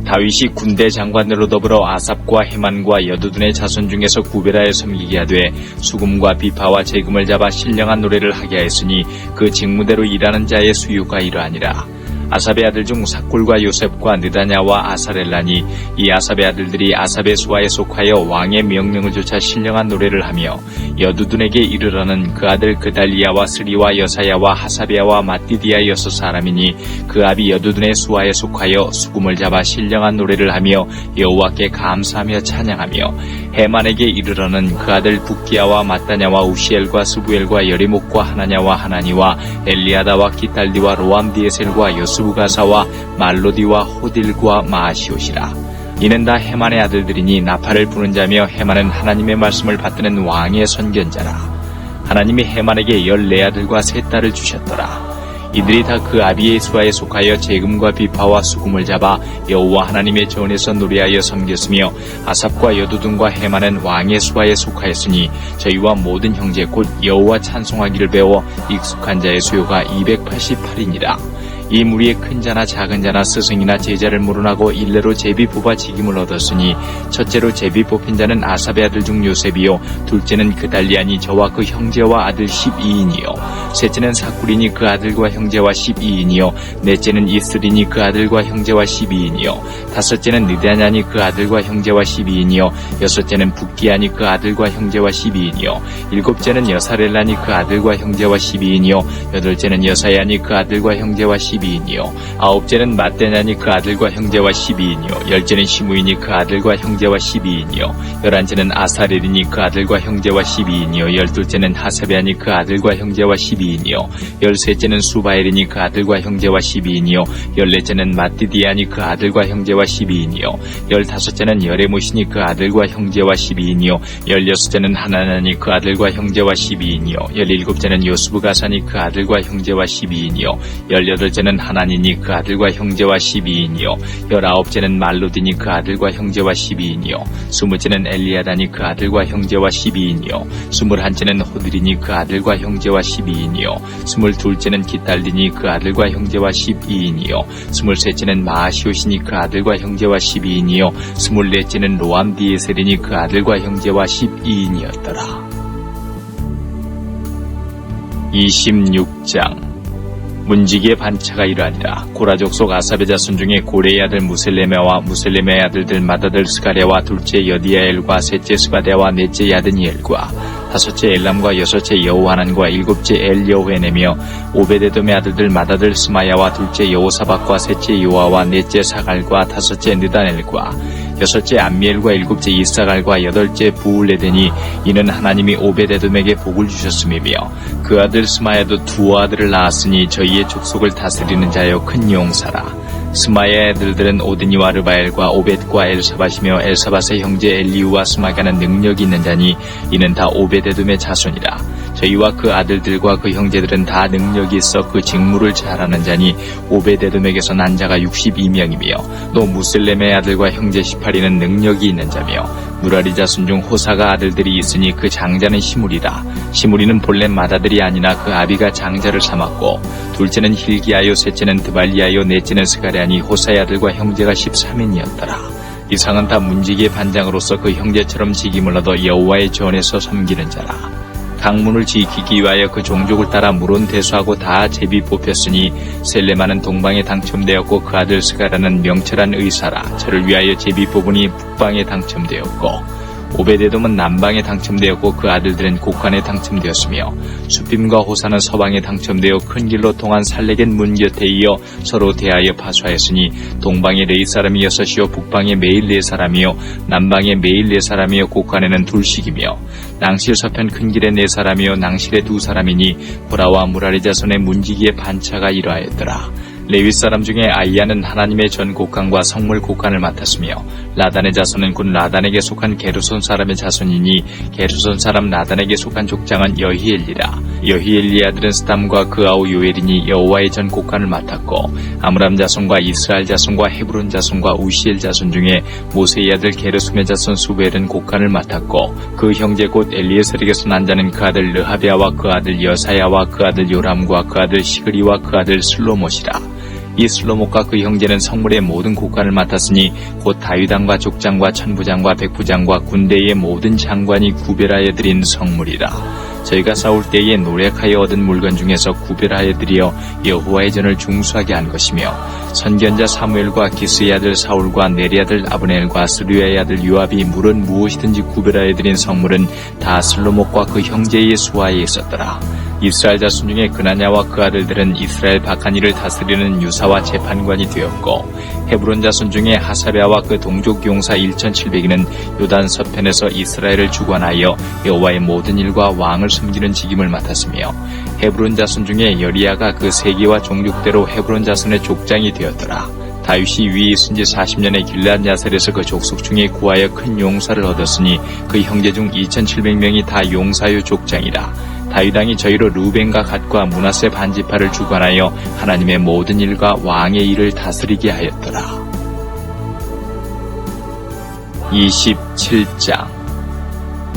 다윗이 군대 장관으로 더불어 아삽과 헤만과 여두둔의 자손 중에서 구별하여 섬기게 하되 수금과 비파와 재금을 잡아 신령한 노래를 하게 하였으니 그 직무대로 일하는 자의 수유가 이러하니라. 아삽의 아들 중 삭골과 요셉과 느다냐와 아사렐라니 이 아삽의 아들들이 아삽의 수하에 속하여 왕의 명령을 조차 신령한 노래를 하며 여두둔에게 이르러는 그 아들 그달리야와 스리와 여사야와 하사비야와 마띠디야 여섯 사람이니 그 아비 여두둔의 수하에 속하여 수금을 잡아 신령한 노래를 하며 여호와께 감사하며 찬양하며 헤만에게 이르러는 그 아들 북기야와 마따냐와 우시엘과 스부엘과 여리목과 하나냐와 하나니와 엘리아다와 기탈디와 로암디에셀과 여스부가사와 말로디와 호딜과 마아시옷이라. 이는 다 헤만의 아들들이니 나팔을 부는 자며 헤만은 하나님의 말씀을 받드는 왕의 선견자라. 하나님이 헤만에게 14아들과 3딸을 주셨더라. 이들이 다 그 아비의 수하에 속하여 재금과 비파와 수금을 잡아 여호와 하나님의 전에서 노래하여 섬겼으며 아삽과 여두둔과 헤만은 왕의 수하에 속하였으니 저희와 모든 형제 곧 여호와 찬송하기를 배워 익숙한 자의 수요가 288이니라. 이 무리의 큰 자나 작은 자나 스승이나 제자를 물어나고 일례로 제비 뽑아 직임을 얻었으니 첫째로 제비 뽑힌 자는 아삽의 아들 중 요셉이요 둘째는 그달리아니 저와 그 형제와 아들 12인이요 셋째는 사쿠리니 그 아들과 형제와 12인이요 넷째는 이스리니 그 아들과 형제와 12인이요 다섯째는 느다냐니 그 아들과 형제와 12인이요 여섯째는 북기아니 그 아들과 형제와 12인이요 일곱째는 여사렐라니 그 아들과 형제와 12인이요 여덟째는 여사야니 그 아들과 형제와 12인이요 아홉째는 마떼냐니 그 아들과 형제와 12인이요 열째는 시므이니 그 아들과 형제와 12인이요 열한째는 아사렐이니 그 아들과 형제와 12인이요 열둘째는 하사베아니 그 아들과 형제와 12인이요 열셋째는 수바엘이니 그 아들과 형제와 12인이요 열넷째는 마띠디아니 그 아들과 형제와 12인이요 열다섯째는 여레모시니 그 아들과 형제와 12인이요 열여섯째는 하나나니 그 아들과 형제와 12인이요 열일곱째는 요스부가사니 그 아들과 형제와 12인이요 열여덟째는 하나니니 그 아들과 형제와 12인이요 열아홉째는 말로디니 그 아들과 형제와 12인이요 스무째는 엘리아다니 그 아들과 형제와 12인이요 스물한째는 호드리니 그 아들과 형제와 12인이요 스물둘째는 기탈디니 그 아들과 형제와 12인이요 스물셋째는 마아시옷이니 그 아들과 형제와 12인이요 스물넷째는 로암디에셀이니 그 아들과 형제와 12인이었더라. 26장 문지기의 반차가 이러하니라. 고라족 속 아삽의 자손 중에 고레의 아들 무셀레메와 무셀레메의 아들들 맏아들 스가랴와 둘째 여디야엘과 셋째 스바데와 넷째 야드니엘과 다섯째 엘람과 여섯째 여호하난과 일곱째 엘여회네며 오베데돔의 아들들 맏아들 스마야와 둘째 여호사박과 셋째 요아와 넷째 사갈과 다섯째 느다넬과 여섯째 암미엘과 일곱째 이사갈과 여덟째 부울레데니 이는 하나님이 오베데돔에게 복을 주셨음이며 그 아들 스마야도 두 아들을 낳았으니 저희의 족속을 다스리는 자여 큰 용사라. 스마야의 아들들은 오드니와 르바엘과 오벳과 엘사밧이며 엘사밧의 형제 엘리우와 스마가는 능력이 있는 자니 이는 다 오벳에돔의 자손이라. 저희와 그 아들들과 그 형제들은 다 능력이 있어 그 직무를 잘하는 자니 오벳에돔에게서 난 자가 62명이며 또 무슬렘의 아들과 형제 18인은 능력이 있는 자며 무라리 자손 중 호사가 아들들이 있으니 그 장자는 시므리라. 시므리는 본래 맏아들이 아니나 그 아비가 장자를 삼았고 둘째는 힐기야요 셋째는 드발리야요 넷째는 스가랴니 호사의 아들과 형제가 13인이었더라. 이상은 다 문지기의 반장으로서 그 형제처럼 직임을 얻어 여호와의 전에서 섬기는 자라. 강문을 지키기 위하여 그 종족을 따라 물론 대수하고 다 제비 뽑혔으니 셀레마는 동방에 당첨되었고 그 아들 스가랴는 명철한 의사라. 저를 위하여 제비 뽑으니 북방에 당첨되었고 오벳에돔은 남방에 당첨되었고 그 아들들은 곡간에 당첨되었으며 수빔과 호사는 서방에 당첨되어 큰 길로 통한 살레겐 문 곁에 이어 서로 대하여 파수하였으니 동방에 네 사람이 6이요 북방에 매일 4사람이요 남방에 매일 4사람이요 곡간에는 둘씩이며 낭실 서편 큰 길에 4사람이요 낭실에 2사람이니 고라와 무라리 자손의 문지기의 반차가 이러하였더라. 레위 사람 중에 아이야는 하나님의 전 곡간과 성물 곡간을 맡았으며 라단의 자손은 곧 라단에게 속한 게르손 사람의 자손이니 게르손 사람 라단에게 속한 족장은 여히엘리라. 여히엘리의 아들은 스담과 그 아우 요엘이니 여호와의 전 곡간을 맡았고 아므람 자손과 이스라엘 자손과 헤브론 자손과 우시엘 자손 중에 모세의 아들 게르솜의 자손 수벨은 곡간을 맡았고 그 형제 곧 엘리에셀에게서 난 자는 그 아들 르하비아와 그 아들 여사야와 그 아들 요람과 그 아들 시그리와 그 아들 슬로못이라. 이 슬로못과 그 형제는 성물의 모든 곡간을 맡았으니 곧 다윗왕과 족장과 천부장과 백부장과 군대의 모든 장관이 구별하여 드린 성물이라. 저희가 싸울 때에 노력하여 얻은 물건 중에서 구별하여 드려 여호와의 전을 중수하게 한 것이며 선견자 사무엘과 기스의 아들 사울과 네리 아들 아브넬과 스루야의 아들 요압이 물은 무엇이든지 구별하여 드린 성물은 다 슬로못과 그 형제의 수하에 있었더라. 이스라엘 자손 중에 그나냐와 그 아들들은 이스라엘 바카니를 다스리는 유사와 재판관이 되었고 헤브론 자손 중에 하사랴와 그 동족 용사 1700인은 요단 서편에서 이스라엘을 주관하여 여호와의 모든 일과 왕을 섬기는 직임을 맡았으며 헤브론 자손 중에 여리야가 그 세계와 종족대로 헤브론 자손의 족장이 되었더라. 다윗이 위에 있은 지 40년에 길앗 야셀에서 그 족속 중에 구하여 큰 용사를 얻었으니 그 형제 중 2700명이 다 용사요 족장이라. 다윗왕이 저희로 루벤과 갓과 므낫세 반지파를 주관하여 하나님의 모든 일과 왕의 일을 다스리게 하였더라. 27장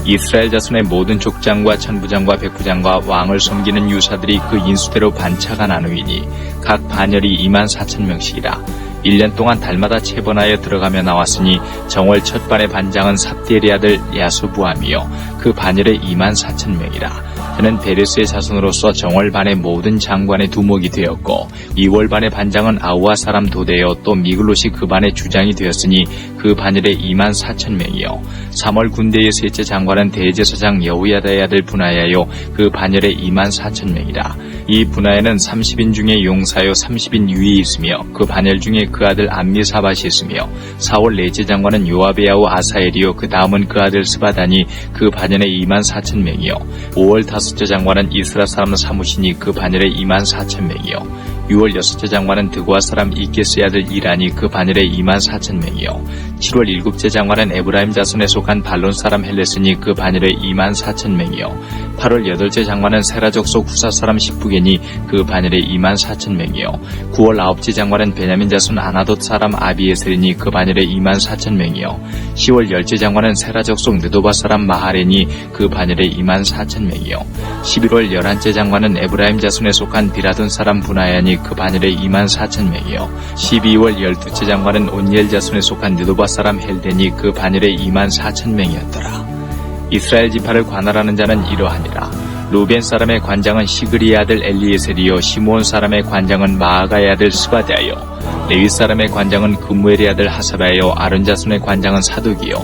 이스라엘 자손의 모든 족장과 천부장과 백부장과 왕을 섬기는 유사들이 그 인수대로 반차가 나누이니 각 반열이 24,000명씩이라. 1년 동안 달마다 체번하여 들어가며 나왔으니 정월 첫 반의 반장은 삽디엘의 아들 야소부함이요 그 반열에 24,000명이라. 그는 베레스의 자손으로서 정월 반의 모든 장관의 두목이 되었고 2월 반의 반장은 아우아 사람 도대요 또 미글롯이 그 반의 주장이 되었으니 그 반열에 24,000명이요 3월 군대의 셋째 장관은 대제사장 여호야다의 아들 분하야요 그 반열에 24,000명이라. 이 분하야는 30인 중에 용사요 30인 위에 있으며 그 반열 중에 그 아들 암미사밧이 있으며 4월 넷째 장관은 요압의 아우 아사엘이요 그 다음은 그 아들 스바다니 그 반열에 24,000명이요 5월 다섯째 장관은 이스라 사람 사무시니 그 반열에 24,000명이요 6월 여섯째 장관은 드고아 사람 이게스의 아들 이란이 그 반열에 24,000명이요 7월 일곱째 장관은 에브라임 자손에 속한 발론 사람 헬레스니 그 반열에 24,000명이요 8월 여덟째 장관은 세라 족속 후사 사람 십부겐이 그 반열에 24,000명이요 9월 아홉째 장관은 베냐민 자손 아나돗 사람 아비에셀이니 그 반열에 24,000명이요 10월 열째 장관은 세라 족속 느도바 사람 마하렌이 그 반열에 24,000명이요 11월 11째 장관은 에브라임 자손에 속한 비라돈 사람 분하야니 그 반열에 24,000명이요 12월 12째 장관은 온니엘 자손에 속한 느도바 사람 헬덴이 그 반열에 24,000명이었더라. 이스라엘 지파를 관할하는 자는 이러하니라. 루벤 사람의 관장은 시그리의 아들 엘리에셀이요 시므온 사람의 관장은 마아가의 아들 스바다요 레위 사람의 관장은 그무엘의 아들 하사바요 아론 자손의 관장은 사독이요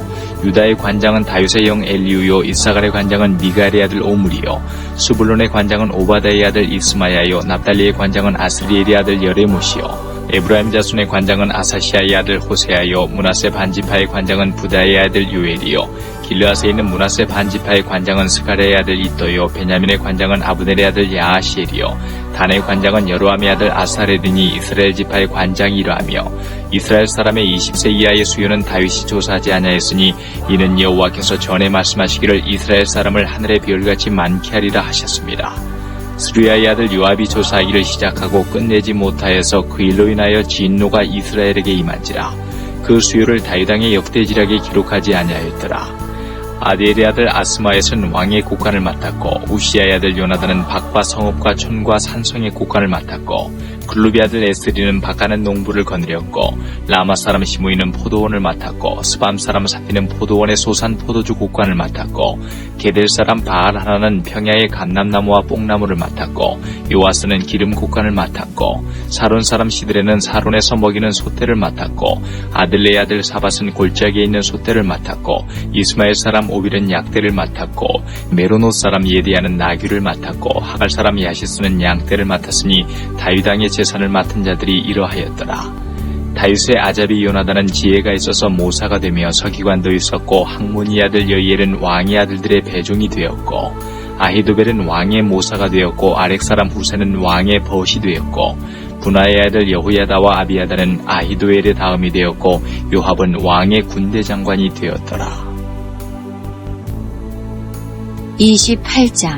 유다의 관장은 다윗의 형 엘리우요 이사갈의 관장은 미가엘의 아들 오므리요 수불론의 관장은 오바다의 아들 이스마야요 납달리의 관장은 아스리엘의 아들 여레못이요 에브라임 자손의 관장은 아사시아의 아들 호세아요 므낫세 반지파의 관장은 부다의 아들 요엘이요 길르앗에 있는 므낫세 반지파의 관장은 스가랴의 아들 이또요, 베냐민의 관장은 아브넬의 아들 야하시엘이요, 단의 관장은 여로함의 아들 아사렐이니 이스라엘 지파의 관장이 이러하며, 이스라엘 사람의 20세 이하의 수요는 다윗이 조사하지 아니하였으니 이는 여호와께서 전에 말씀하시기를 이스라엘 사람을 하늘의 별같이 많게 하리라 하셨습니다. 스루야의 아들 요압이 조사하기를 시작하고 끝내지 못하여서 그 일로 인하여 진노가 이스라엘에게 임한지라. 그 수요를 다윗 왕의 역대지략에 기록하지 아니하였더라. 아디엘의 아들 아스마엣은 왕의 곡간을 맡았고, 우시아의 아들 요나단은 박과 성읍과 촌과 산성의 곡간을 맡았고, 글루비 아들 에스리는 밭가는 농부를 거느렸고, 라마 사람 시므이는 포도원을 맡았고, 스밤 사람 사피는 포도원의 소산 포도주 곡간을 맡았고, 게델 사람 바알 하나는 평야의 감람나무와 뽕나무를 맡았고, 요아스는 기름 곡간을 맡았고, 사론 사람 시드레는 사론에서 먹이는 소떼를 맡았고, 아들레의 아들 사밧은 골짜기에 있는 소떼를 맡았고, 이스마엘 사람 오빌은 약대를 맡았고, 메로노 사람 예디아는 나귀를 맡았고, 하갈 사람 야시스는 양떼를 맡았으니 다윗 왕의 재산을 맡은 자들이 이러하였더라. 다윗의 아잡이 요나단은 지혜가 있어서 모사가 되며 서기관도 있었고, 학문이 아들 여이엘은 왕의 아들들의 배종이 되었고, 아히도벨은 왕의 모사가 되었고, 아렉 사람 후세는 왕의 벗이 되었고, 분하의 아들 여호야다와 아비야다는 아히도엘의 다음이 되었고, 요압은 왕의 군대 장관이 되었더라. 28장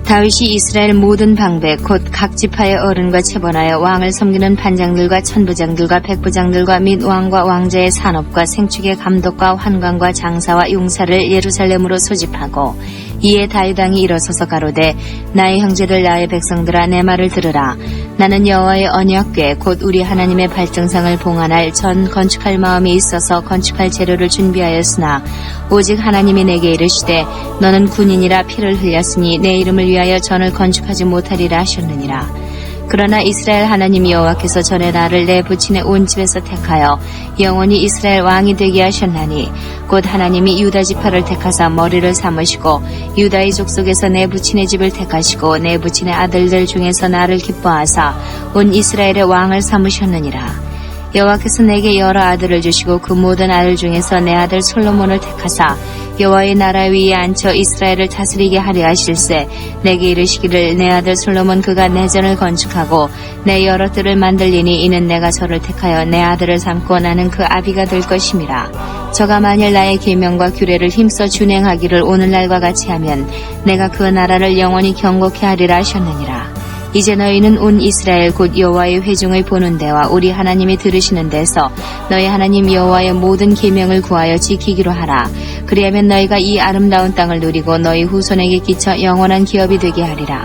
다윗이 이스라엘 모든 방백 곧 각 지파의 어른과 체번하여 왕을 섬기는 판장들과 천부장들과 백부장들과 및 왕과 왕자의 산업과 생축의 감독과 환관과 장사와 용사를 예루살렘으로 소집하고, 이에 다윗 왕이 일어서서 가로되 나의 형제들 나의 백성들아 내 말을 들으라. 나는 여호와의 언약궤 곧 우리 하나님의 발등상을 봉안할 전 건축할 마음이 있어서 건축할 재료를 준비하였으나 오직 하나님이 내게 이르시되 너는 군인이라 피를 흘렸으니 내 이름을 위하여 전을 건축하지 못하리라 하셨느니라. 그러나 이스라엘 하나님 여호와께서 전에 나를 내 부친의 온 집에서 택하여 영원히 이스라엘 왕이 되게 하셨나니 곧 하나님이 유다 지파를 택하사 머리를 삼으시고 유다의 족속에서 내 부친의 집을 택하시고 내 부친의 아들들 중에서 나를 기뻐하사 온 이스라엘의 왕을 삼으셨느니라. 여호와께서 내게 여러 아들을 주시고 그 모든 아들 중에서 내 아들 솔로몬을 택하사 여호와의 나라 위에 앉혀 이스라엘을 다스리게 하려 하실세 내게 이르시기를 내 아들 솔로몬 그가 내 전을 건축하고 내 여러 뜰을 만들리니 이는 내가 저를 택하여 내 아들을 삼고 나는 그 아비가 될 것임이라. 저가 만일 나의 계명과 규례를 힘써 준행하기를 오늘날과 같이 하면 내가 그 나라를 영원히 경고케 하리라 하셨느니라. 이제 너희는 온 이스라엘 곧 여호와의 회중을 보는 데와 우리 하나님이 들으시는 데서 너희 하나님 여호와의 모든 계명을 구하여 지키기로 하라. 그리하면 너희가 이 아름다운 땅을 누리고 너희 후손에게 끼쳐 영원한 기업이 되게 하리라.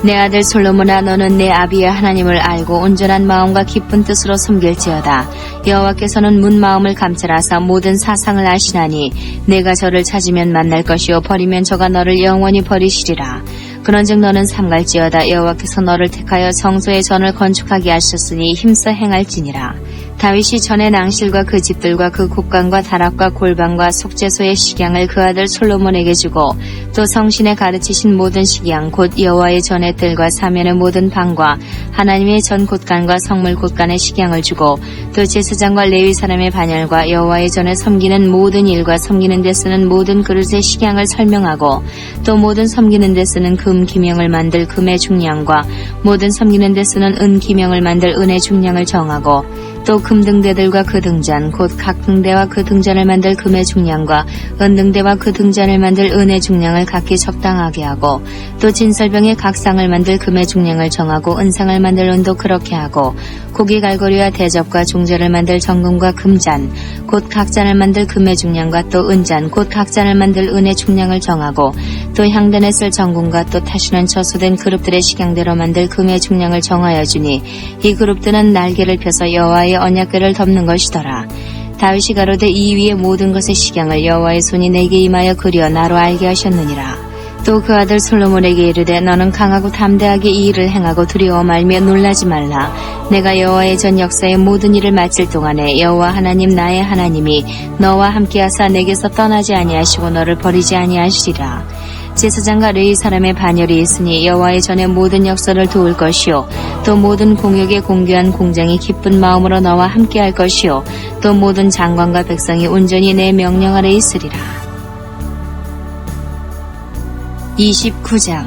내 아들 솔로몬아 너는 내 아비의 하나님을 알고 온전한 마음과 깊은 뜻으로 섬길지어다. 여호와께서는 문 마음을 감찰하사 모든 사상을 아시나니 내가 저를 찾으면 만날 것이요 버리면 저가 너를 영원히 버리시리라. 그런즉 너는 삼갈지어다. 여호와께서 너를 택하여 성소의 전을 건축하게 하셨으니 힘써 행할지니라. 다윗이 전에 낭실과 그 집들과 그 곡간과 다락과 골방과 속죄소의 식양을 그 아들 솔로몬에게 주고 또 성신에 가르치신 모든 식양 곧 여호와의 전의 뜰과 사면의 모든 방과 하나님의 전 곳간과 성물 곳간의 식양을 주고 또 제사장과 레위 사람의 반열과 여호와의 전에 섬기는 모든 일과 섬기는 데 쓰는 모든 그릇의 식양을 설명하고 또 모든 섬기는 데 쓰는 금 기명을 만들 금의 중량과 모든 섬기는 데 쓰는 은 기명을 만들 은의 중량을 정하고 또 금등대들과 그 등잔 곧 각 등대와 그 등잔을 만들 금의 중량과 은등대와 그 등잔을 만들 은의 중량을 각기 적당하게 하고 또 진설병의 각 상을 만들 금의 중량을 정하고 은상을 만들 은도 그렇게 하고 고기 갈고리와 대접과 중재를 만들 정금과 금잔 곧 각 잔을 만들 금의 중량과 또 은잔 곧 각 잔을 만들 은의 중량을 정하고 또 향단에 쓸 정금과 또 타시는 저소된 그룹들의 식양대로 만들 금의 중량을 정하여 주니 이 그룹들은 날개를 펴서 여호와의 언약궤를 덮는 것이더라. 다윗이 가로되 이 위의 모든 것의 식양을 여호와의 손이 내게 임하여 그려 나로 알게 하셨느니라. 또 그 아들 솔로몬에게 이르되 너는 강하고 담대하게 이 일을 행하고 두려워 말며 놀라지 말라. 내가 여호와의 전 역사의 모든 일을 마칠 동안에 여호와 하나님 나의 하나님이 너와 함께하사 내게서 떠나지 아니하시고 너를 버리지 아니하시리라. 제사장과 레위 사람의 반열이 있으니 여호와의 전에 모든 역사를 도울 것이요 또 모든 공역에 공개한 공장이 기쁜 마음으로 너와 함께할 것이요 또 모든 장관과 백성이 온전히 내 명령 아래 있으리라. 29장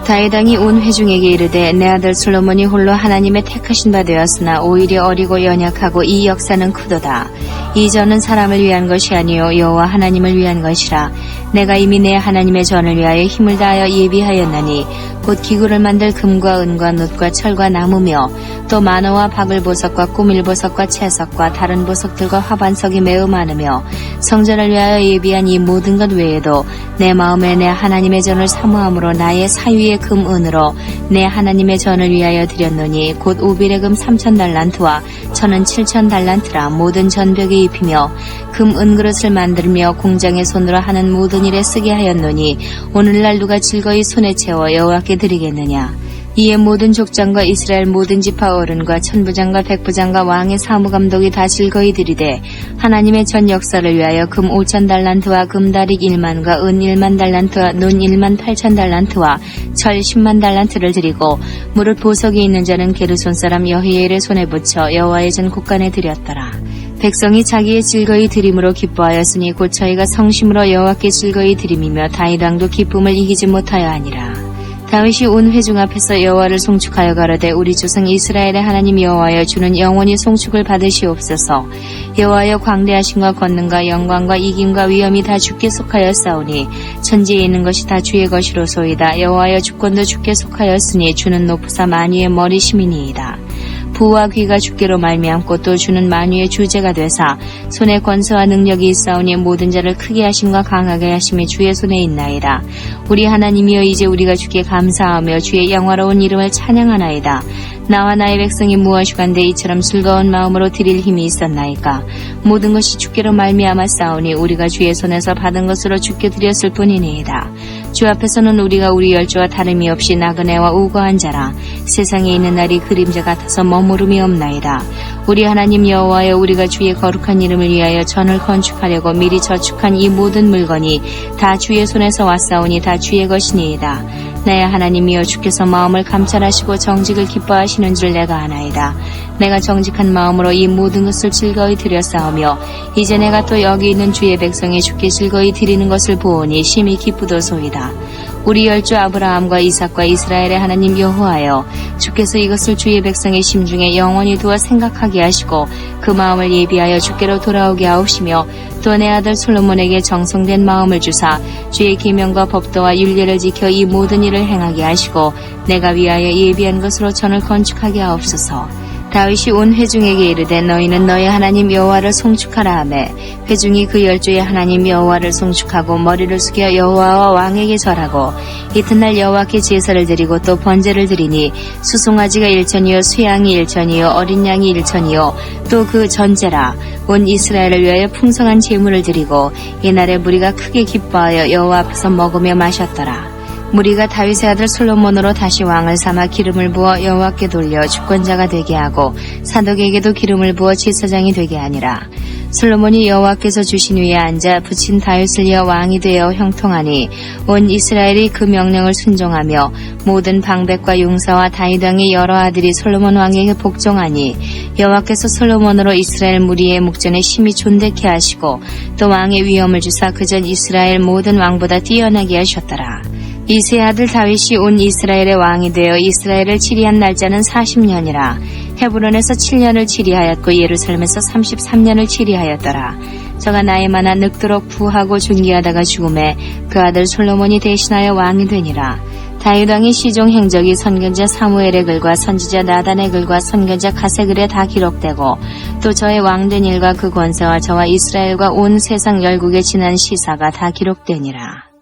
다윗 왕이 온 회중에게 이르되 내 아들 솔로몬이 홀로 하나님의 택하신 바 되었으나 오히려 어리고 연약하고 이 역사는 크도다. 이 전은 사람을 위한 것이 아니요 여호와 하나님을 위한 것이라. 내가 이미 내 하나님의 전을 위하여 힘을 다하여 예비하였나니 곧 기구를 만들 금과 은과 놋과 철과 나무며 또 만화와 박을보석과 꾸밀보석과 채석과 다른 보석들과 화반석이 매우 많으며 성전을 위하여 예비한 이 모든 것 외에도 내 마음에 내 하나님의 전을 사모함으로 나의 사위의 금 은으로 내 하나님의 전을 위하여 드렸노니 곧 오빌의 금 3,000달란트와 천은 7,000달란트라. 모든 전벽에 입히며 금 은그릇을 만들며 공장의 손으로 하는 모든 일에 쓰게 하였노니 오늘날 누가 즐거이 손에 채워 여호와께 드리겠느냐. 이에 모든 족장과 이스라엘 모든 지파 어른과 천부장과 백부장과 왕의 사무감독이 다 즐거이 드리되 하나님의 전 역사를 위하여 금 5,000달란트와 금다릭 1만과 은 1만 달란트와 논 1만 8,000달란트와 철 10만 달란트를 드리고 무릇 보석이 있는 자는 게르손 사람 여히엘의 손에 붙여 여호와의 전 곳간에 드렸더라. 백성이 자기의 즐거이 드림으로 기뻐하였으니 곧 저희가 성심으로 여호와께 즐거이 드림이며 다윗 왕도 기쁨을 이기지 못하여 하니라. 다윗이 온 회중 앞에서 여호와를 송축하여 가로되 우리 조상 이스라엘의 하나님 여호와여 주는 영원히 송축을 받으시옵소서. 여호와여 광대하심과 권능과 영광과 이김과 위엄이 다 주께 속하였사오니 천지에 있는 것이 다 주의 것이로소이다. 여호와여 주권도 주께 속하였으니 주는 높으사 만유의 머리심이니이다. 부와 귀가 주께로 말미암고 또 주는 만유의 주제가 되사 손에 권세와 능력이 있사오니 모든 자를 크게 하심과 강하게 하심이 주의 손에 있나이다. 우리 하나님이여 이제 우리가 주께 감사하며 주의 영화로운 이름을 찬양하나이다. 나와 나의 백성이 무엇이간데 이처럼 즐거운 마음으로 드릴 힘이 있었나이까. 모든 것이 주께로 말미암아 싸우니 우리가 주의 손에서 받은 것으로 주께 드렸을 뿐이니이다. 주 앞에서는 우리가 우리 열조와 다름이 없이 나그네와 우거한 자라. 세상에 있는 날이 그림자 같아서 머무름이 없나이다. 우리 하나님 여호와여 우리가 주의 거룩한 이름을 위하여 전을 건축하려고 미리 저축한 이 모든 물건이 다 주의 손에서 왔사오니 다 주의 것이니이다. 나의 하나님이여 주께서 마음을 감찰하시고 정직을 기뻐하시는 줄 내가 아나이다. 내가 정직한 마음으로 이 모든 것을 즐거이 드렸사오며 이제 내가 또 여기 있는 주의 백성이 주께 즐거이 드리는 것을 보오니 심히 기쁘도소이다. 우리 열조 아브라함과 이삭과 이스라엘의 하나님 여호와여 주께서 이것을 주의 백성의 심중에 영원히 두어 생각하게 하시고 그 마음을 예비하여 주께로 돌아오게 하옵시며 또 내 아들 솔로몬에게 정성된 마음을 주사 주의 계명과 법도와 율례를 지켜 이 모든 일을 행하게 하시고 내가 위하여 예비한 것으로 전을 건축하게 하옵소서. 다윗이 온 회중에게 이르되 너희는 너희 하나님 여호와를 송축하라 하매 회중이 그 열조의 하나님 여호와를 송축하고 머리를 숙여 여호와와 왕에게 절하고 이튿날 여호와께 제사를 드리고 또 번제를 드리니 수송아지가 1천이요 쇠양이 1천이요 어린 양이 1천이요 또 그 전제라. 온 이스라엘을 위하여 풍성한 제물을 드리고 이날에 무리가 크게 기뻐하여 여호와 앞에서 먹으며 마셨더라. 무리가 다윗의 아들 솔로몬으로 다시 왕을 삼아 기름을 부어 여호와께 돌려 주권자가 되게 하고 사독에게도 기름을 부어 제사장이 되게 하니라. 솔로몬이 여호와께서 주신 위에 앉아 붙인 다윗을 이어 왕이 되어 형통하니 온 이스라엘이 그 명령을 순종하며 모든 방백과 용사와 다윗 왕의 여러 아들이 솔로몬 왕에게 복종하니 여호와께서 솔로몬으로 이스라엘 무리의 목전에 심히 존대케 하시고 또 왕의 위엄을 주사 그전 이스라엘 모든 왕보다 뛰어나게 하셨더라. 이새의 아들 다윗이 온 이스라엘의 왕이 되어 이스라엘을 치리한 날짜는 40년이라. 헤브론에서 7년을 치리하였고 예루살렘에서 33년을 치리하였더라. 저가 나이 많아 늙도록 부하고 존귀하다가 죽음에 그 아들 솔로몬이 대신하여 왕이 되니라. 다윗 왕의 시종 행적이 선견자 사무엘의 글과 선지자 나단의 글과 선견자 가세 글에 다 기록되고 또 저의 왕된 일과 그 권세와 저와 이스라엘과 온 세상 열국에 지난 시사가 다 기록되니라.